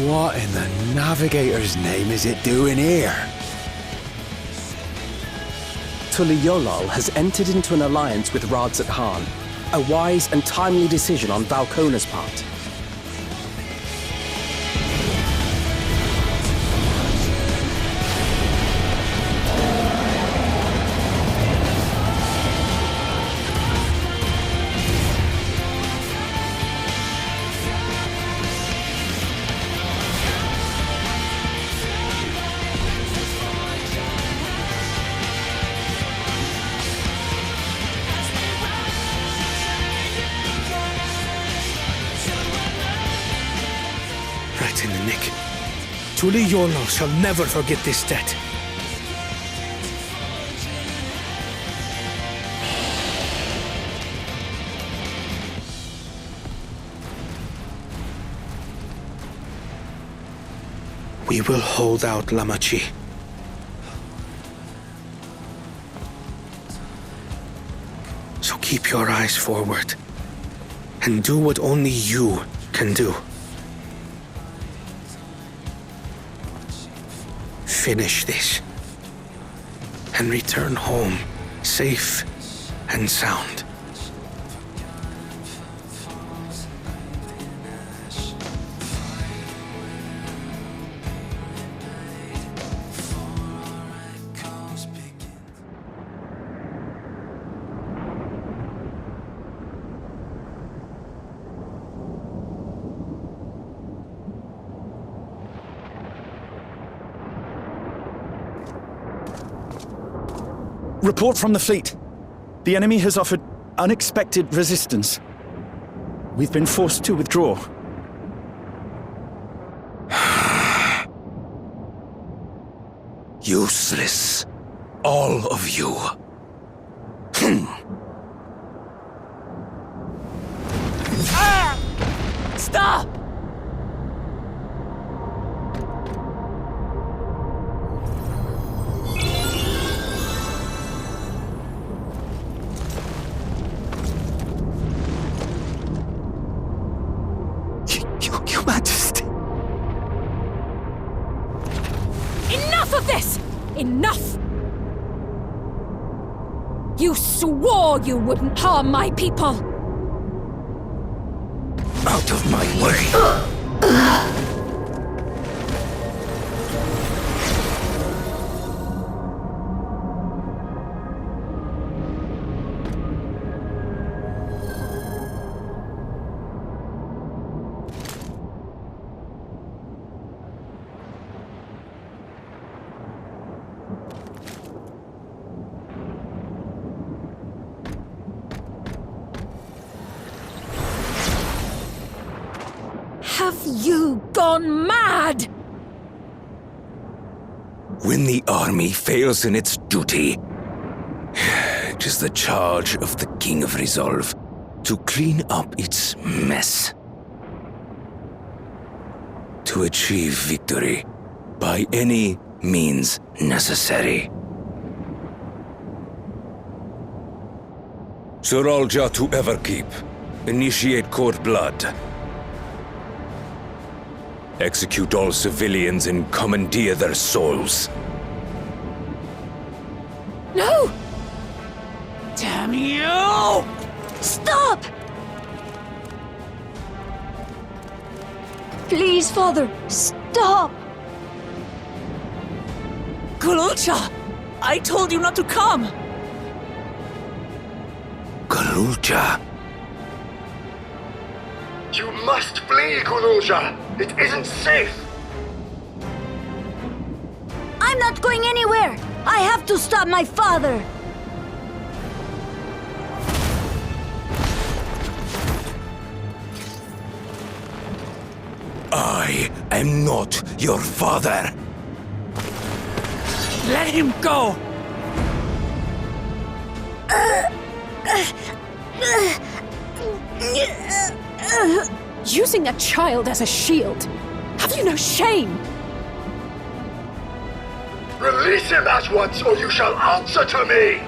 What in the Navigator's name is it doing here? Tuliyollal has entered into an alliance with Radzat Khan. A wise and timely decision on Valkona's part. Right in the nick. Tuliyollal shall never forget this debt. We will hold out, Lamachi. So keep your eyes forward, and do what only you can do. Finish this, and return home, safe and sound. Report from the fleet. The enemy has offered unexpected resistance. We've been forced to withdraw. Useless. All of you. Stop! Your Majesty. Enough of this! Enough! You swore you wouldn't harm my people! Out of my way! Have you gone mad? When the army fails in its duty, it is the charge of the King of Resolve to clean up its mess. To achieve victory by any means necessary. Zoraal Ja to Everkeep. Initiate court blood. Execute all civilians and commandeer their souls. No! Damn you! Stop! Please, Father, stop! Gulool Ja! I told you not to come! Gulool Ja. You must flee, Gulool Ja! It isn't safe! I'm not going anywhere! I have to stop my father! I am not your father. Let him go! Using a child as a shield. Have you no shame? Release him at once, or you shall answer to me!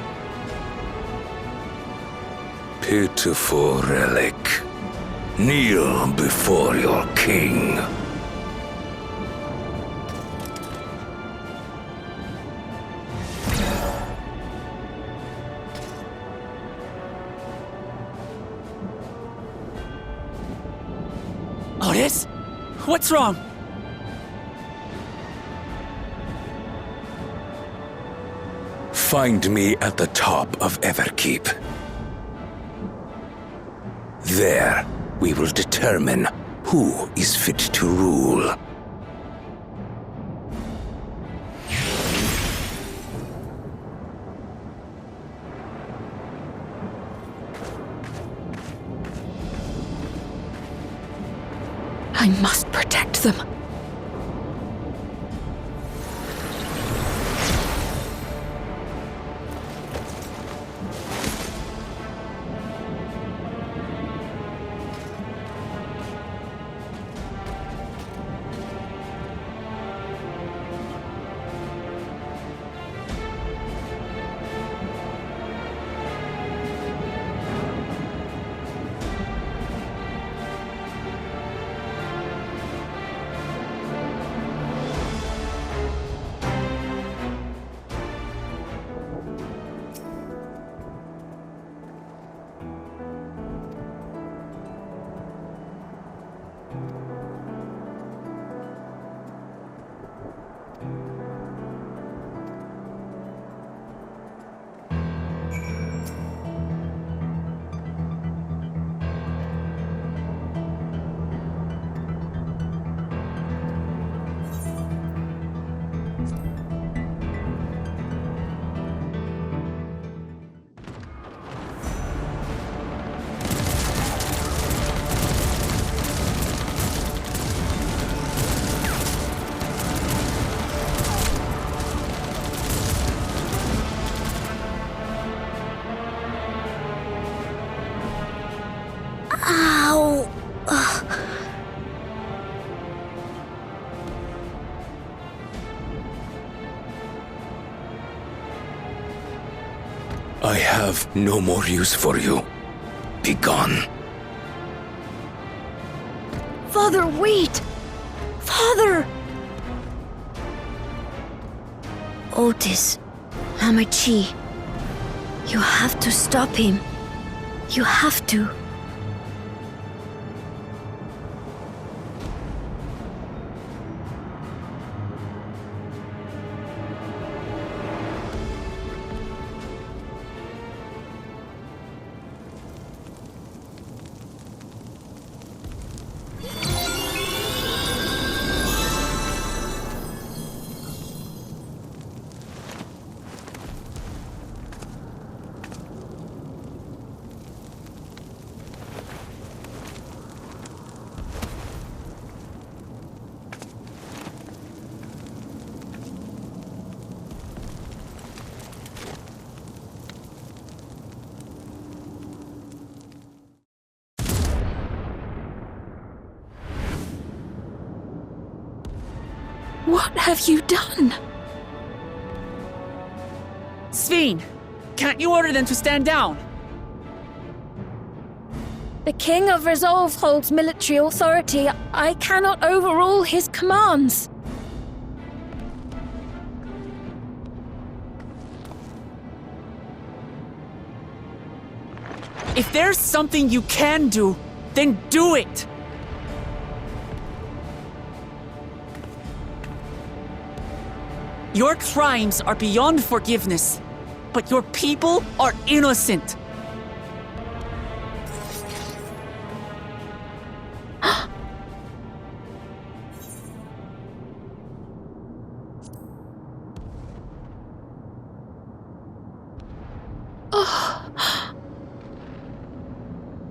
Pitiful relic. Kneel before your king. Otis? What's wrong? Find me at the top of Everkeep. There, we will determine who is fit to rule. I must protect them. Ow! I have no more use for you. Be gone. Father, wait! Father! Otis, Hamachi, you have to stop him. You have to. What have you done? Sveen, can't you order them to stand down? The King of Resolve holds military authority. I cannot overrule his commands. If there's something you can do, then do it! Your crimes are beyond forgiveness, but your people are innocent.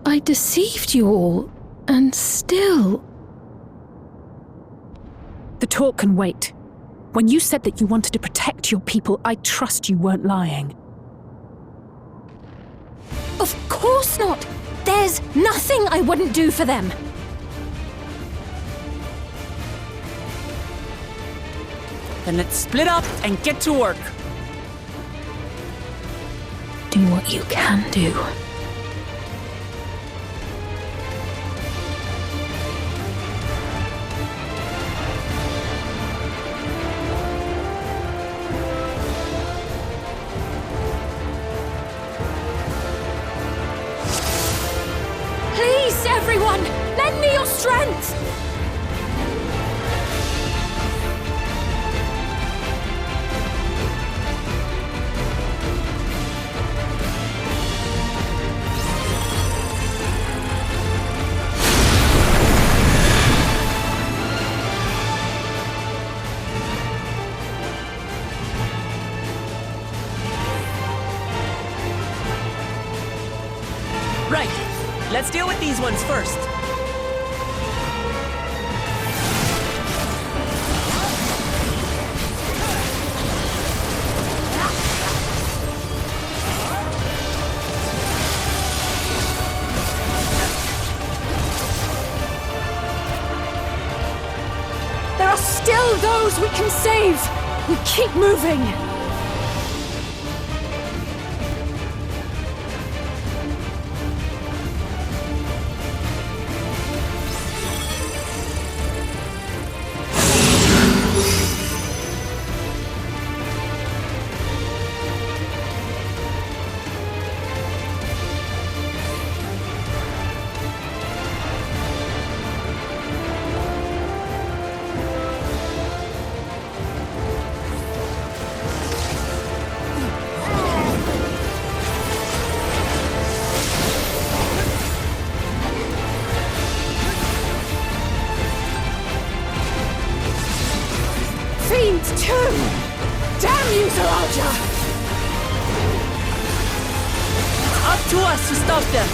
I deceived you all, and still... The talk can wait. When you said that you wanted to protect your people, I trust you weren't lying. Of course not! There's nothing I wouldn't do for them! Then let's split up and get to work. Do what you can do. Please, everyone! Lend me your strength! Right. Let's deal with these ones first. There are still those we can save! We keep moving! Fiends too! Damn you, Zoraal Ja! Up to us to stop them!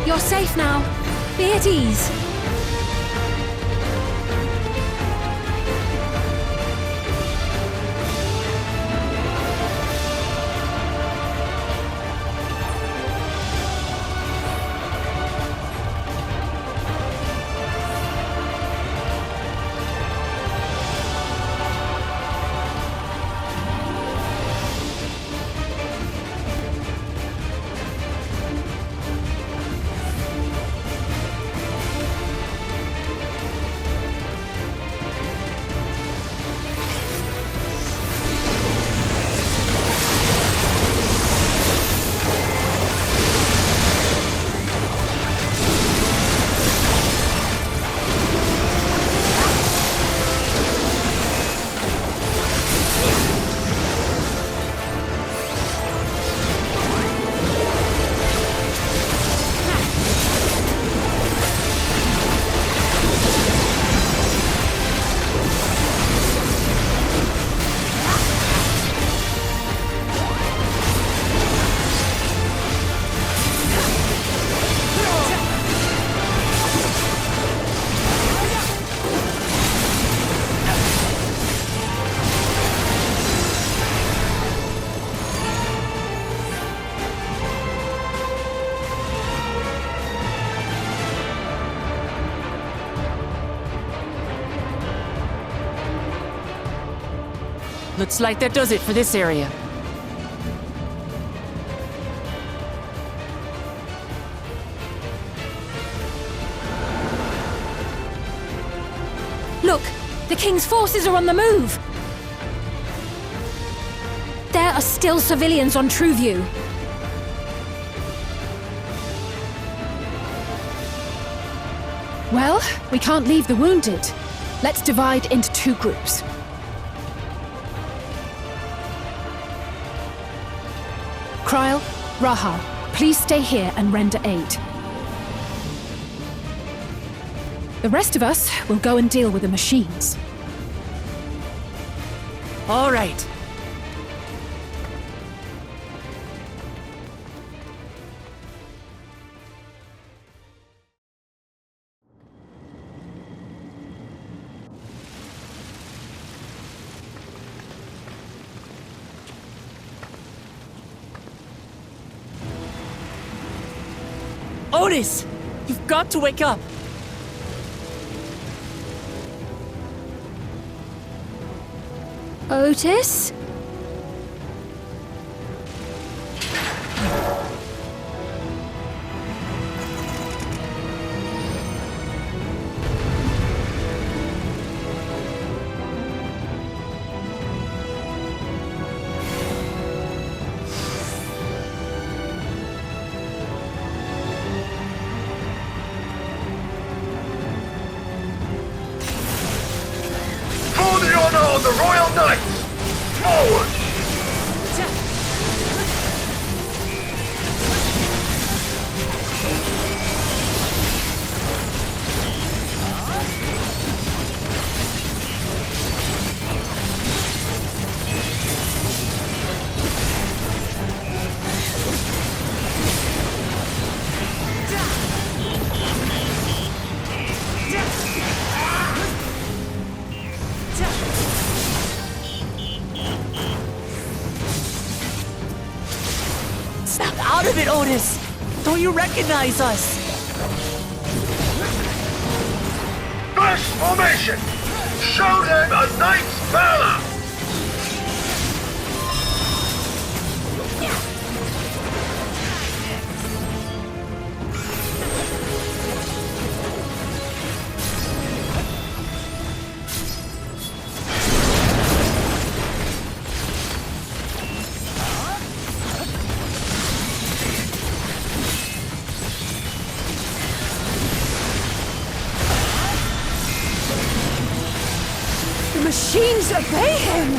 You're safe now. Be at ease. Looks like that does it for this area. Look, the King's forces are on the move. There are still civilians on TrueView. Well, we can't leave the wounded. Let's divide into 2 groups. Kryl, Raha, please stay here and render aid. The rest of us will go and deal with the machines. All right. Otis! You've got to wake up! Otis? For the honor of the Royal Knights! Forward! Snap out of it, Otis! Don't you recognize us? First formation! Show them a knight's valor! The machines obey him!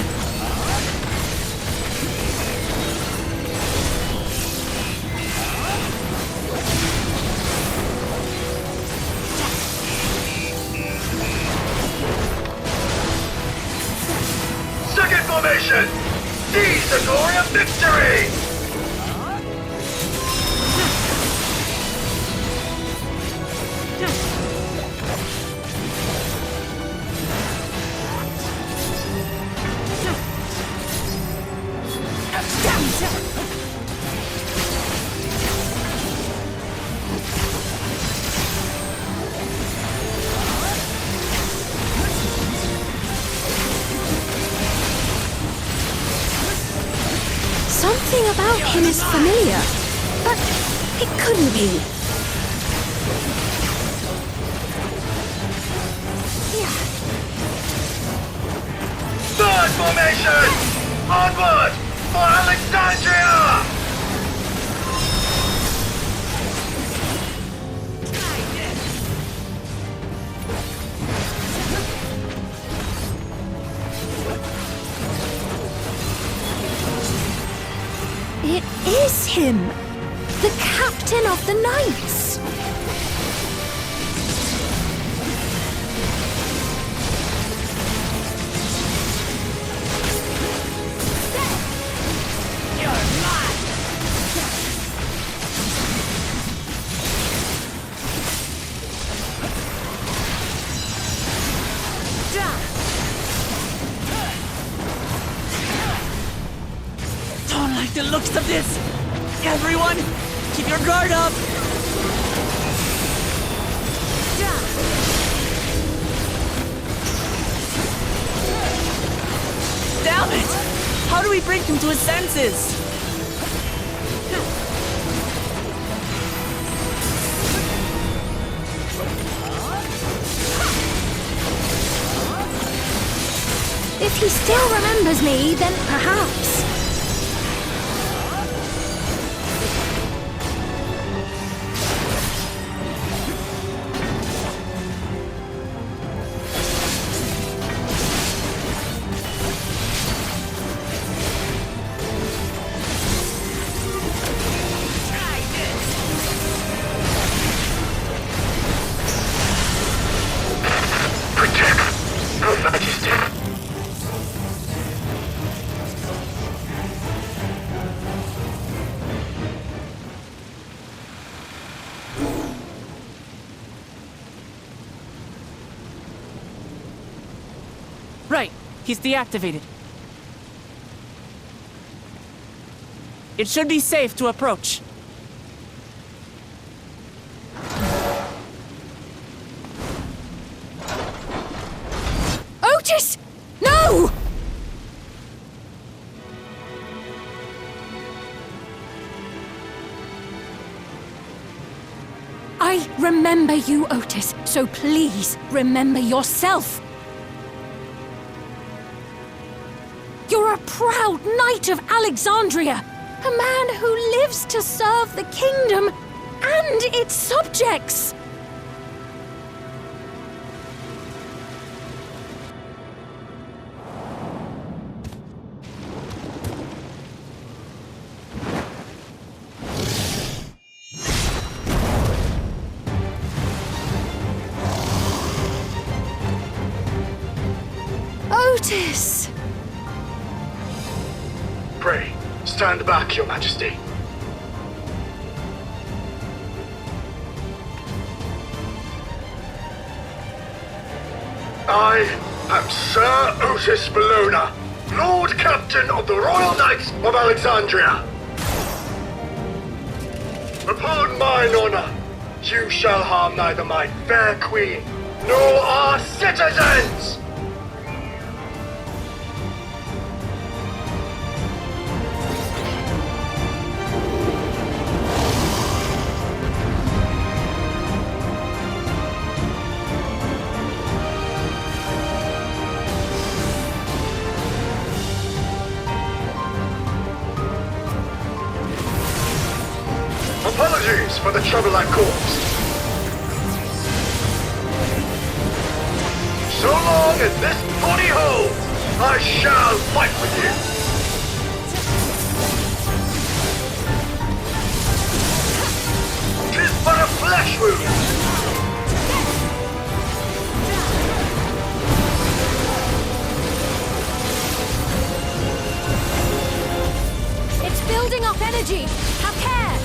Second formation! Seize the glory of victory! Something about him is familiar, but it couldn't be. Third formation! Onward for Alexandria! It is him! The captain of the knights! Don't like the looks of this! Everyone, keep your guard up! Damn it! How do we bring him to his senses? If he still remembers me, then perhaps. Right, he's deactivated. It should be safe to approach. Otis! No! I remember you, Otis, so please remember yourself. You're a proud knight of Alexandria, a man who lives to serve the kingdom and its subjects. Otis! Pray, stand back, Your Majesty. I am Sir Otis Bologna, Lord Captain of the Royal Knights of Alexandria. Upon mine honor, you shall harm neither my fair queen nor our citizens! Apologies for the trouble I caused. So long as this body holds, I shall fight with you. Tis but a flesh wound. It's building up energy. Have care.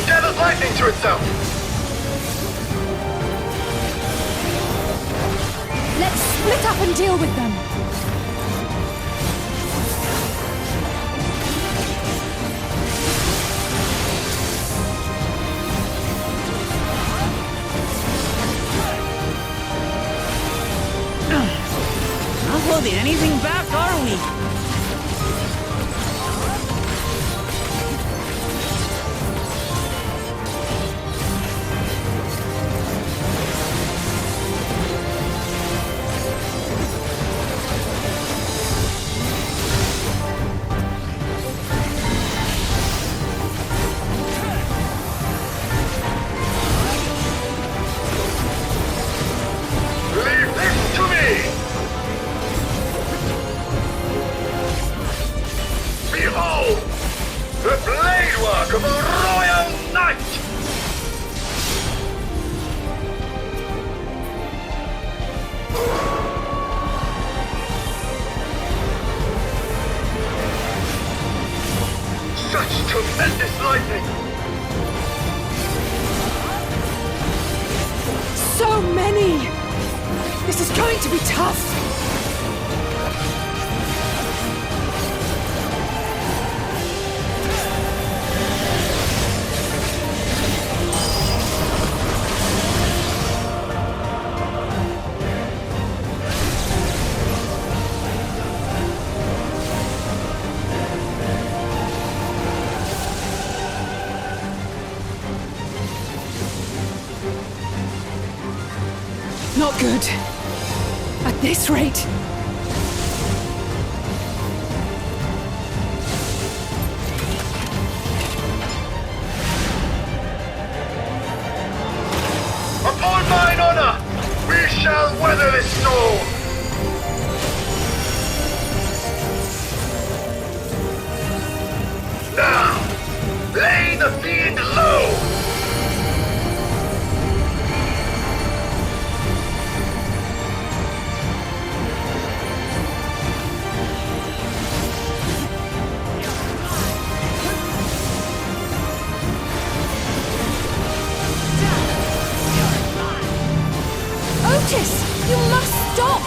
Gathers lightning to itself. Let's split up and deal with them. Not holding anything back, are we? The blade work of a royal knight! Such tremendous lightning! So many! This is going to be tough! Not good. At this rate. Upon mine honor, we shall weather this storm! Now, lay the fiend low! Otis, you must stop!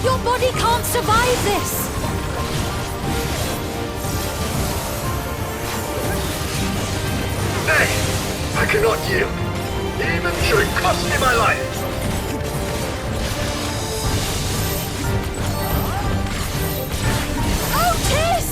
Your body can't survive this! Nay, I cannot yield, even should it cost me my life. Otis!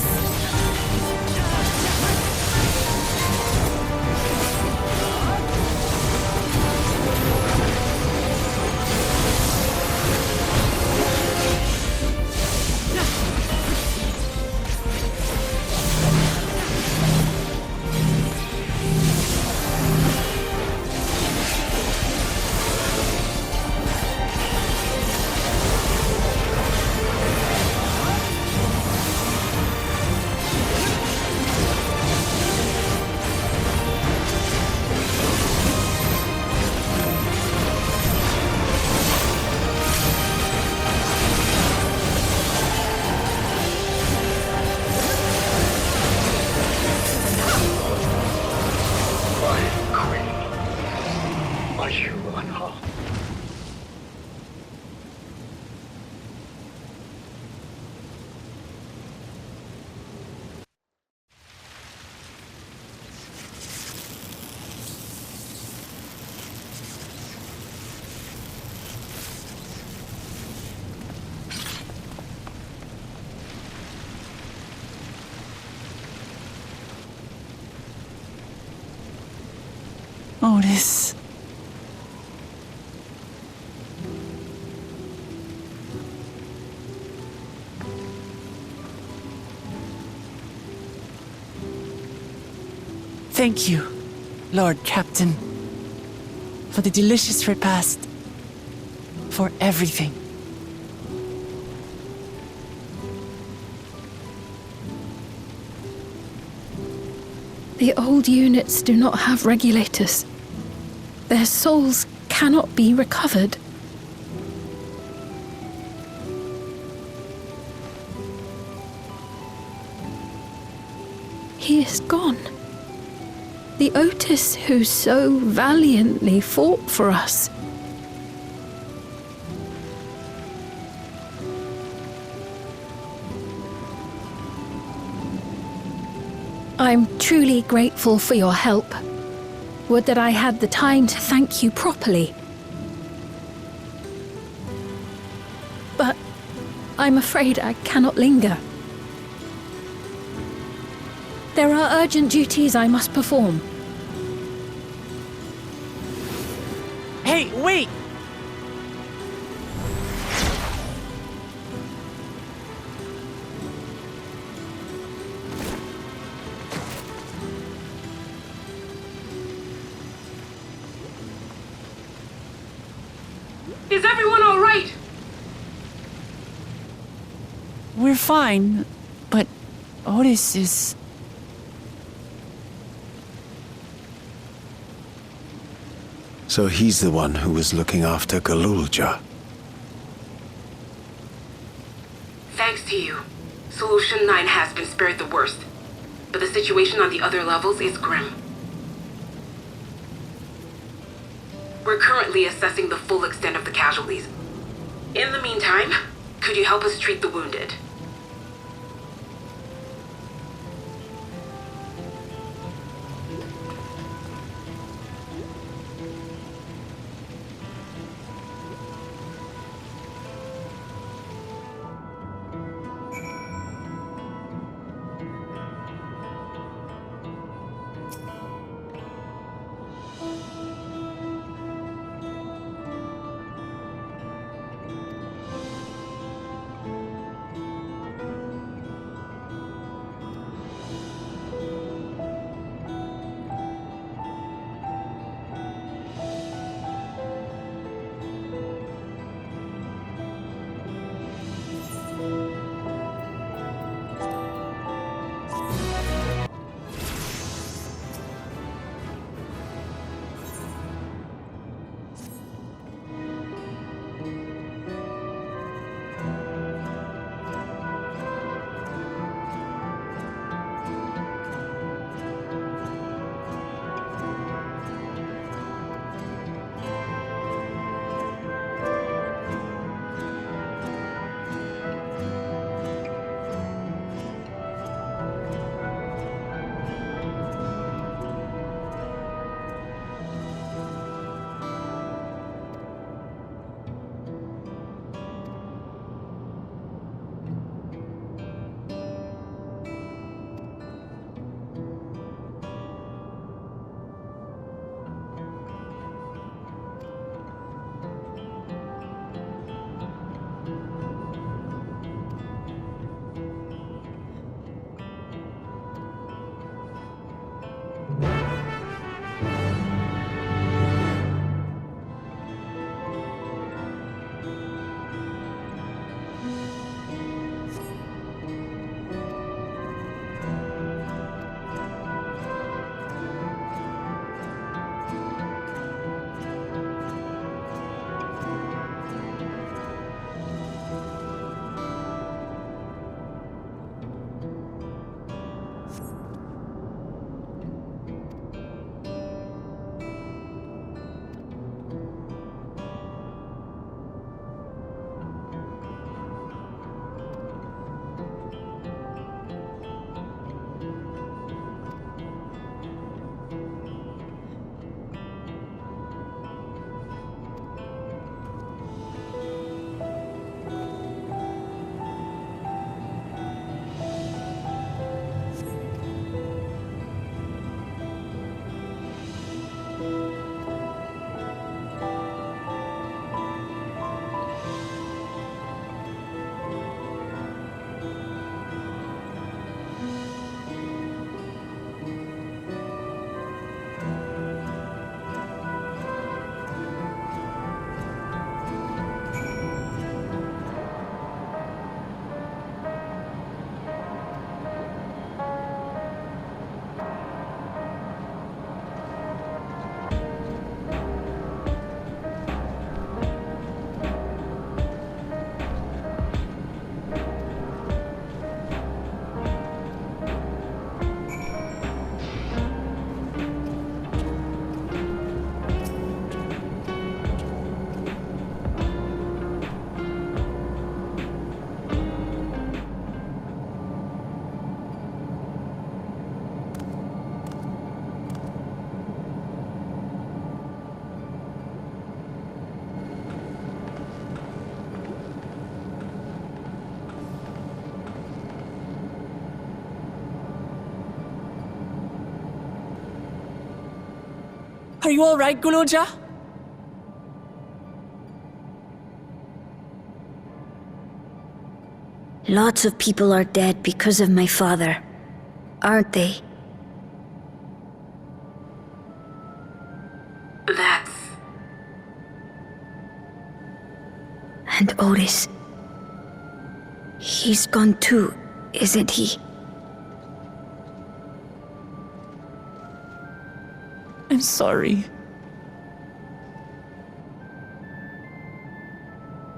Otis. Thank you, Lord Captain, for the delicious repast, for everything. The old units do not have regulators. Their souls cannot be recovered. He is gone. The Otis who so valiantly fought for us. I'm truly grateful for your help. Would that I had the time to thank you properly. But I'm afraid I cannot linger. There are urgent duties I must perform. Hey, wait! Is everyone all right? We're fine, but Otis is... So he's the one who was looking after Gulool Ja. Thanks to you, Solution 9 has been spared the worst. But the situation on the other levels is grim. We're currently assessing the full extent of the casualties. In the meantime, could you help us treat the wounded? Are you all right, Gulool Ja? Lots of people are dead because of my father, aren't they? That's... And Otis. He's gone too, isn't he? I'm sorry.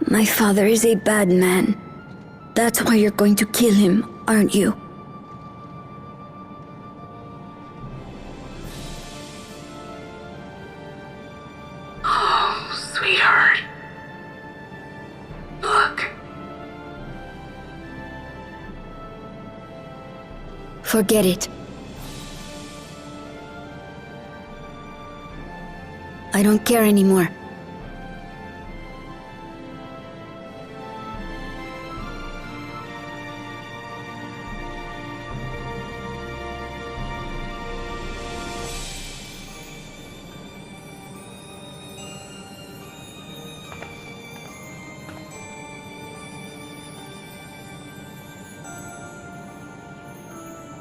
My father is a bad man. That's why you're going to kill him, aren't you? Oh, sweetheart. Look. Forget it. I don't care anymore.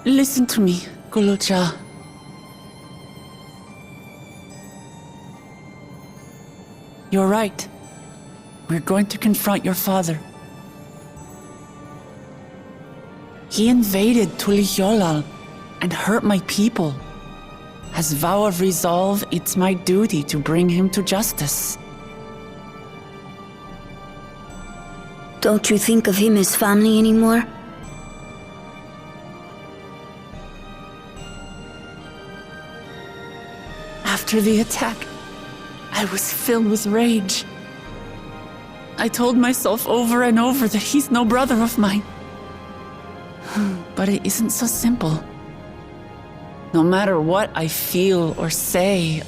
Listen to me, Gulool Ja. You're right. We're going to confront your father. He invaded Tuliyollal and hurt my people. As vow of resolve, it's my duty to bring him to justice. Don't you think of him as family anymore? After the attack, I was filled with rage. I told myself over and over that he's no brother of mine. But it isn't so simple. No matter what I feel or say,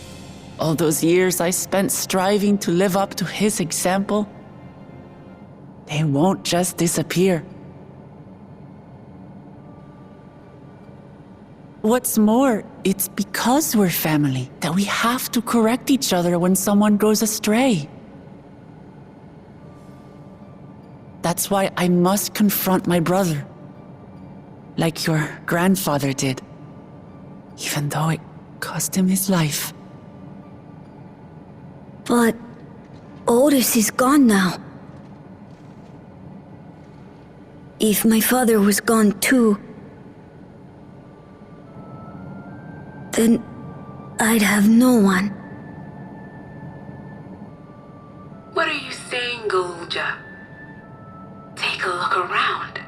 all those years I spent striving to live up to his example, they won't just disappear. What's more, it's because we're family that we have to correct each other when someone goes astray. That's why I must confront my brother, like your grandfather did, even though it cost him his life. But Otis is gone now. If my father was gone too, then I'd have no one. What are you saying, Gulool Ja? Take a look around.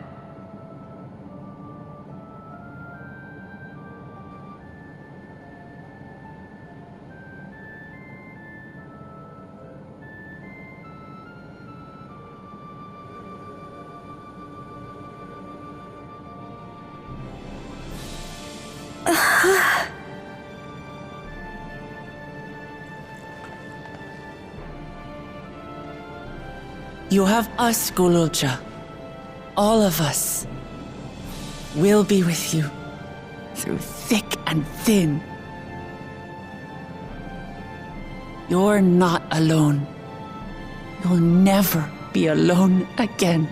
You have us, Gulool Ja. All of us. We'll be with you, through thick and thin. You're not alone. You'll never be alone again.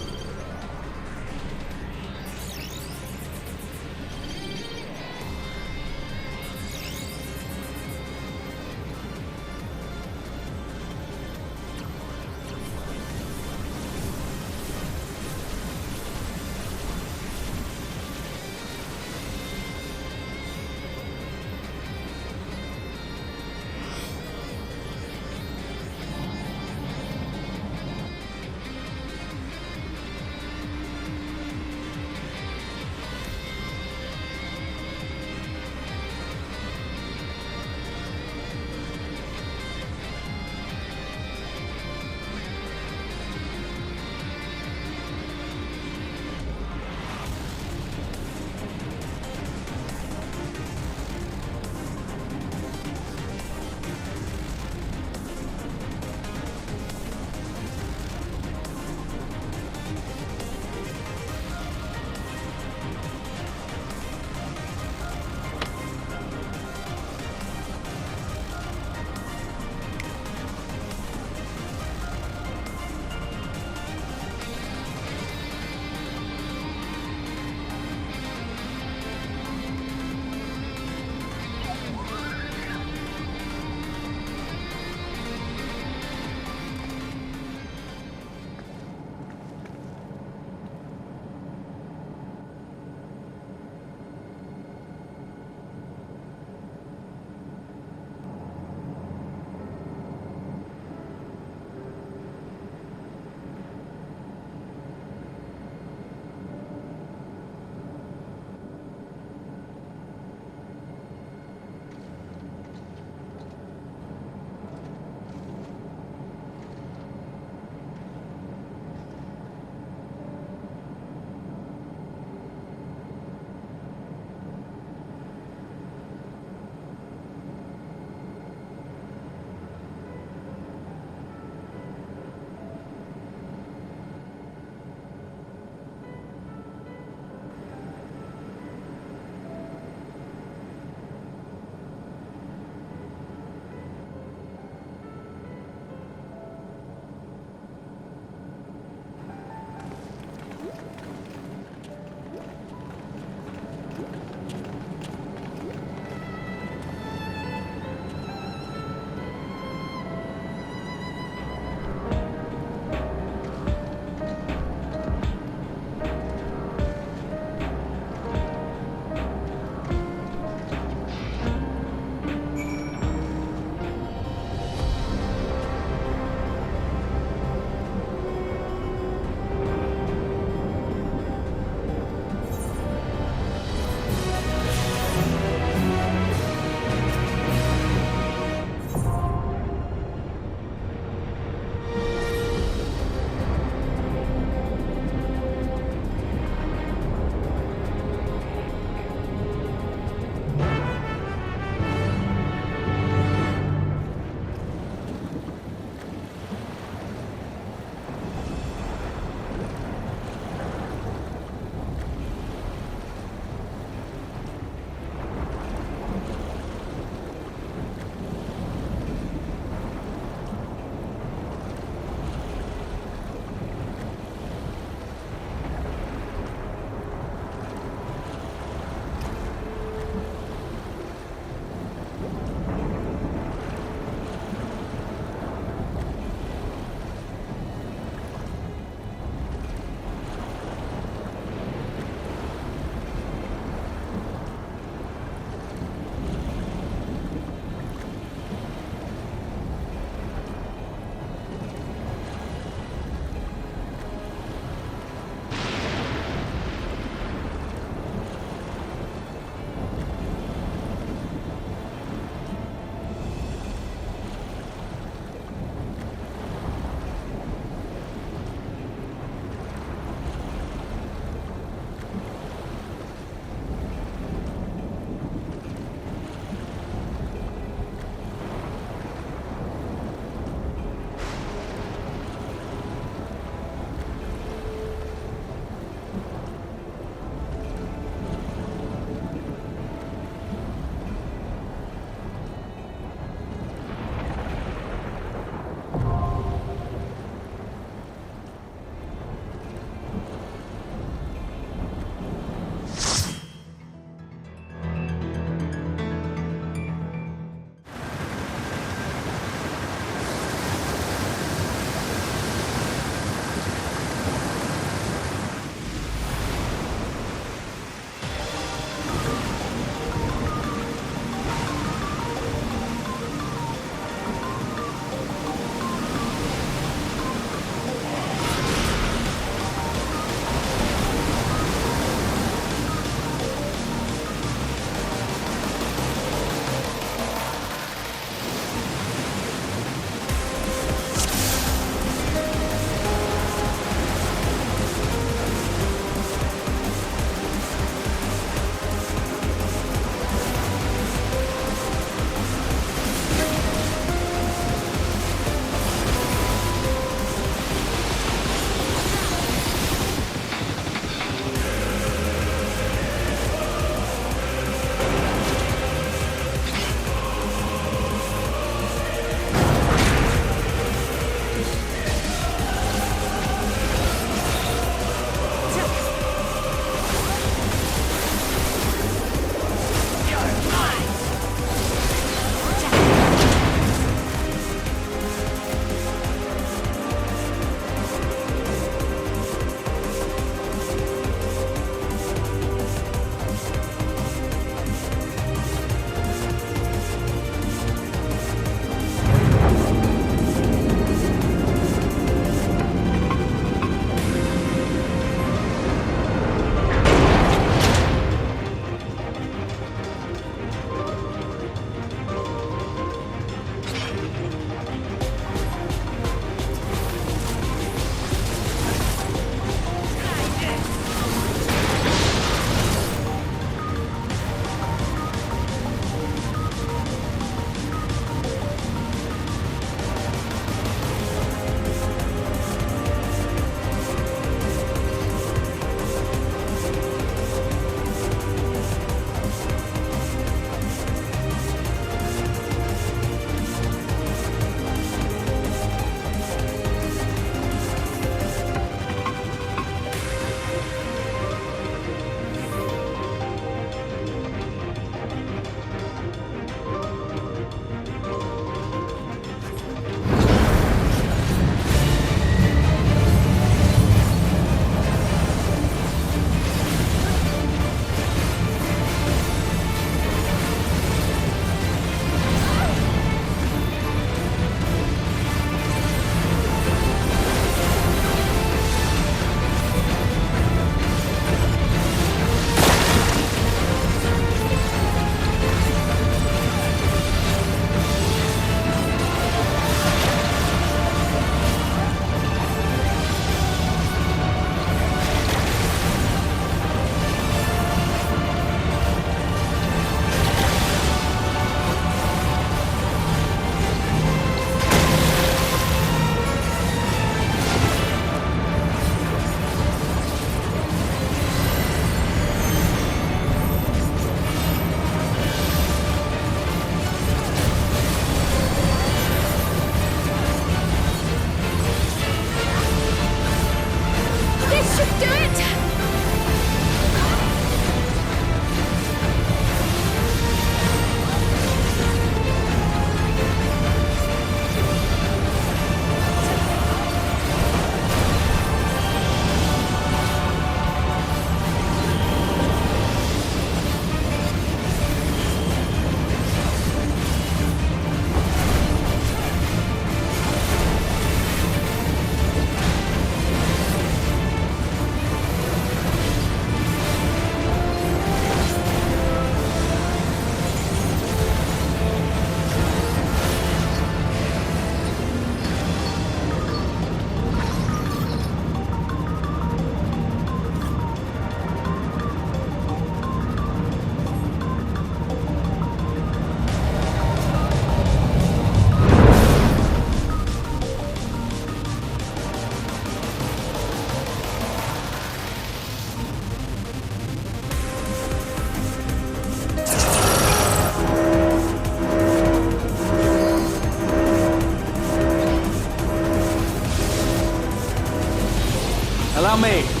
me!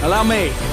Allow me!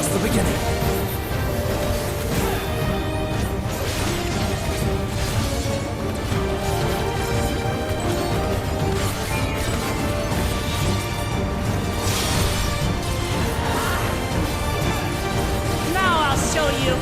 just the beginning. Now I'll show you.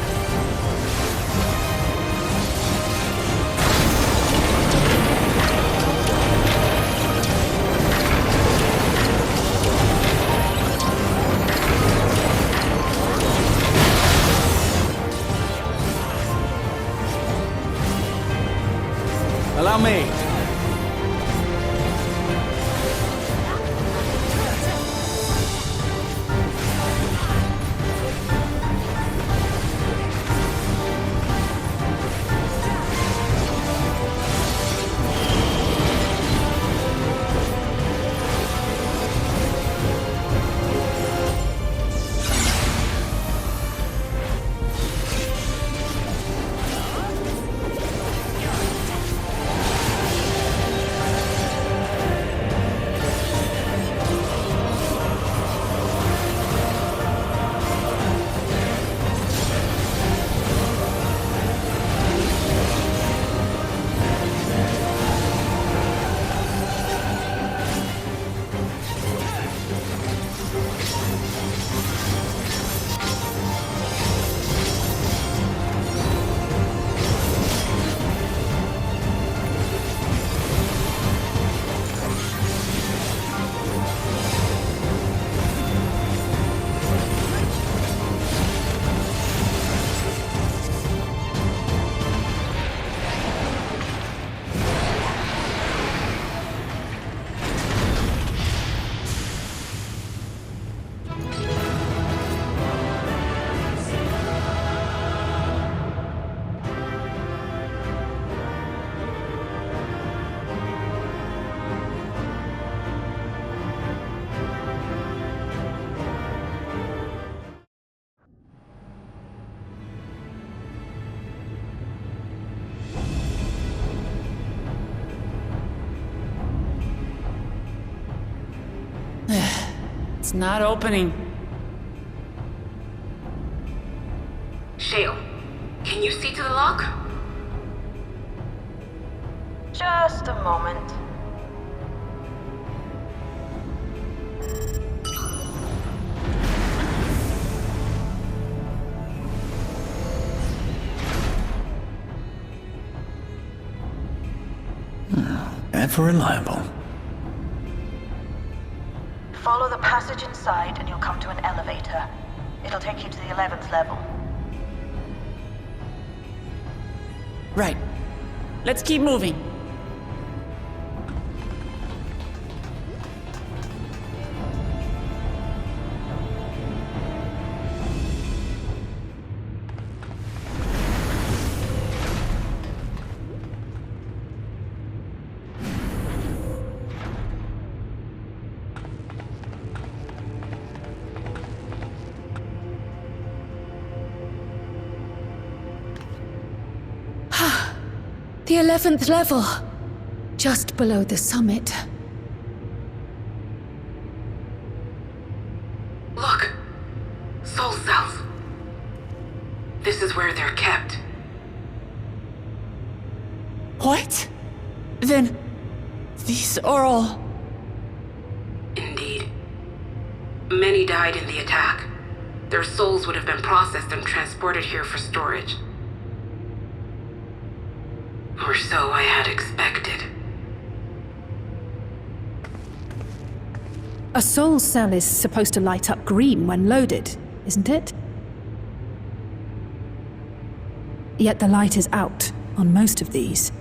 Allow me. It's not opening. Shale, can you see to the lock? Just a moment. Ever reliable. Follow the passage inside and you'll come to an elevator. It'll take you to the 11th level. Right. Let's keep moving. The 11th level. Just below the summit. Look! Soul cells. This is where they're kept. What? Then, these are all... Indeed. Many died in the attack. Their souls would have been processed and transported here for storage. Or so I had expected. A soul cell is supposed to light up green when loaded, isn't it? Yet the light is out on most of these.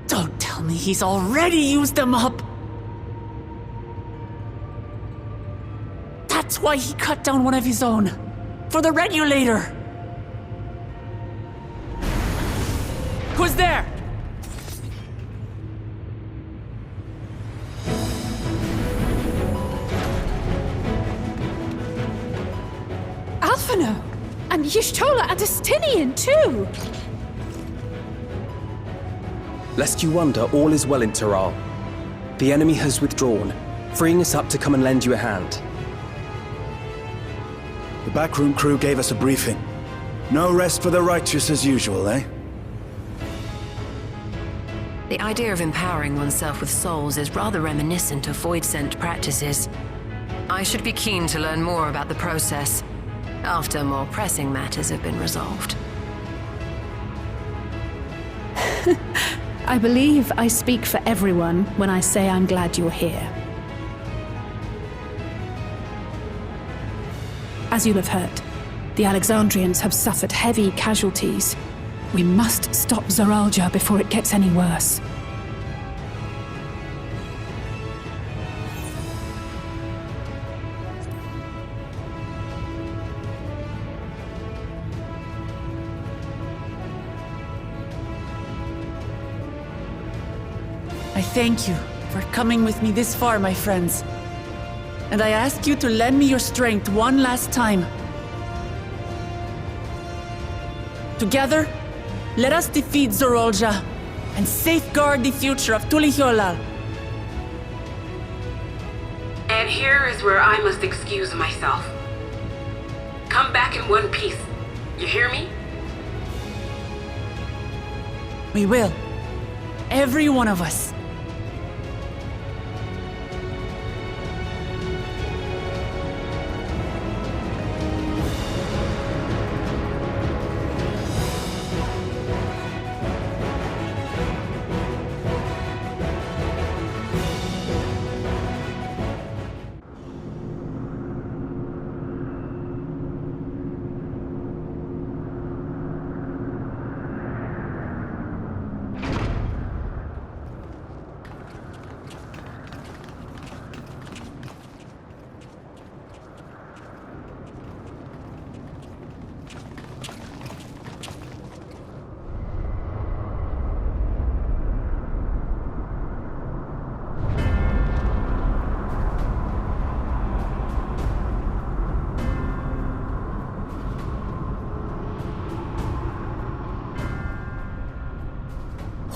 Don't tell me he's already used them up! That's why he cut down one of his own. For the regulator! Who's there? Alphino! And Y'shtola and Estinian, too! Lest you wonder, all is well in Tural. The enemy has withdrawn, freeing us up to come and lend you a hand. The backroom crew gave us a briefing. No rest for the righteous as usual, eh? The idea of empowering oneself with souls is rather reminiscent of void-sent practices. I should be keen to learn more about the process, after more pressing matters have been resolved. I believe I speak for everyone when I say I'm glad you're here. As you'll have heard, the Alexandrians have suffered heavy casualties. We must stop Zoraal Ja before it gets any worse. I thank you for coming with me this far, my friends. And I ask you to lend me your strength one last time. Together, let us defeat Zoraal Ja and safeguard the future of Tuliyollal. And here is where I must excuse myself. Come back in one piece. You hear me? We will. Every one of us.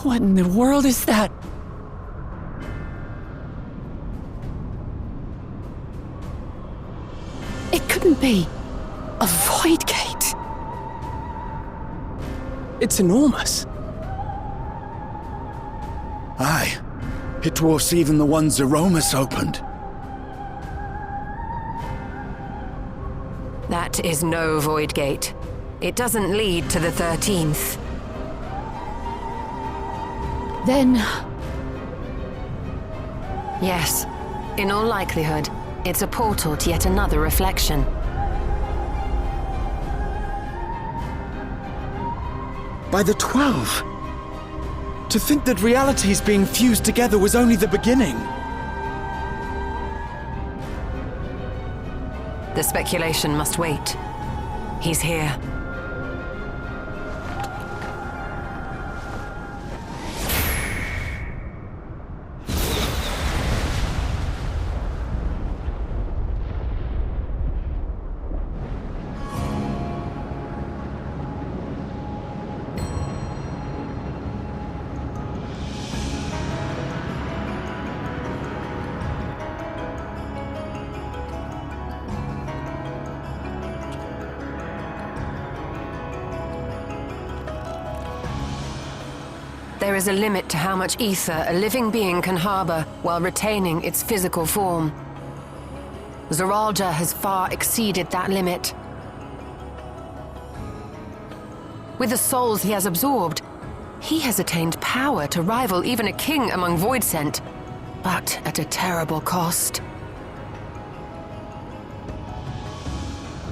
What in the world is that? It couldn't be a void gate. It's enormous. Aye. It dwarfs even the one Zeromus opened. That is no void gate. It doesn't lead to the 13th. Then... Yes. In all likelihood, it's a portal to yet another reflection. By the 12! To think that realities being fused together was only the beginning. The speculation must wait. He's here. There is a limit to how much ether a living being can harbor while retaining its physical form. Zoraal Ja has far exceeded that limit. With the souls he has absorbed, he has attained power to rival even a king among Voidsent, but at a terrible cost.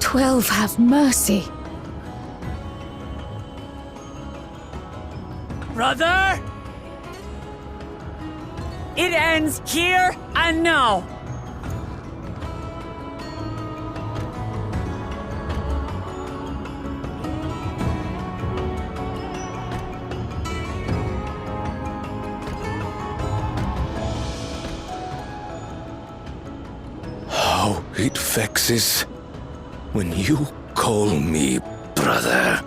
12 have mercy. Brother! It ends here and now! How it vexes when you call me brother.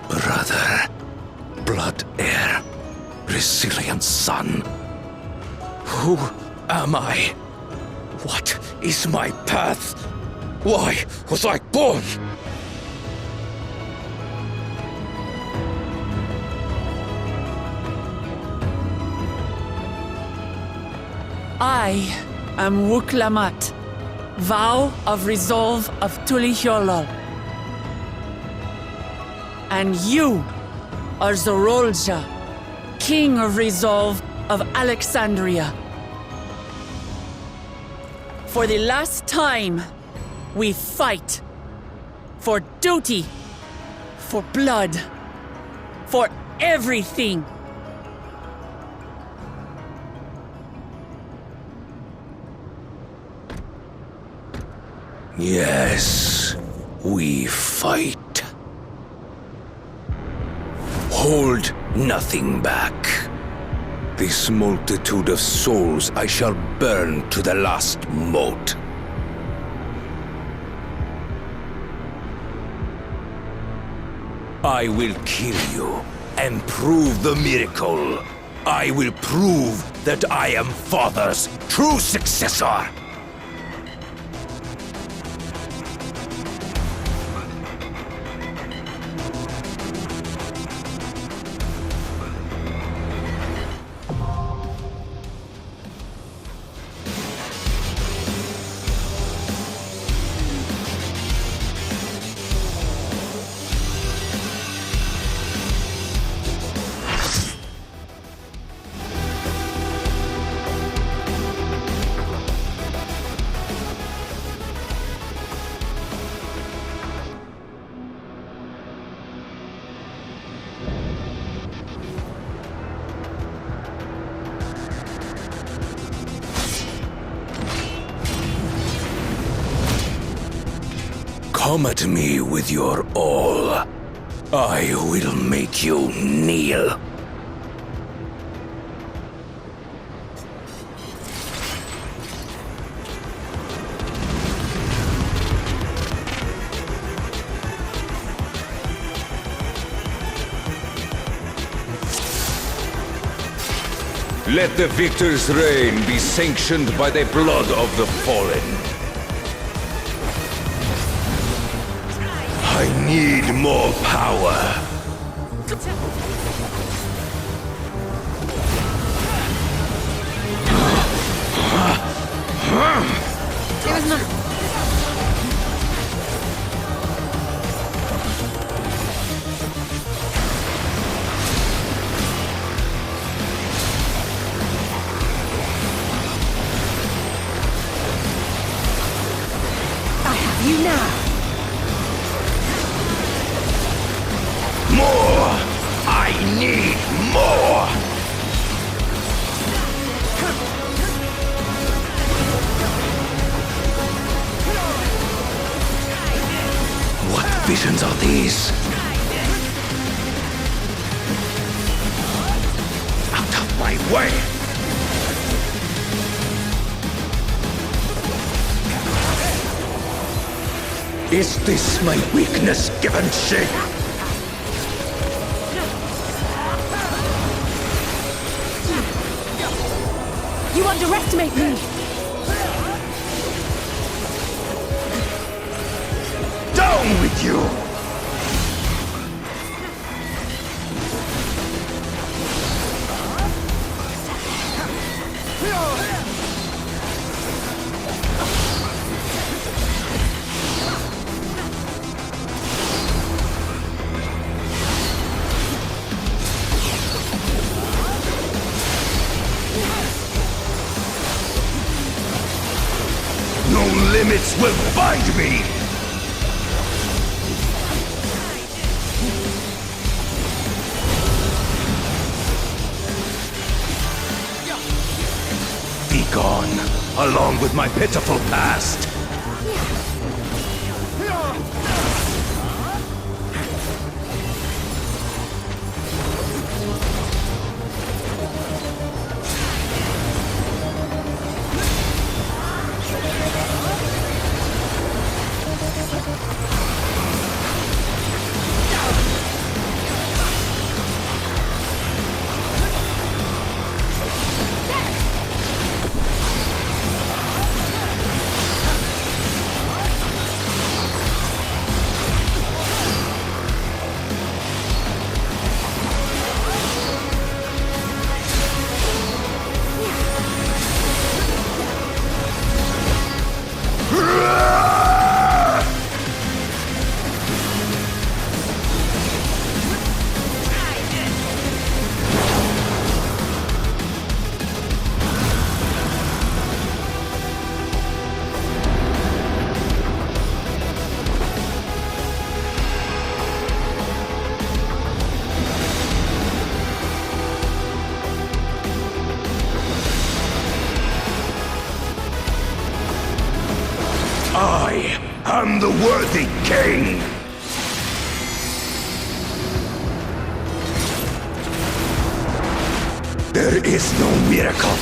Brother, blood heir, resilient son. Who am I? What is my path? Why was I born? I am Wuklamat, vow of resolve of Tulihyolol. And you are Zoraal Ja, king of resolve of Alexandria. For the last time, we fight. For duty. For blood. For everything. Yes, we fight. Hold nothing back. This multitude of souls I shall burn to the last mote. I will kill you and prove the miracle. I will prove that I am Father's true successor. Come at me with your all. I will make you kneel. Let the victor's reign be sanctioned by the blood of the fallen. I need more power. I have you now. More! I need more! What visions are these? Out of my way! Is this my weakness given shape? You underestimate me! Down with you! No limits will bind me! Be gone, along with my pitiful past! I am the worthy king! There is no miracle.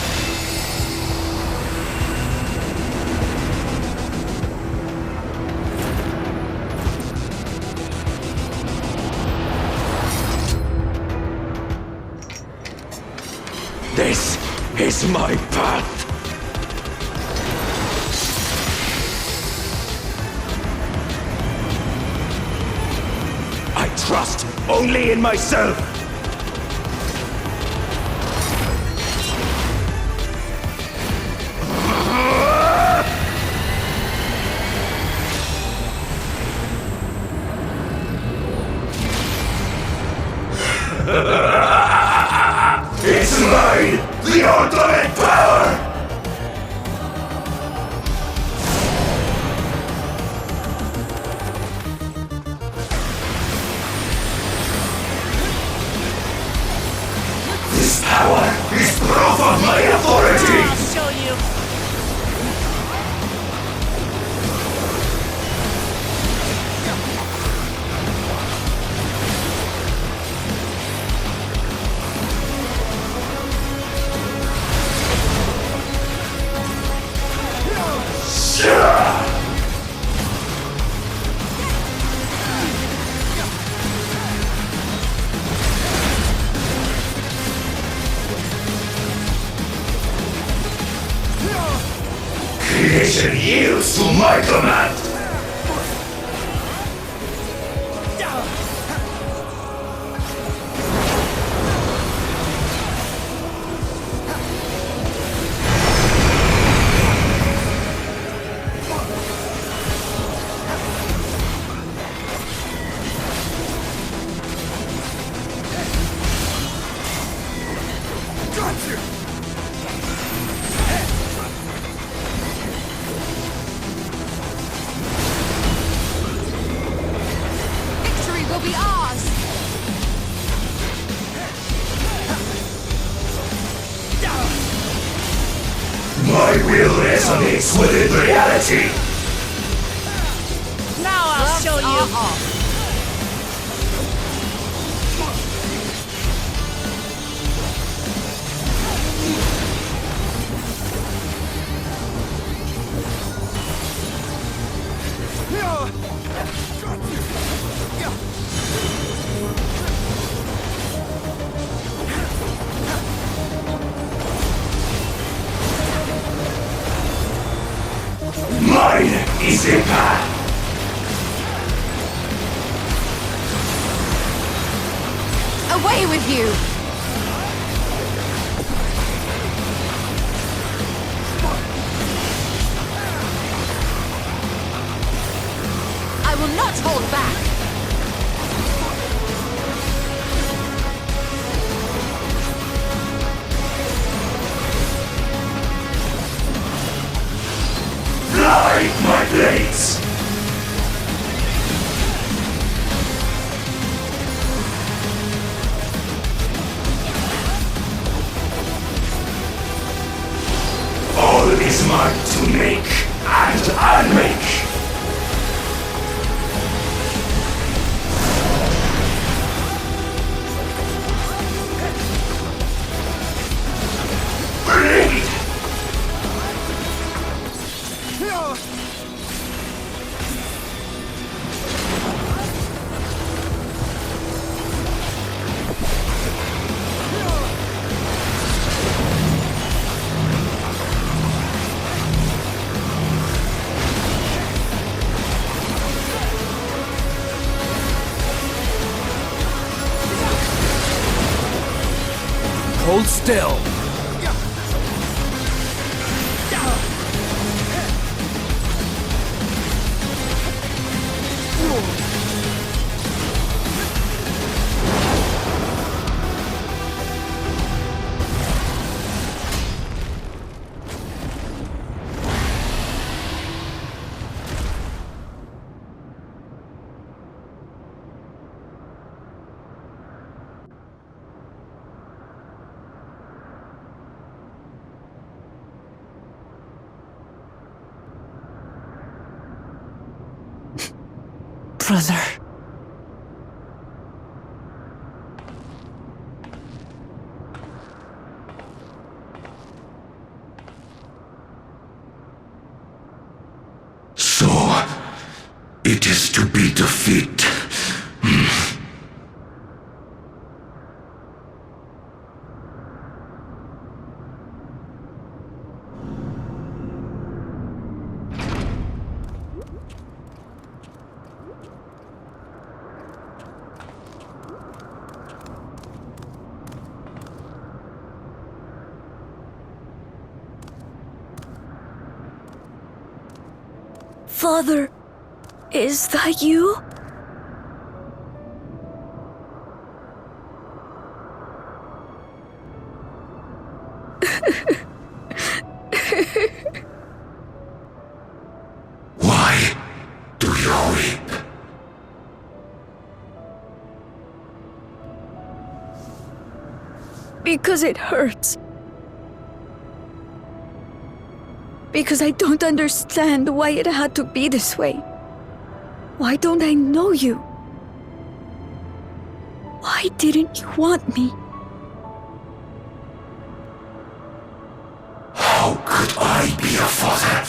This is my path. I trust only in myself. It's mine! The ultimate power! This power is proof of my authority! I'll show you. Creation yields to my command! My will resonates within reality! Now I'll show you. Mine is the path! Away with you! I will not hold back! Fly, my blades! All is mine to make and unmake! Bleed! Hold still. brother. So, it is to be defeat. Father, is that you? Why do you weep? Because it hurts. Because I don't understand why it had to be this way. Why don't I know you? Why didn't you want me? How could I be a father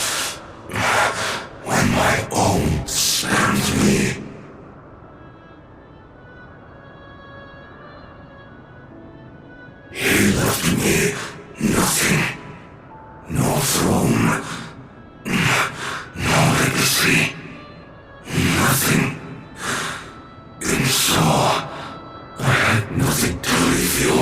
when my own spurned me? He left me nothing. No throne, no legacy, nothing. And so, I had nothing to leave you.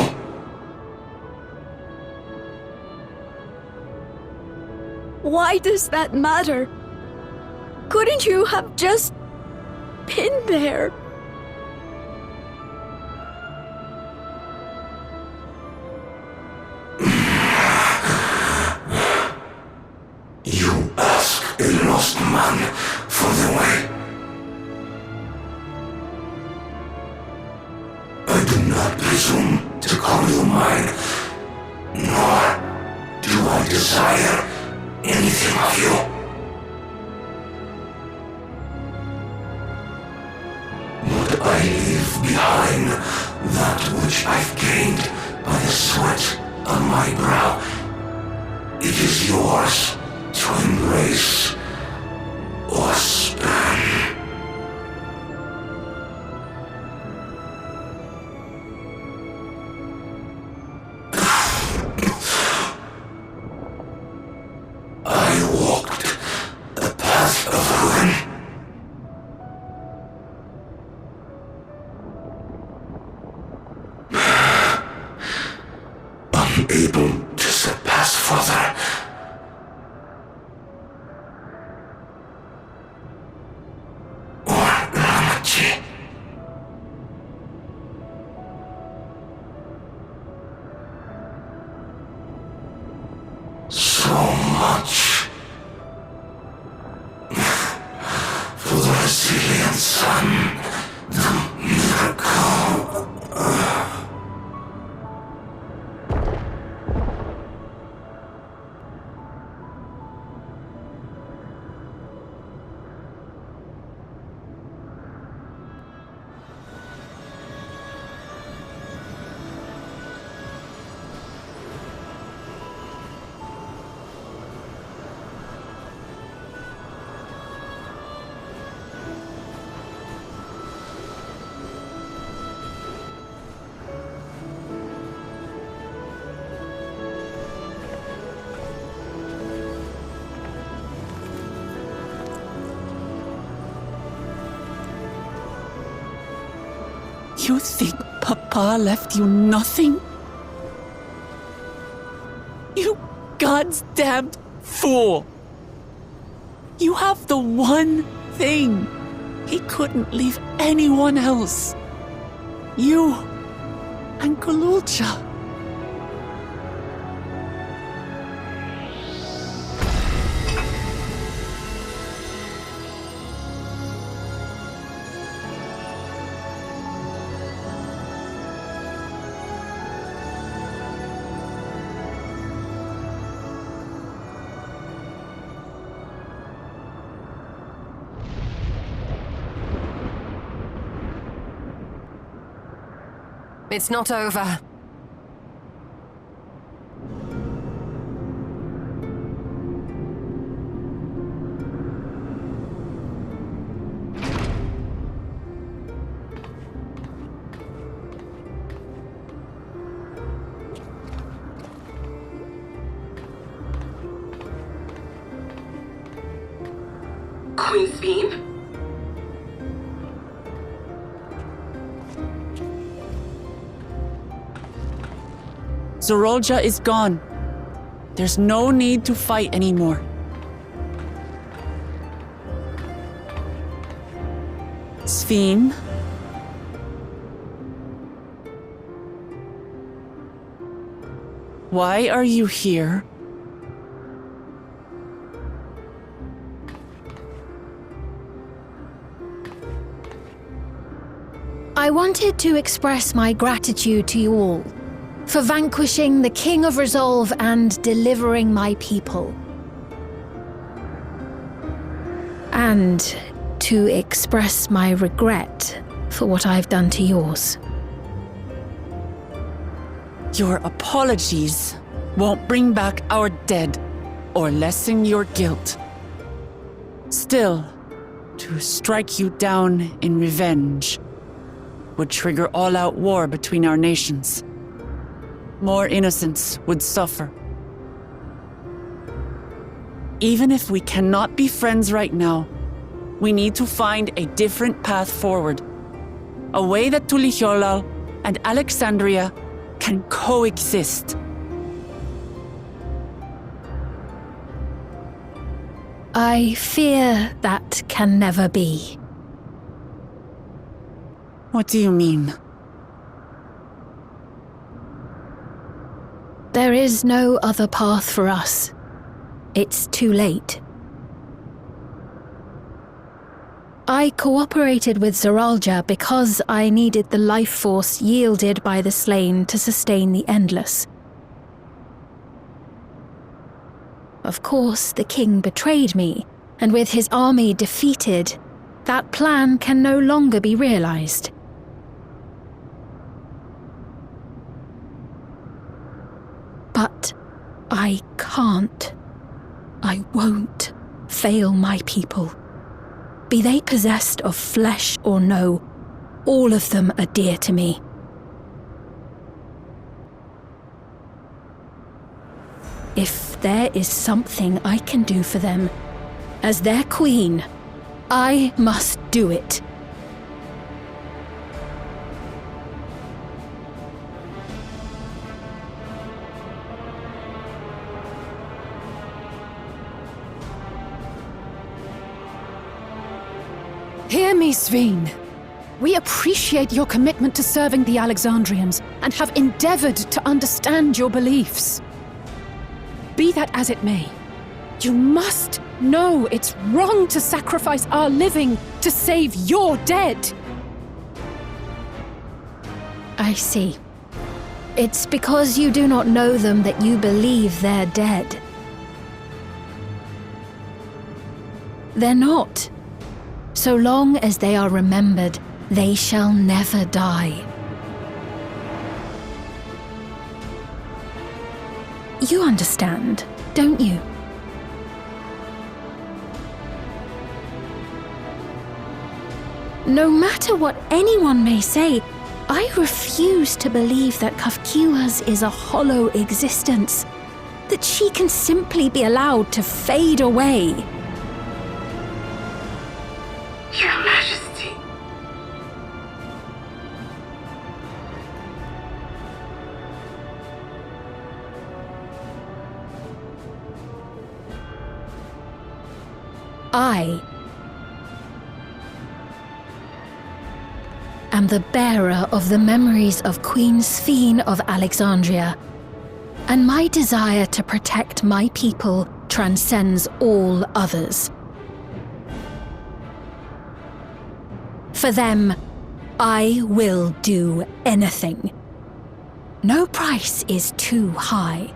Why does that matter? Couldn't you have just been there? You ask a lost man for the way. I do not presume to call you mine, nor do I desire anything of you. But I leave behind that which I've gained by the sweat on my brow. It is yours to embrace or spurn. I walked the path of ruin. Unable to surpass Father. So much for the resilient sun, the miracle. You think Papa left you nothing? You God's damned fool! You have the one thing he couldn't leave anyone else. You and Gulool Ja. It's not over. Queen Sphene? Zoraal Ja is gone. There's no need to fight anymore. Sphene? Why are you here? I wanted to express my gratitude to you all for vanquishing the King of Resolve and delivering my people. And to express my regret for what I've done to yours. Your apologies won't bring back our dead or lessen your guilt. Still, to strike you down in revenge would trigger all-out war between our nations. More innocents would suffer. Even if we cannot be friends right now, we need to find a different path forward. A way that Tuliyollal and Alexandria can coexist. I fear that can never be. What do you mean? There is no other path for us. It's too late. I cooperated with Zoraal Ja because I needed the life force yielded by the slain to sustain the Endless. Of course, the king betrayed me, and with his army defeated, that plan can no longer be realized. But I can't. I won't fail my people. Be they possessed of flesh or no, all of them are dear to me. If there is something I can do for them, as their queen, I must do it. Hear me, Sphene. We appreciate your commitment to serving the Alexandrians and have endeavored to understand your beliefs. Be that as it may, you must know it's wrong to sacrifice our living to save your dead. I see. It's because you do not know them that you believe they're dead. They're not. So long as they are remembered, they shall never die. You understand, don't you? No matter what anyone may say, I refuse to believe that Kafkiwas is a hollow existence, that she can simply be allowed to fade away. Your Majesty. I am the bearer of the memories of Queen Sphene of Alexandria, and my desire to protect my people transcends all others. For them, I will do anything. No price is too high.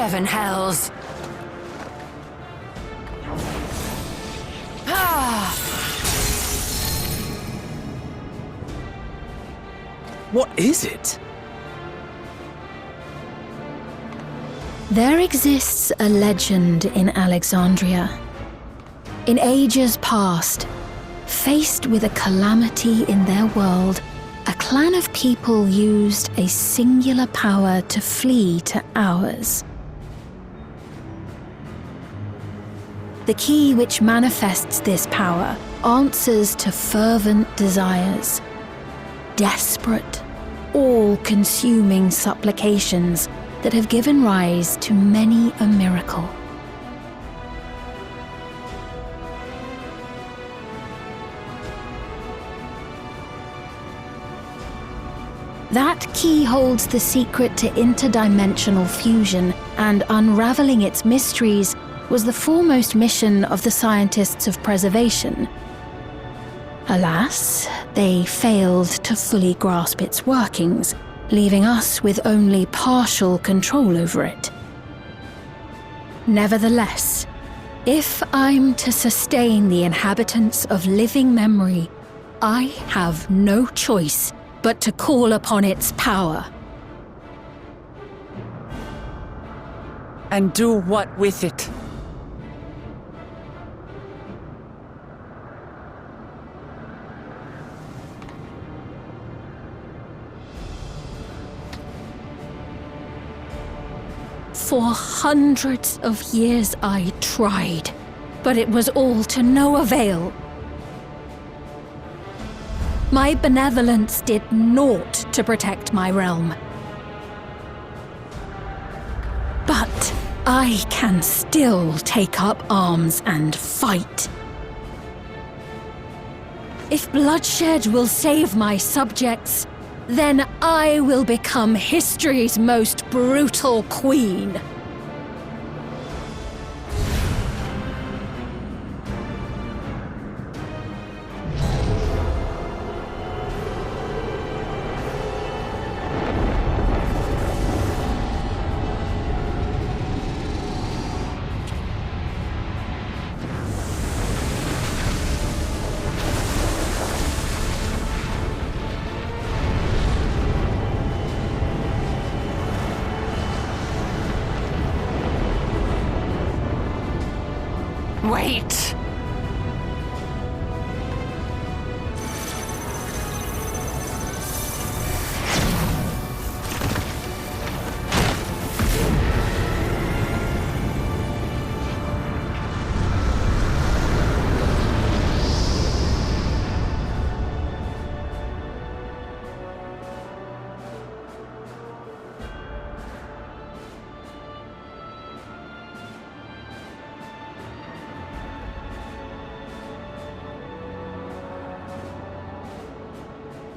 7 hells. Ah! What is it? There exists a legend in Alexandria. In ages past, faced with a calamity in their world, a clan of people used a singular power to flee to ours. The key which manifests this power answers to fervent desires, desperate, all-consuming supplications that have given rise to many a miracle. That key holds the secret to interdimensional fusion, and unraveling its mysteries was the foremost mission of the scientists of preservation. Alas, they failed to fully grasp its workings, leaving us with only partial control over it. Nevertheless, if I'm to sustain the inhabitants of living memory, I have no choice but to call upon its power. And do what with it? For hundreds of years I tried, but it was all to no avail. My benevolence did naught to protect my realm. But I can still take up arms and fight. If bloodshed will save my subjects, then I will become history's most brutal queen. Wait!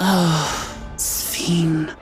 Oh, Sphene.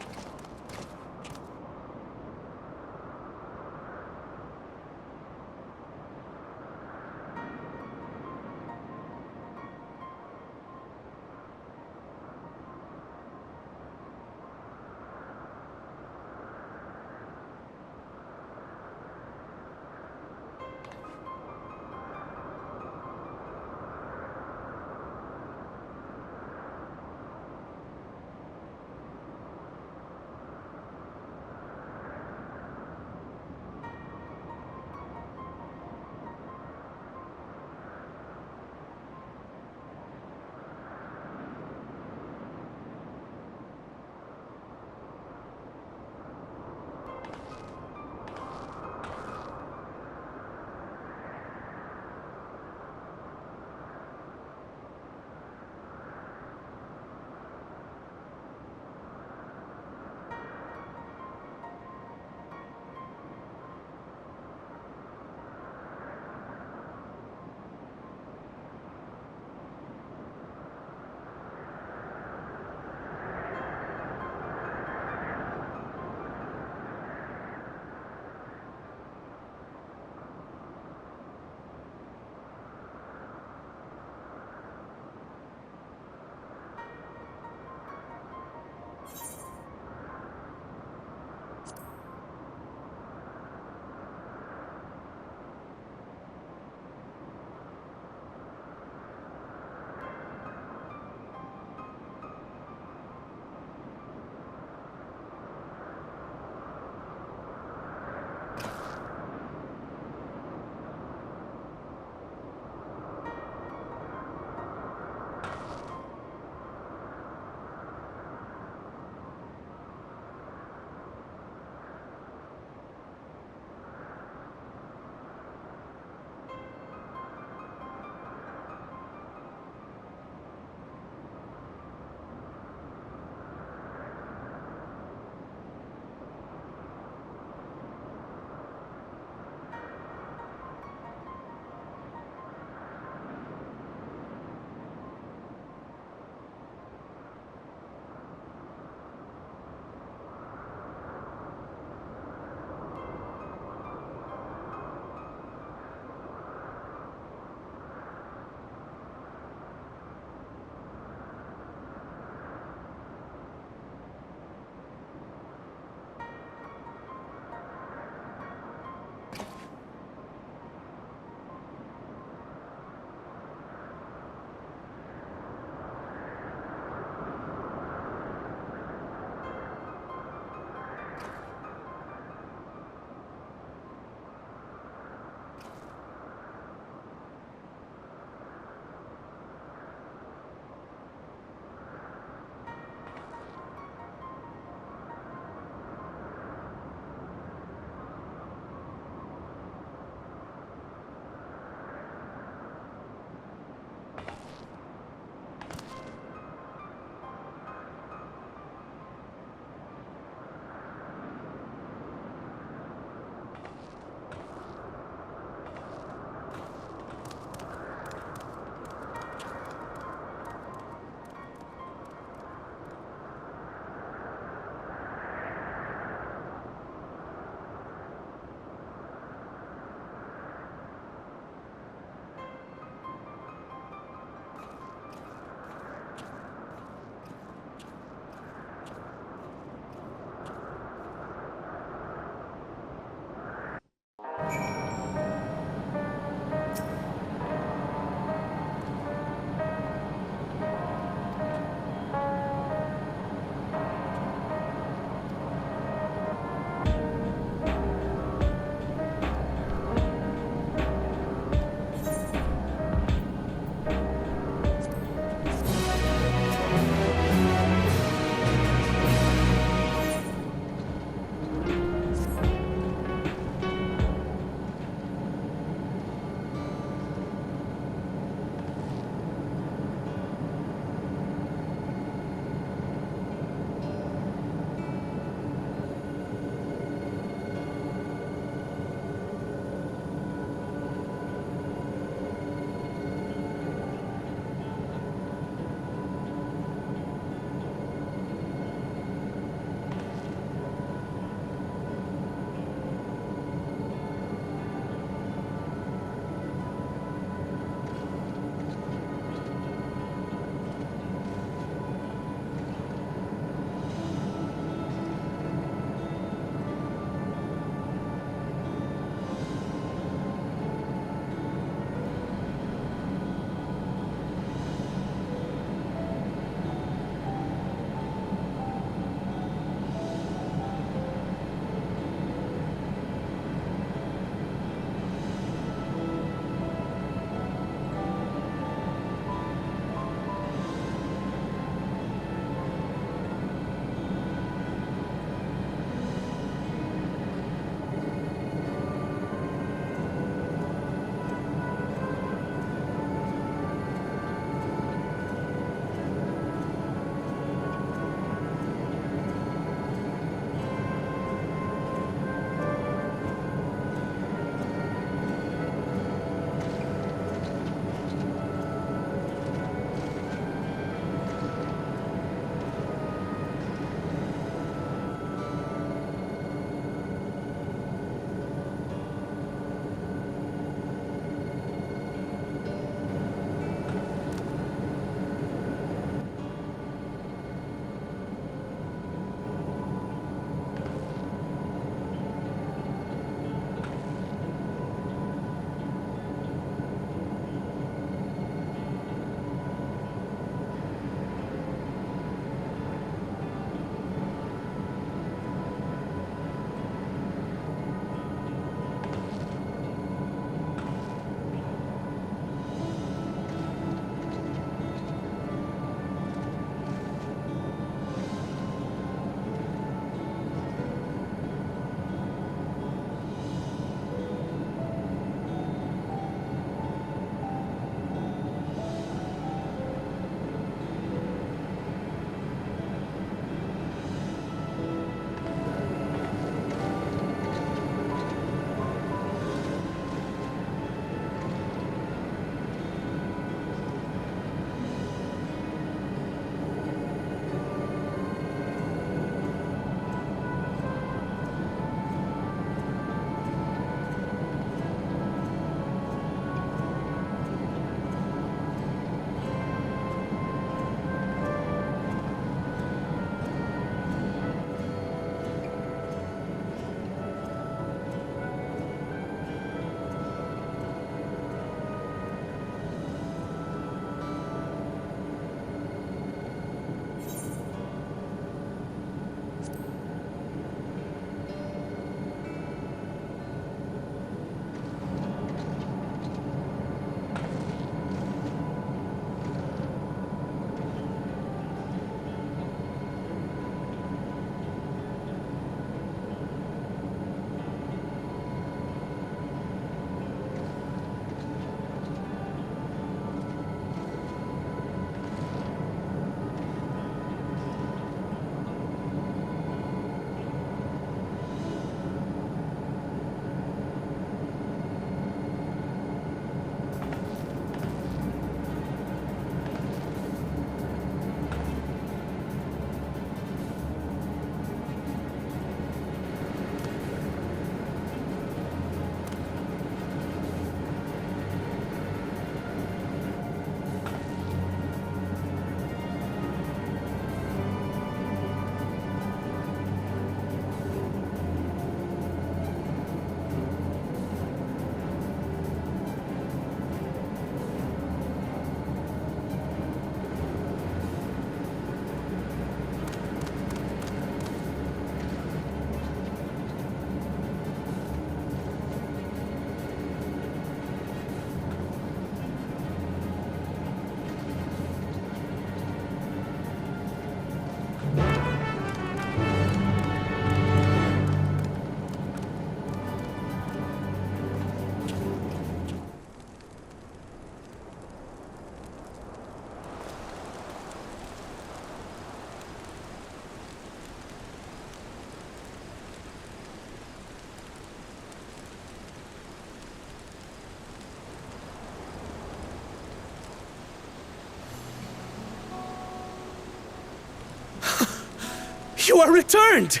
You are returned!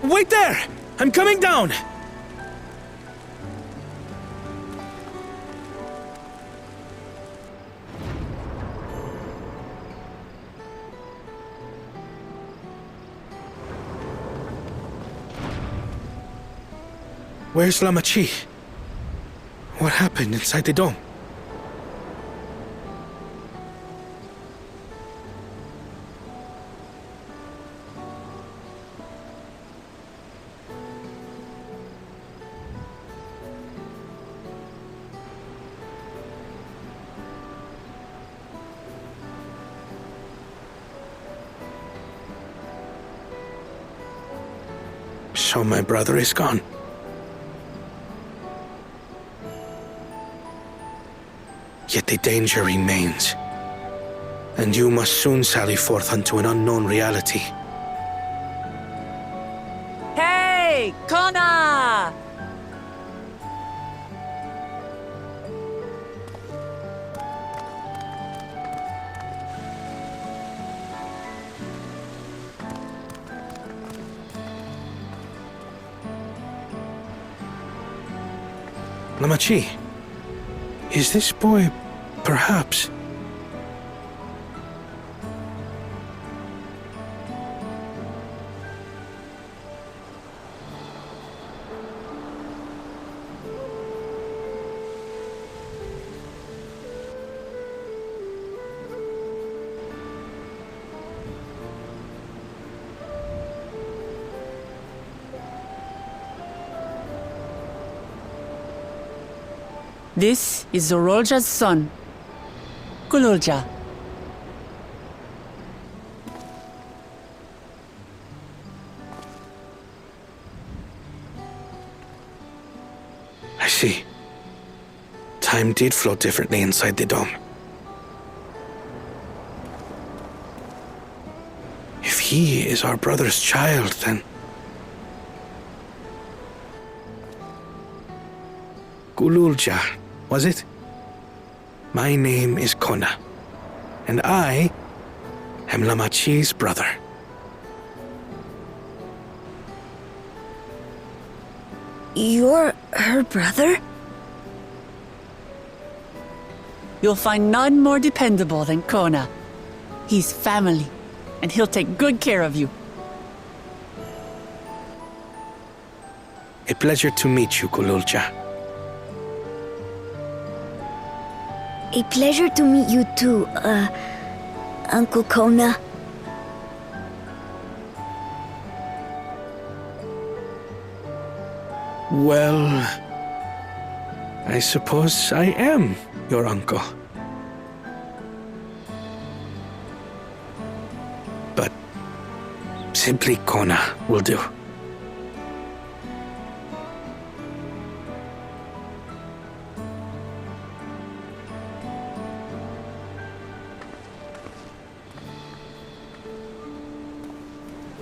Wait there! I'm coming down! Where's Lamachi? What happened inside the dome? So my brother is gone. Yet the danger remains, and you must soon sally forth unto an unknown reality. Hey, Kona! Lamachi, is this boy, perhaps? This is Zoraal Ja's son, Gulool Ja. I see. Time did flow differently inside the dome. If he is our brother's child, then... Gulool Ja, was it? My name is Kona, and I am Lamachi's brother. You're her brother? You'll find none more dependable than Kona. He's family, and he'll take good care of you. A pleasure to meet you, Gulool Ja. A pleasure to meet you too, Uncle Kona. Well, I suppose I am your uncle. But simply Kona will do.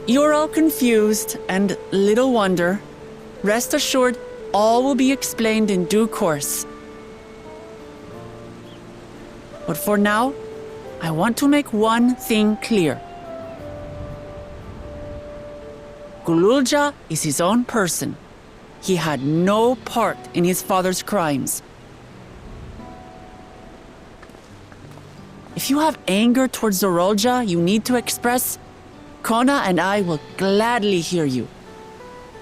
You're all confused, and little wonder. Rest assured, all will be explained in due course. But for now, I want to make one thing clear. Gulool Ja is his own person. He had no part in his father's crimes. If you have anger towards Zoraal Ja you need to express, Kona and I will gladly hear you.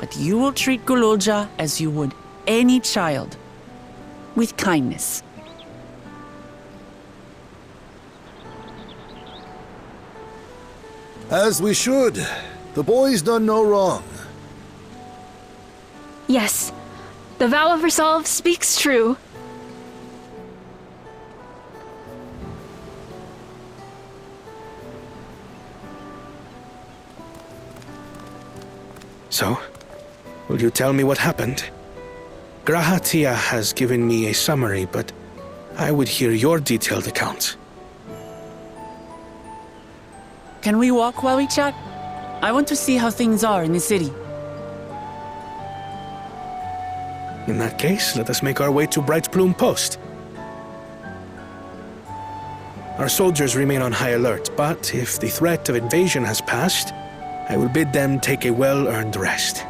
But you will treat Gulool Ja as you would any child, with kindness. As we should. The boy's done no wrong. Yes, the vow of resolve speaks true. So, will you tell me what happened? Grahatia has given me a summary, but I would hear your detailed account. Can we walk while we chat? I want to see how things are in the city. In that case, let us make our way to Bright Plume Post. Our soldiers remain on high alert, but if the threat of invasion has passed, I will bid them take a well-earned rest.